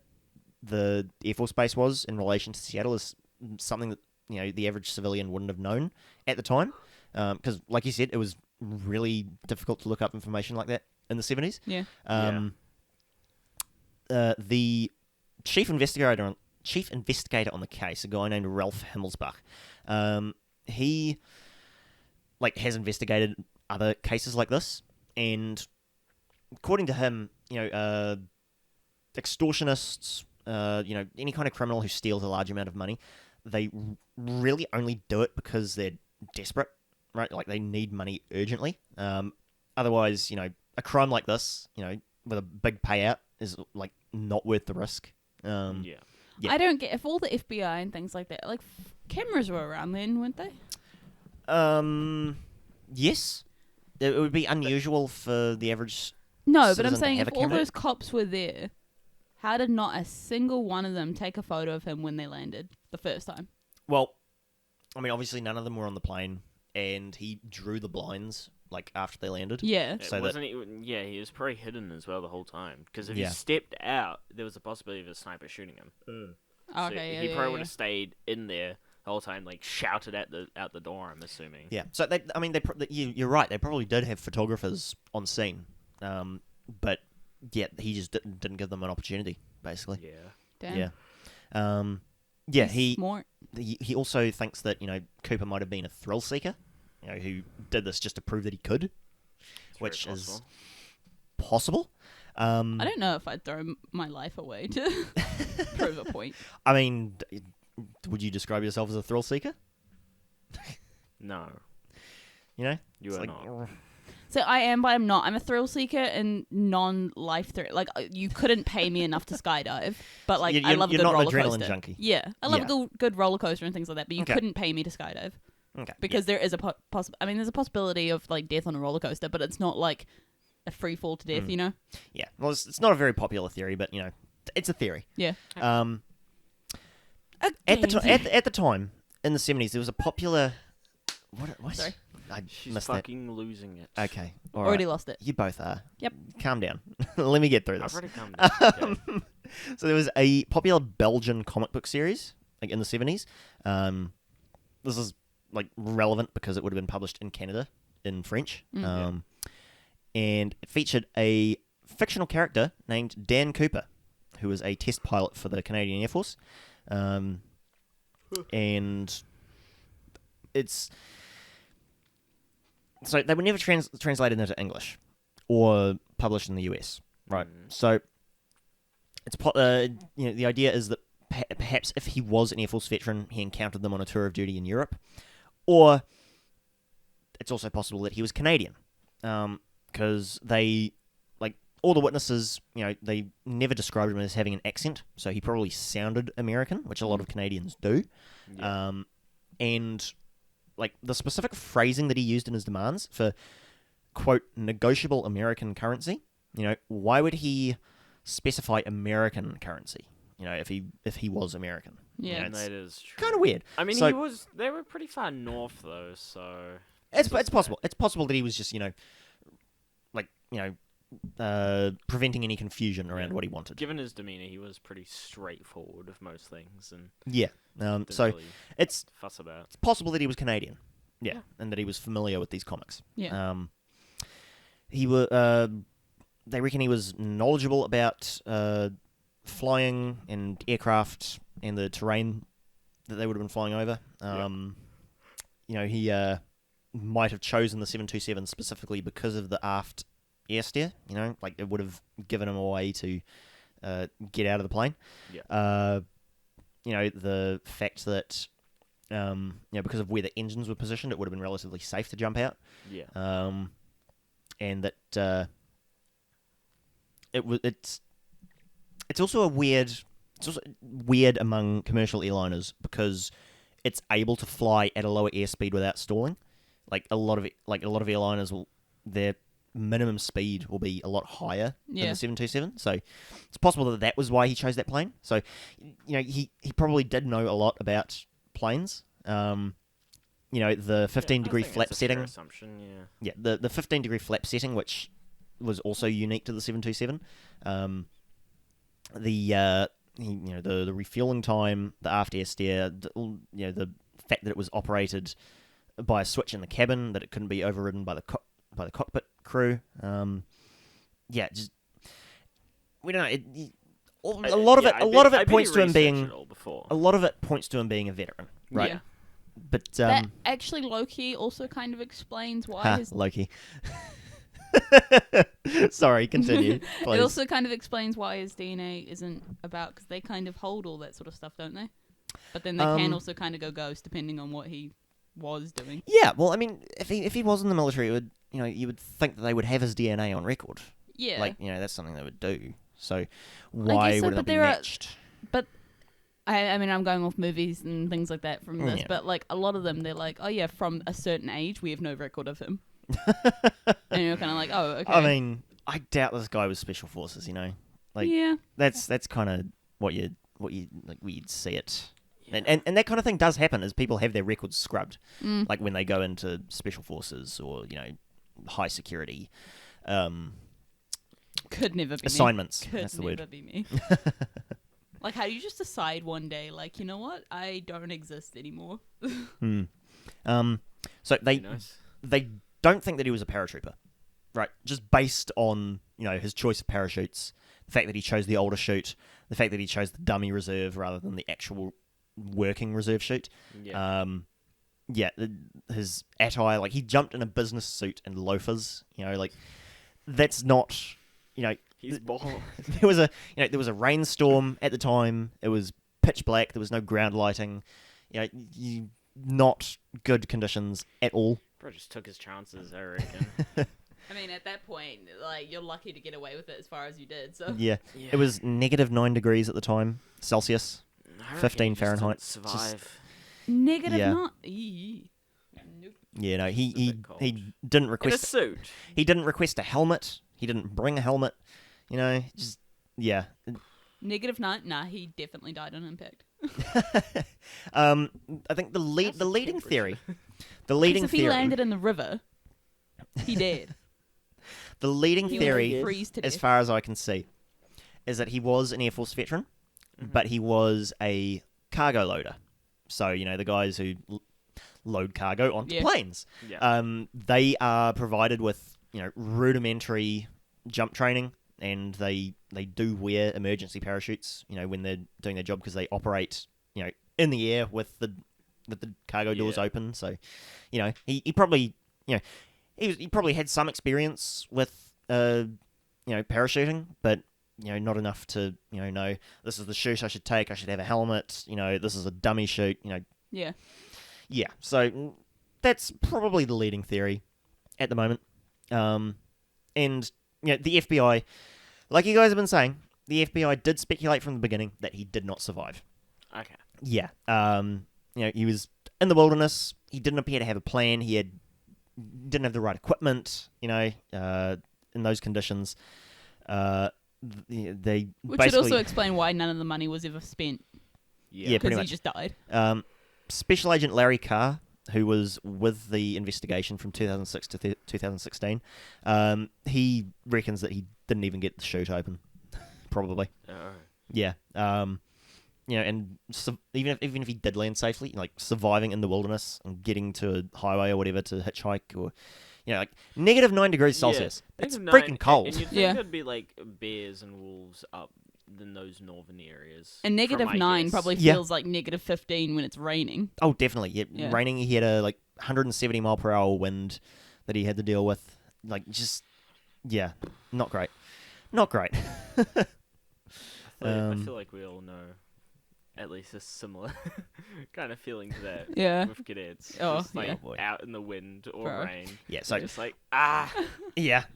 the Air Force Base was in relation to Seattle is something that, the average civilian wouldn't have known at the time. Because, like you said, it was really difficult to look up information like that in the 70s. Yeah. The chief investigator on the case, a guy named Ralph Himmelsbach, he has investigated other cases like this, and according to him, extortionists, any kind of criminal who steals a large amount of money, they really only do it because they're desperate, right? Like they need money urgently. Otherwise, a crime like this, with a big payout is like not worth the risk. Yeah. I don't get if all the FBI and things like that, like cameras were around then, weren't they? Yes. It would be unusual for the average. No, but I'm citizen to saying have if a all camera. those cops were there, how did not a single one of them take a photo of him when they landed the first time? Well, I mean, obviously none of them were on the plane, and he drew the blinds like after they landed. Yeah. So he was pretty hidden as well the whole time. Because if Yeah. he stepped out, there was a possibility of a sniper shooting him. Okay, So yeah, he yeah, probably would yeah. have stayed in there the whole time, like shouted out the door. I'm assuming. Yeah. So you're right. They probably did have photographers on scene, but yeah, he just didn't give them an opportunity, basically. Yeah. Damn. Yeah. He's He smart. he also thinks that Cooper might have been a thrill seeker, who did this just to prove that he could, It's very which is possible. possible. I don't know if I'd throw my life away to prove a point. I mean, would you describe yourself as a thrill seeker? No, You you It's are like, not. So I am, but I'm not. I'm a thrill seeker and non-life threat. Like you couldn't pay me enough to skydive, but like I love a you're good not an roller adrenaline coaster. junkie. Yeah, I love Yeah. a good roller coaster and things like that. But you Okay. couldn't pay me to skydive Okay. because there is a there's a possibility of like death on a roller coaster, but it's not like a free fall to death. Yeah. Well, it's not a very popular theory, but it's a theory. Yeah. At the time in the 70s, there was a popular. What? Sorry. I She's missed that. fucking losing it. Okay. All Already right. lost it. You both are. Yep. Calm down. Let me get through I've this. already come down. Okay. So there was a popular Belgian comic book series, like in the 70s. This is like relevant because it would have been published in Canada in French. And it featured a fictional character named Dan Cooper, who was a test pilot for the Canadian Air Force. And it's so they were never translated into English or published in the US, right? So it's the idea is that perhaps if he was an Air Force veteran, he encountered them on a tour of duty in Europe, or it's also possible that he was Canadian, because they all the witnesses, they never described him as having an accent, so he probably sounded American, which a lot of Canadians do. Yeah. And the specific phrasing that he used in his demands for, quote, negotiable American currency, why would he specify American currency, if he was American? Yeah. That is true. Kind of weird. I mean, So- they were pretty far north though, so It's possible. It's possible that he was just, preventing any confusion around what he wanted. Given his demeanor, he was pretty straightforward with most things, and Yeah. didn't So really it's fuss about. possible that he was Canadian. Yeah, and that he was familiar with these comics. Yeah. They reckon he was knowledgeable about flying and aircraft and the terrain that they would have been flying over. He might have chosen the 727 specifically because of the aft air steer. It would have given him a way to get out of the plane. Yeah. The fact that because of where the engines were positioned, it would have been relatively safe to jump out. Yeah. And that it's also weird among commercial airliners because it's able to fly at a lower airspeed without stalling. A lot of airliners their minimum speed will be a lot higher than the 727. So it's possible that was why he chose that plane. So he probably did know a lot about planes. The 15-degree flap setting. Assumption, yeah. Yeah, the 15-degree flap setting, which was also unique to the 727. The refueling time, the aft air steer, the fact that it was operated by a switch in the cabin, that it couldn't be overridden by the cockpit crew. We don't know. A lot of it points to him being a veteran, right? Yeah. But that actually Loki also kind of explains why his Loki. Sorry, continue, It please. also kind of explains why his DNA isn't about, because they kind of hold all that sort of stuff, don't they? But then they can also kind of go ghost depending on what he was doing. Yeah, well, I mean, if he was in the military, it would, you would think that they would have his DNA on record. Yeah. Like, that's something they would do. So I why guess so, would it but not be there are- matched? But I mean, I'm going off movies and things like that from this, Yeah. but like a lot of them, they're like, oh yeah, from a certain age, we have no record of him. And you're kind of like, oh, okay. I mean, I doubt this guy was special forces. Like yeah. that's kind of what you'd see it. And that kind of thing does happen, is people have their records scrubbed, like when they go into special forces or high security Could never be assignments. me. Could That's the never word. be me. Like, how do you just decide one day, like, you know what? I don't exist anymore. So they Nice. they don't think that he was a paratrooper, right? Just based on his choice of parachutes, the fact that he chose the older chute, the fact that he chose the dummy reserve rather than the actual working reserve chute. Yeah. His attire, like he jumped in a business suit and loafers. Like that's not. He's bald. There was a rainstorm at the time. It was pitch black. There was no ground lighting. Not good conditions at all. Bro just took his chances, I reckon. I mean, at that point, like, you're lucky to get away with it as far as you did, so. Yeah. It was -9 degrees at the time, Celsius. I reckon 15 he just Fahrenheit. didn't survive. Negative Yeah. not. Eee. Nope. Yeah, no, It's a he bit cold. didn't In a request. suit. He didn't request a helmet. He didn't bring a helmet. Just yeah. -9? Nah, he definitely died on impact. I think the How's the leading theory, temperature? the leading Because if he theory, landed in the river, he dead. the leading He theory, would freeze to as death. far as I can see, is that he was an Air Force veteran, but he was a cargo loader. So the guys who load cargo onto Yeah. planes. Yeah. They are provided with rudimentary jump training, and they do wear emergency parachutes. When they're doing their job, because they operate in the air with the cargo doors Yeah. open. So he probably he probably had some experience with parachuting, but not enough to know this is the chute I should take. I should have a helmet. This is a dummy chute. Yeah. Yeah, so that's probably the leading theory at the moment. And the FBI, like you guys have been saying, the FBI did speculate from the beginning that he did not survive. Okay. Yeah, he was in the wilderness. He didn't appear to have a plan. He didn't have the right equipment. In those conditions, they Which would basically also explain why none of the money was ever spent. Yeah. Yeah, Because pretty he much. just died. Special Agent Larry Carr, who was with the investigation from 2006 to 2016, he reckons that he didn't even get the chute open, probably. Oh. Yeah. And even if he did land safely, like surviving in the wilderness and getting to a highway or whatever to hitchhike, or like -9 degrees Celsius. It's Negative freaking 9, cold. And you'd think Yeah. there'd be like bears and wolves up in those northern areas. And from my -9 guess. probably Yeah. feels like -15 when it's raining. Oh, definitely. Yeah, Yeah. Raining. He had a 170 mile per hour wind that he had to deal with. Not great. Not great. I feel like we all know at least a similar kind of feeling to that Yeah. with cadets. Oh, just like yeah. boy. out in the wind or Bro. rain. Yeah. So Just like, yeah,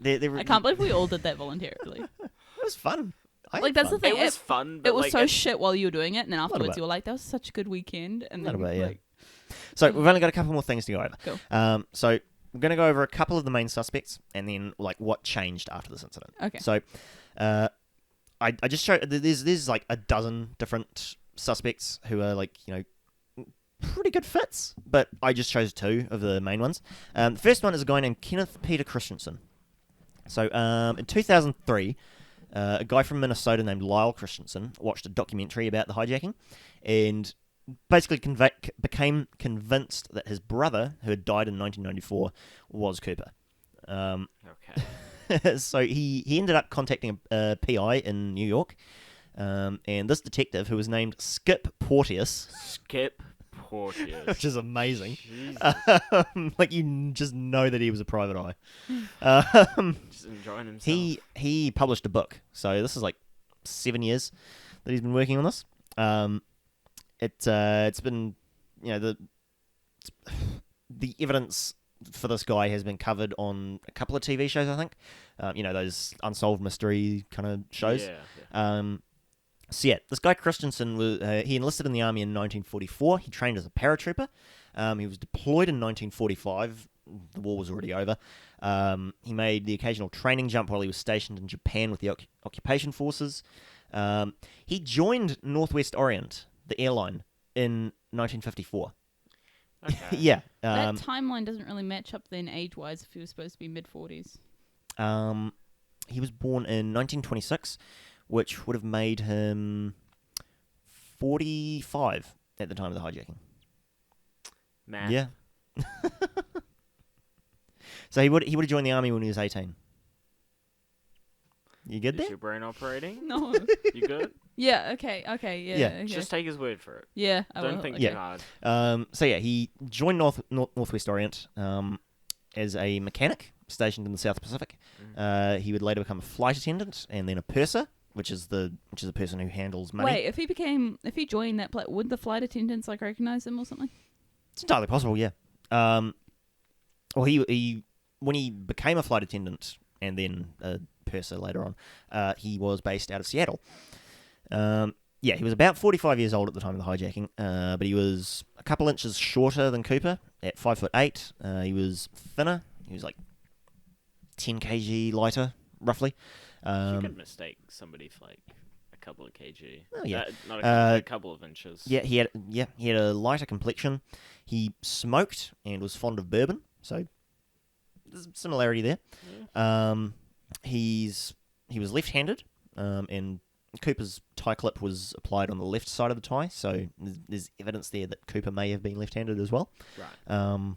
I can't believe we all did that voluntarily. It was fun. I had Like, that's fun. the thing. it was fun, but It was like, so shit while you were doing it, and then Little afterwards bit. you were like, that was such a good weekend. And then, Little bit, yeah. like, So we've only got a couple more things to go over. Cool. So we're going to go over a couple of the main suspects, and then what changed after this incident. Okay. So, I just showed there's like a dozen different suspects who are pretty good fits, but I just chose two of the main ones. The first one is a guy named Kenneth Peter Christensen. So in 2003, a guy from Minnesota named Lyle Christensen watched a documentary about the hijacking, and basically became convinced that his brother, who had died in 1994, was Cooper. Okay. So he ended up contacting a PI in New York, and this detective, who was named Skip Porteous, Skip. Poor kid. which is amazing. Jesus. Like, you just know that he was a private eye. Just enjoying himself. He published a book, so this is like 7 years that he's been working on this. It's been, the evidence for this guy has been covered on a couple of TV shows, I think. Those unsolved mystery kind of shows. Yeah. So yeah, this guy Christensen he enlisted in the army in 1944. He trained as a paratrooper. He was deployed in 1945. The war was already over. He made the occasional training jump while he was stationed in Japan with the occupation forces. He joined Northwest Orient, the airline, in 1954. Okay. Yeah. That timeline doesn't really match up then age-wise if he was supposed to be mid-40s. He was born in 1926, which would have made him 45 at the time of the hijacking. Math. Yeah. So he would have joined the army when he was 18. You good Is there? your brain operating? No. You good? Yeah, okay, yeah. Yeah. Okay. Just take his word for it. Yeah, I Don't will, think okay. too hard. So yeah, he joined Northwest Orient as a mechanic stationed in the South Pacific. He would later become a flight attendant and then a purser, which is a person who handles money. Wait, if he joined that plane, would the flight attendants recognize him or something? It's entirely possible, yeah. Well, he when he became a flight attendant and then a purser later on, he was based out of Seattle. He was about 45 years old at the time of the hijacking, but he was a couple inches shorter than Cooper at 5'8". He was thinner. He was like 10 kg lighter, roughly. You could mistake somebody for like a couple of kg. Oh, yeah. Not a couple of inches. Yeah, he had a lighter complexion. He smoked and was fond of bourbon, so there's a similarity there. Yeah. He was left-handed, and Cooper's tie clip was applied on the left side of the tie, so there's evidence there that Cooper may have been left-handed as well. Right.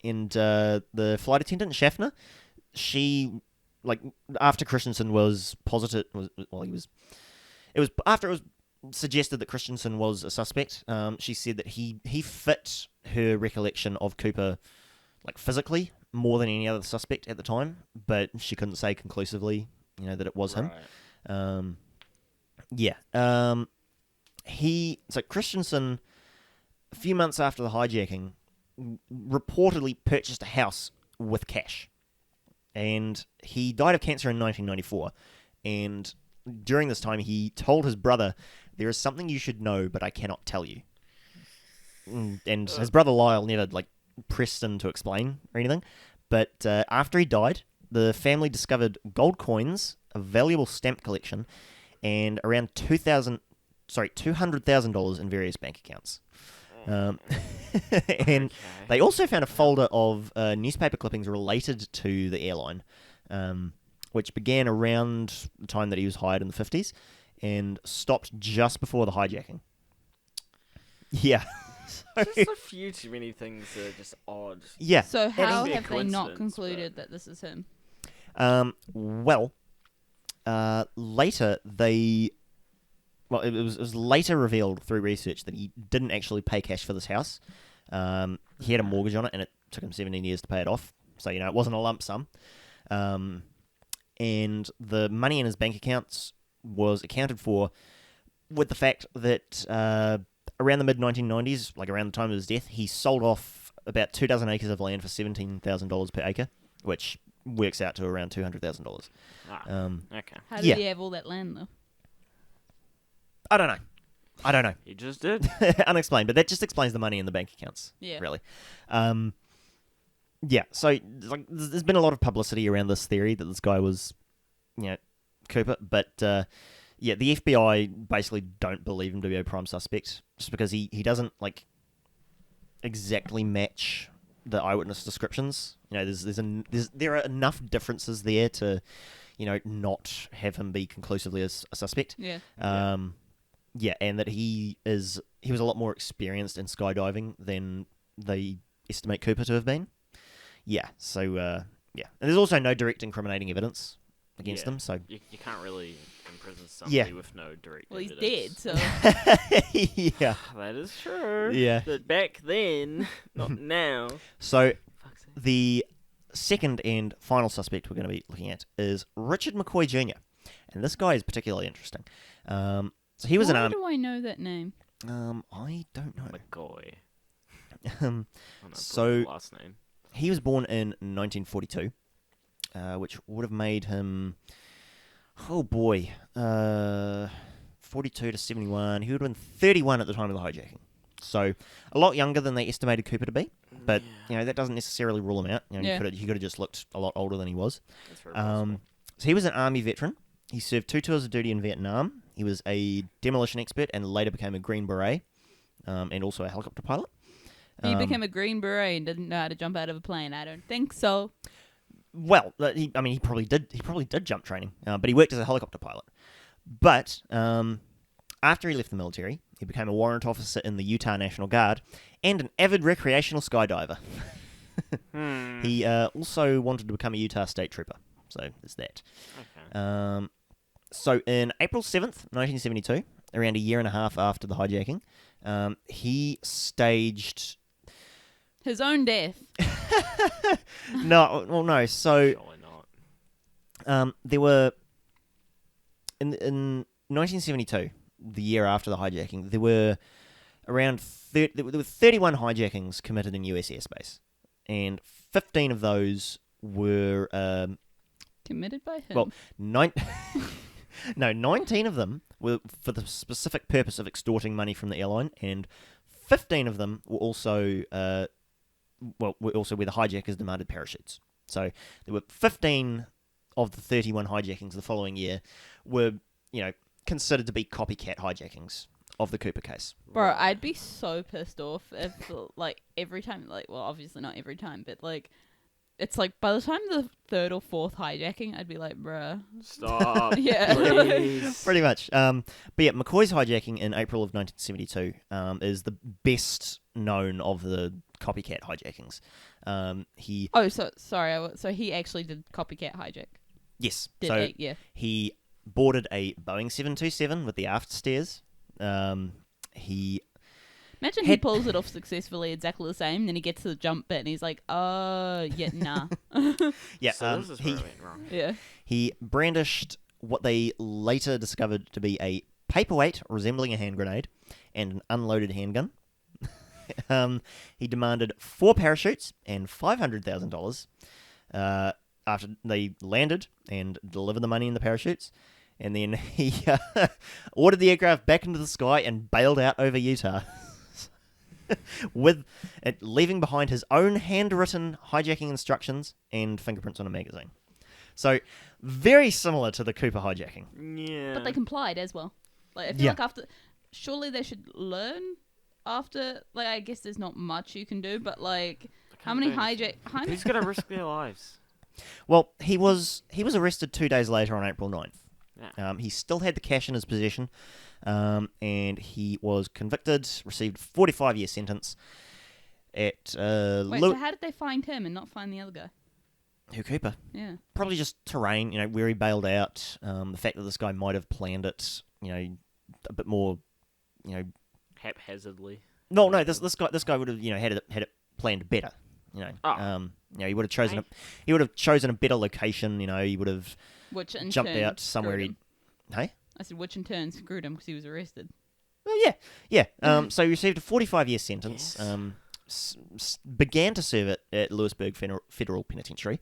And the flight attendant, Schaffner, she, like, after Christensen was posited, it was after it was suggested that Christensen was a suspect, she said that he fit her recollection of Cooper, like, physically more than any other suspect at the time, but she couldn't say conclusively, that it was him. So Christensen, a few months after the hijacking, reportedly purchased a house with cash, and he died of cancer in 1994. And during this time, he told his brother, "There is something you should know, but I cannot tell you." And his brother Lyle never pressed him to explain or anything. But after he died, the family discovered gold coins, a valuable stamp collection, and around $200,000 in various bank accounts. And they also found a folder of newspaper clippings related to the airline, which began around the time that he was hired in the 50s and stopped just before the hijacking. Yeah. Just a few too many things that are just odd. Yeah. So how be a have they not coincidence, concluded but- that this is him? Later it was later revealed through research that he didn't actually pay cash for this house. He had a mortgage on it, and it took him 17 years to pay it off. So, it wasn't a lump sum. And the money in his bank accounts was accounted for with the fact that around the mid-1990s, like around the time of his death, he sold off about 24 acres of land for $17,000 per acre, which works out to around $200,000. Okay. How did he have all that land though? I don't know. He just did. Unexplained, but that just explains the money in the bank accounts. Yeah. Really. So there's been a lot of publicity around this theory that this guy was, Cooper, but the FBI basically don't believe him to be a prime suspect just because he doesn't exactly match the eyewitness descriptions. There are enough differences there to, not have him be conclusively a suspect. Yeah. And that he was a lot more experienced in skydiving than they estimate Cooper to have been. Yeah. So and there's also no direct incriminating evidence against him. So you can't really imprison somebody Yeah. with no direct Well, he's evidence. dead, so Yeah. That is true. Yeah. But back then, not now. So Fuck's sake. the second and final suspect we're going to be looking at is Richard McCoy Jr. And this guy is particularly interesting. So he was why an army. do I know that name? I don't know. McCoy. Um, Oh, no, So- last name. he was born in 1942, which would have made him, 42 to 71. He would have been 31 at the time of the hijacking. So a lot younger than they estimated Cooper to be. But that doesn't necessarily rule him out. Yeah. He could have just looked a lot older than he was. That's very possible. So he was an army veteran. He served 2 tours of duty in Vietnam. He was a demolition expert and later became a Green Beret, and also a helicopter pilot. He became a Green Beret and didn't know how to jump out of a plane. I don't think so. Well, he probably did. He probably did jump training, but he worked as a helicopter pilot. But after he left the military, he became a warrant officer in the Utah National Guard and an avid recreational skydiver. He also wanted to become a Utah State Trooper. So there's that. Okay. So in April 7th, 1972, around a year and a half after the hijacking, he staged... His own death. No. So Surely not. there were... In 1972, the year after the hijacking, there were around there were 31 hijackings committed in US airspace, and 15 of those were Committed by him. well, 19 of them were for the specific purpose of extorting money from the airline, and 15 of them were also where the hijackers demanded parachutes. So there were 15 of the 31 hijackings the following year were, considered to be copycat hijackings of the Cooper case. Bro, I'd be so pissed off if, every time, well, obviously not every time, but, it's by the time the third or fourth hijacking, I'd be like, bruh. Stop. Yeah. Please. Pretty much. But yeah, McCoy's hijacking in April of 1972 is the best known of the copycat hijackings. He So he actually did copycat hijack. Yes. Did So he? Yeah. he boarded a Boeing 727 with the aft stairs. He Imagine he pulls it off successfully, exactly the same. Then he gets to the jump bit and he's like, "Oh, yeah, nah." yeah. So this is where it went wrong. Yeah. He brandished what they later discovered to be a paperweight resembling a hand grenade and an unloaded handgun. He demanded 4 parachutes and $500,000 after they landed and delivered the money in the parachutes. And then he ordered the aircraft back into the sky and bailed out over Utah, with leaving behind his own handwritten hijacking instructions and fingerprints on a magazine. So very similar to the Cooper hijacking. Yeah. But they complied as well. I feel Yeah. like after, surely they should learn after. I guess there's not much you can do, but how many Who's gonna risk their lives? Well, he was arrested 2 days later on April 9th. Yeah. He still had the cash in his possession, and he was convicted, received a 45-year sentence at Wait, so how did they find him and not find the other guy? Who, Cooper? Yeah. Probably just terrain, where he bailed out, the fact that this guy might have planned it, a bit more, Haphazardly. No, this guy would have, had it planned better, Oh. He would have chosen a better location, he would have Which in jumped turn out somewhere. screwed him. Hey. I said, which in turn screwed him because he was arrested. Well, yeah. So he received a 45-year sentence. Yes. Began to serve it at Lewisburg Federal Penitentiary.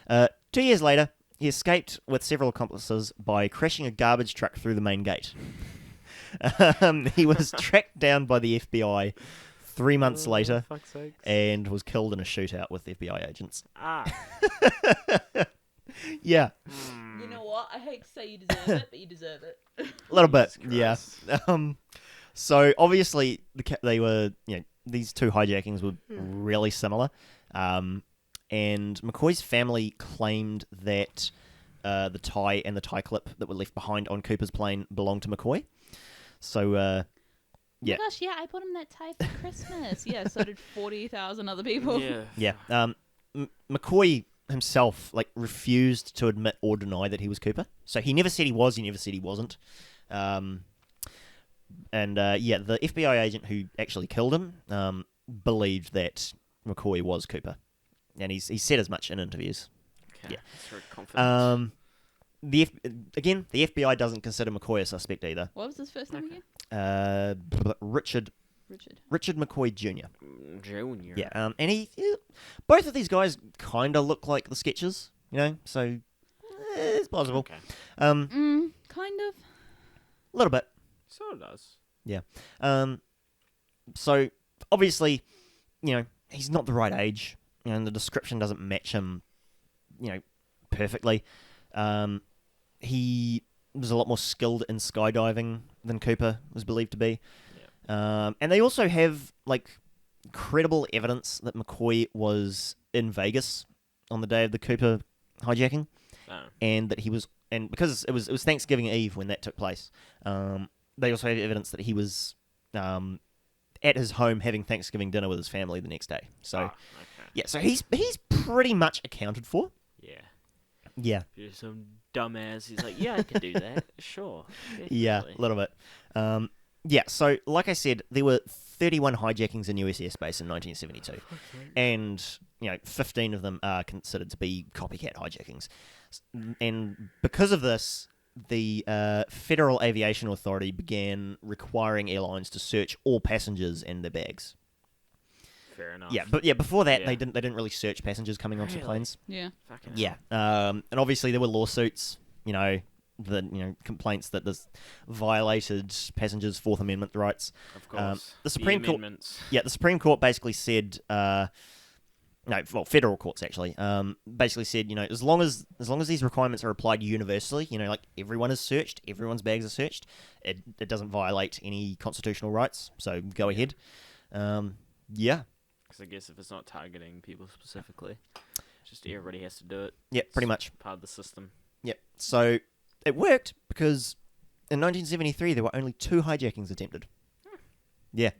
2 years later, he escaped with several accomplices by crashing a garbage truck through the main gate. He was tracked down by the FBI 3 months later Fuck's sakes. and was killed in a shootout with FBI agents. Ah. Yeah, You know what? I hate to say you deserve it, but you deserve it. a little bit. Jesus Yeah. Christ. So obviously they were, these two hijackings were really similar. And McCoy's family claimed that the tie and the tie clip that were left behind on Cooper's plane belonged to McCoy. So, yeah. Oh my gosh, yeah, I bought him that tie for Christmas. Yeah, so did 40,000 other people. Yeah. Yeah. McCoy himself refused to admit or deny that he was Cooper. So he never said he was. He never said he wasn't. The FBI agent who actually killed him believed that McCoy was Cooper, and he said as much in interviews. Okay. Yeah. That's very confident. The FBI doesn't consider McCoy a suspect either. What was his first name again? Richard McCoy Jr. Junior. Yeah, and both of these guys kind of look like the sketches, so it's plausible. Okay. Kind of. A little bit. So it does. Yeah. So obviously, he's not the right age, and the description doesn't match him, perfectly. He was a lot more skilled in skydiving than Cooper was believed to be. Yeah. And they also have credible evidence that McCoy was in Vegas on the day of the Cooper hijacking, and that he was, and because it was Thanksgiving Eve when that took place. They also have evidence that he was at his home having Thanksgiving dinner with his family the next day. So, yeah, so he's pretty much accounted for. Yeah. Yeah. You're some dumbass. He's like, yeah, I could do that. Sure. Definitely. Yeah, a little bit. Yeah, so like I said, there were 31 hijackings in US airspace in 1972, and 15 of them are considered to be copycat hijackings. And because of this, the Federal Aviation Authority began requiring airlines to search all passengers and their bags. Fair enough. Yeah, but before that, they didn't really search passengers coming onto planes. Yeah. Fucking Yeah, and obviously there were lawsuits. Complaints that this violated passengers' Fourth Amendment rights. Of course. The Supreme Court. Amendments. Yeah, the Supreme Court basically said. Federal courts actually basically said, as long as these requirements are applied universally, everyone is searched, everyone's bags are searched, it doesn't violate any constitutional rights, so go ahead. Yeah. Because I guess if it's not targeting people specifically, just everybody has to do it. Yeah, pretty much. Part of the system. Yeah. So it worked because in 1973 there were only 2 hijackings attempted. Yeah.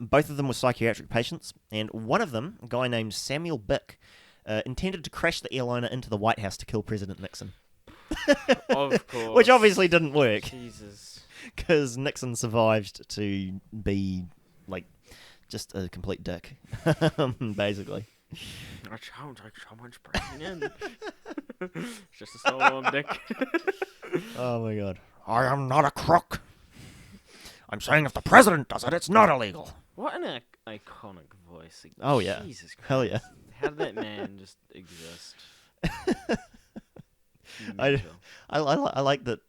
Both of them were psychiatric patients, and one of them, a guy named Samuel Bick, intended to crash the airliner into the White House to kill President Nixon. Of course. Which obviously didn't work. Jesus. Because Nixon survived to be, just a complete dick, basically. I sound like someone's breaking in. It's just a solo dick. Oh my god. I am not a crook. I'm saying if the president does it, it's not illegal. What an iconic voice. Oh, yeah. Jesus Christ. Hell yeah. How did that man just exist? I like that,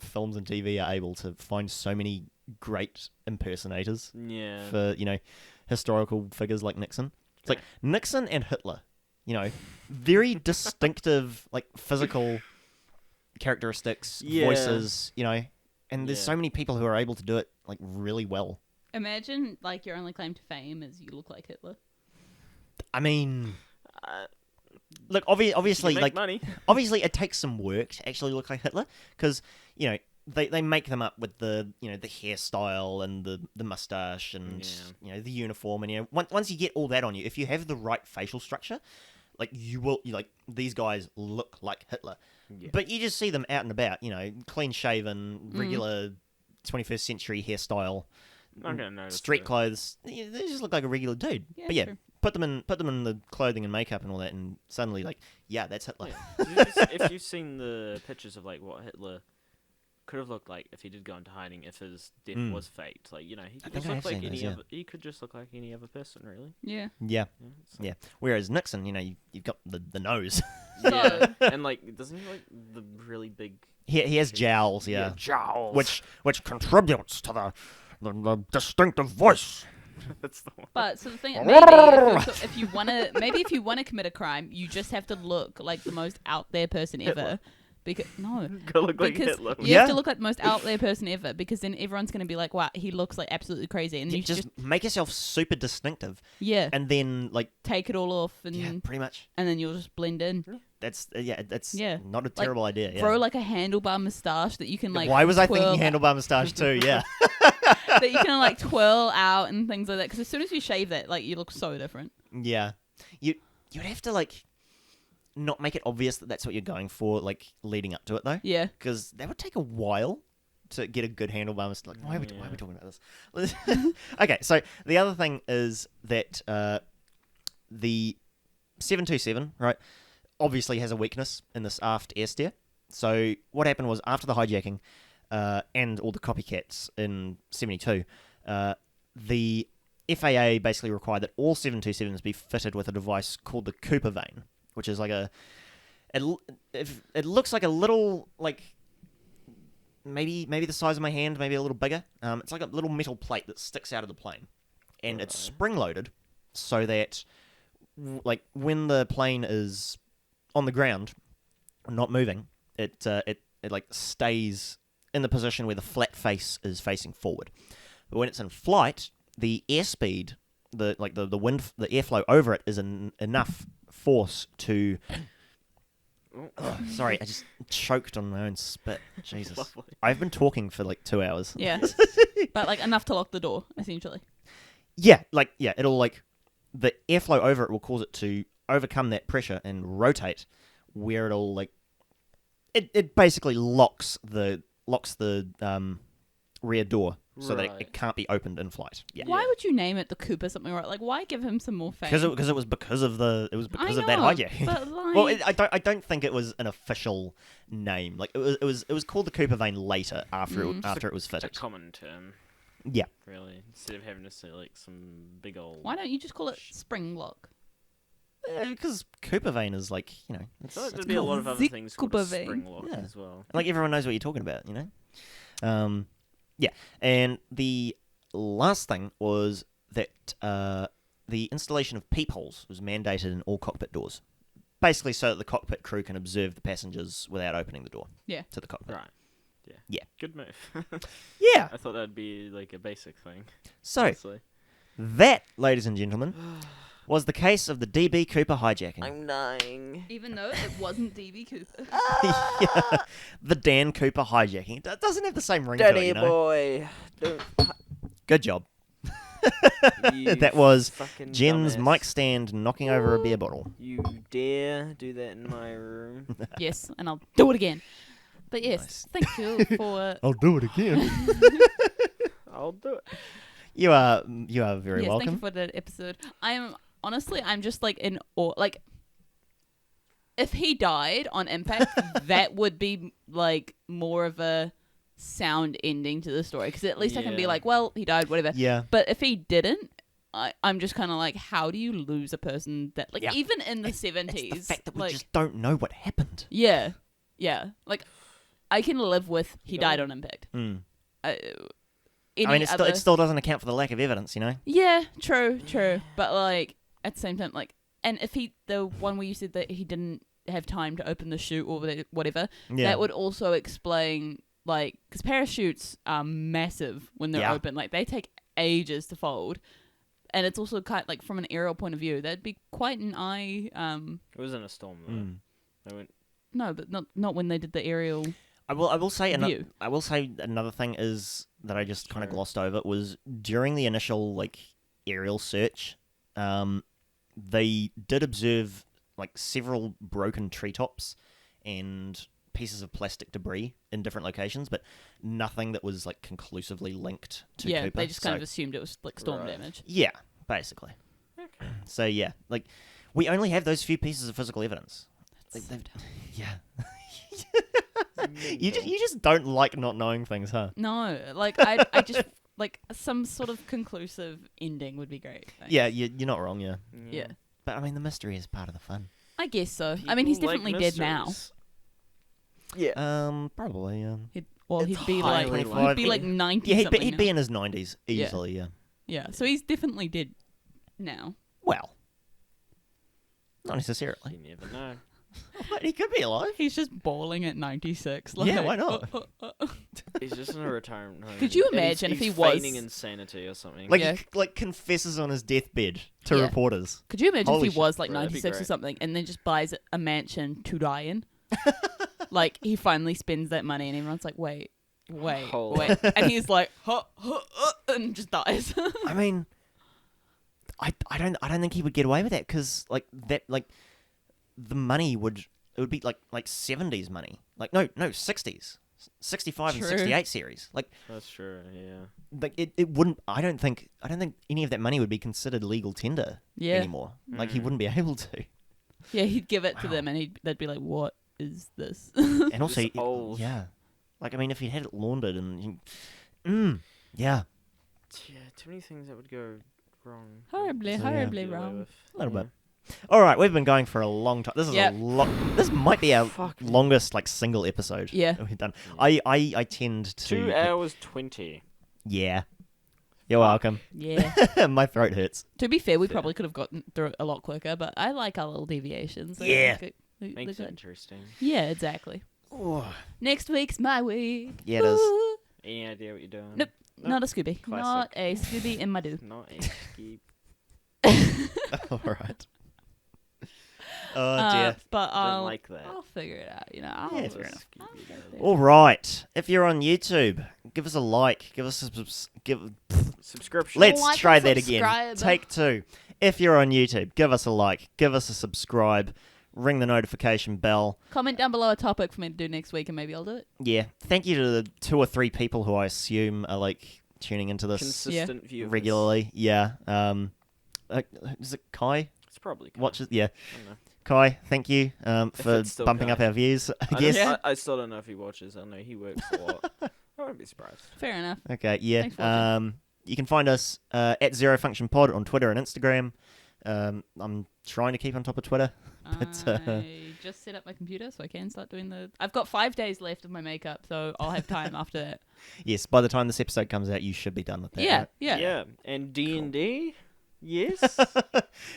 films and TV are able to find so many great impersonators Yeah. for, historical figures like Nixon. It's like Nixon and Hitler, very distinctive, physical characteristics, voices, and there's so many people who are able to do it, really well. Imagine, your only claim to fame is you look like Hitler. I mean, look, obviously, money. obviously it takes some work to actually look like Hitler, because, they make them up with the, the hairstyle and the mustache and, the uniform, and, once you get all that on you, if you have the right facial structure, these guys look like Hitler. Yeah. But you just see them out and about, clean-shaven, regular 21st century hairstyle, street clothes. They just look like a regular dude. Yeah, but yeah, true. put them in the clothing and makeup and all that, and suddenly, that's Hitler. Yeah. If you've seen the pictures of what Hitler could have looked like if he did go into hiding, if his death was faked, he could just look like any other. He could just look like any other person, really. Yeah. Yeah. Yeah. Whereas Nixon, you've got the nose. Yeah. And doesn't he the really big? He has jowls, yeah. Jowls. Which contributes to the distinctive voice. That's the one. But so the thing, if you wanna commit a crime, you just have to look like the most out there person ever. Because Go look like Hitler. You have to look like the most out there person ever, because then everyone's going to be like, wow, he looks absolutely crazy. And you just make yourself super distinctive. Yeah. And then take it all off and pretty much. And then you'll just blend in. That's not a terrible idea. Yeah. Throw a handlebar moustache that you can Why was I thinking handlebar moustache too? Yeah. That you can twirl out and things like that, because as soon as you shave that, you look so different. Yeah. You'd have to not make it obvious that that's what you're going for, like, leading up to it, though. Yeah. Because that would take a while to get a good handle by mistake. Like, why are we talking about this? Okay, so the other thing is that the 727, right, obviously has a weakness in this aft air steer. So what happened was, after the hijacking and all the copycats in 72, the FAA basically required that all 727s be fitted with a device called the Cooper vane, which is like it looks like a little, like, maybe the size of my hand, maybe a little bigger. It's like a little metal plate that sticks out of the plane, and it's spring-loaded so that, like, when the plane is on the ground, not moving, it like stays in the position where the flat face is facing forward. But when it's in flight, the airspeed, the wind, the airflow over it is enough force to. Sorry, I just choked on my own spit. Jesus, I've been talking for like 2 hours. Yeah, but like enough to lock the door, essentially. Yeah, it'll like the airflow over it will cause it to overcome that pressure and rotate, where it'll like it basically locks the rear door so that it can't be opened in flight. Yeah. Why would you name it the Cooper something? Right? Like, why give him some more fame? Because it was because of that hijack. But like... Well, I don't think it was an official name. Like it was called the Cooper vane later after it was fitted. It's a common term. Yeah. Really, instead of having to say like some big old. Why don't you just call it spring lock? Because Cooper vane is like, you know. I feel like there'd be a lot of other things called a spring lock as well. Like everyone knows what you're talking about, you know. Yeah, and the last thing was that the installation of peepholes was mandated in all cockpit doors, basically so that the cockpit crew can observe the passengers without opening the door. To the cockpit. Right. Yeah. Yeah. Good move. Yeah. I thought that'd be like a basic thing. So honestly. That, ladies and gentlemen, was the case of the DB Cooper hijacking. I'm dying. Even though it wasn't DB Cooper. Yeah, the Dan Cooper hijacking. It doesn't have the same ring to it, you know? Boy. Don't... Good job. That was Jen's dumbass. mic stand knocking over a beer bottle. You dare do that in my room? Yes, and I'll do it again. But yes, Nice. thank you for... I'll do it again. I'll do it. You are very welcome. Thank you for that episode. I'm just like in awe. Like, if he died on impact, that would be like more of a sound ending to the story, because at least I can be like, well, he died, whatever. Yeah. But if he didn't, I'm just kind of like, how do you lose a person that, like, even in the 70s? It's the fact that we like, just don't know what happened. Yeah. Like, I can live with he died on impact. Mm. It still doesn't account for the lack of evidence, you know? Yeah, true. But, like, at the same time, like, and if the one where you said that he didn't have time to open the chute or whatever, that would also explain, like, because parachutes are massive when they're open. Like, they take ages to fold. And it's also kind of, like, from an aerial point of view, that'd be quite an eye. It wasn't a storm, though. They went... No, but not when they did the aerial. I will say view. I will say another thing is that I just kind of glossed over was during the initial like aerial search, they did observe like several broken treetops and pieces of plastic debris in different locations, but nothing that was like conclusively linked to Cooper. Yeah, they just kind of assumed it was like storm damage. Yeah, basically. Okay. So yeah, like we only have those few pieces of physical evidence. That's so dumb. Yeah. You just don't like not knowing things, huh? No, like I just like some sort of conclusive ending would be great. Thanks. Yeah, you're not wrong. Yeah. Yeah. But I mean, the mystery is part of the fun. I guess so. I mean, he's definitely dead now. Yeah. Probably. He'd be highly like 90. Yeah, he'd be in his 90s easily. Yeah. Yeah. So he's definitely dead now. Well, not necessarily. You never know. He could be alive. He's just bawling at 96. Like, Yeah, why not? He's just in a retirement home. Could you And imagine if he's he was feigning insanity or something? Like, he, like confesses on his deathbed to reporters. Could you imagine Holy if he was shit, like bro, that'd be 96 or great. something, and then just buys a mansion to die in? Like, he finally spends that money, and everyone's like, wait, Holy- and he's like, and just dies. I mean, I don't think he would get away with that because like the money would be like 70s money. Like no 60s. 65 and True. 68 series. Like That's true. Yeah. like it wouldn't. I don't think any of that money would be considered legal tender Yeah. anymore. Like he wouldn't be able to. Yeah, he'd give it to Wow. them, and they'd be like, "What is this?" And also, It's old. yeah. Like I mean, if he had it laundered and yeah, Yeah, too many things that would go wrong. Horribly, So, yeah. horribly Get away wrong. with. a little Yeah. bit. All right, we've been going for a long time. This is Yep. a lot. This might be our Fuck. longest like single episode. Yeah. that we've done. Yeah. I tend to 2 hours 20. Yeah. You're welcome. Yeah. My throat hurts. To be fair, we Fair. probably could have gotten through it a lot quicker, but I like our little deviations. Yeah. They're Makes it good. interesting. Yeah, exactly. Oh. Next week's my week. Yeah, it is. Ooh. Any idea what you're doing? Nope. Not a Scooby. Classic. Not a Scooby in my do. Not a skip. All right. Oh dear. But Don't I'll like that. I'll figure it out. You know. I'll, Yeah, Not fair a enough. I'll Scooby get Doo. there. All right. If you're on YouTube, give us a like. Give us a Subscription. Let's Like try and that again. subscribe. Take 2. If you're on YouTube, give us a like. Give us a subscribe. Ring the notification bell. Comment down below a topic for me to do next week, and maybe I'll do it. Yeah. Thank you to the 2 or 3 people who I assume are like tuning into this Consistent viewers. regularly. Yeah. Is it Kai? It's probably. Kai. Watches. Yeah. I don't know. Kai, thank you for it's still bumping Kai. up our views. I I, guess. don't- I still don't know if he watches. I know he works a lot. I wouldn't be surprised. Fair enough. Okay, yeah. Thanks for watching. You can find us at ZeroFunction Pod on Twitter and Instagram. I'm trying to keep on top of Twitter. But, I just set up my computer so I can start doing the. I've got 5 days left of my makeup, so I'll have time after that. Yes, by the time this episode comes out, you should be done with that. Yeah, right? yeah. And D&D? Yes.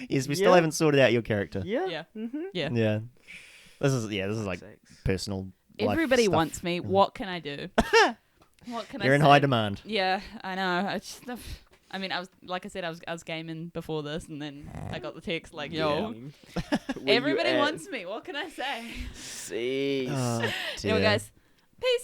Yes, we still Yeah. haven't sorted out your character. Yeah. Yeah. Mm-hmm. Yeah. Yeah. This is like personal. life Everybody stuff. wants me. What can I do? What can I You're in say? high demand. Yeah, I know. I mean, I was gaming before this, and then I got the text like, "Yo, everybody wants me. What can I say?" Cease. Oh, Anyway, dear. guys,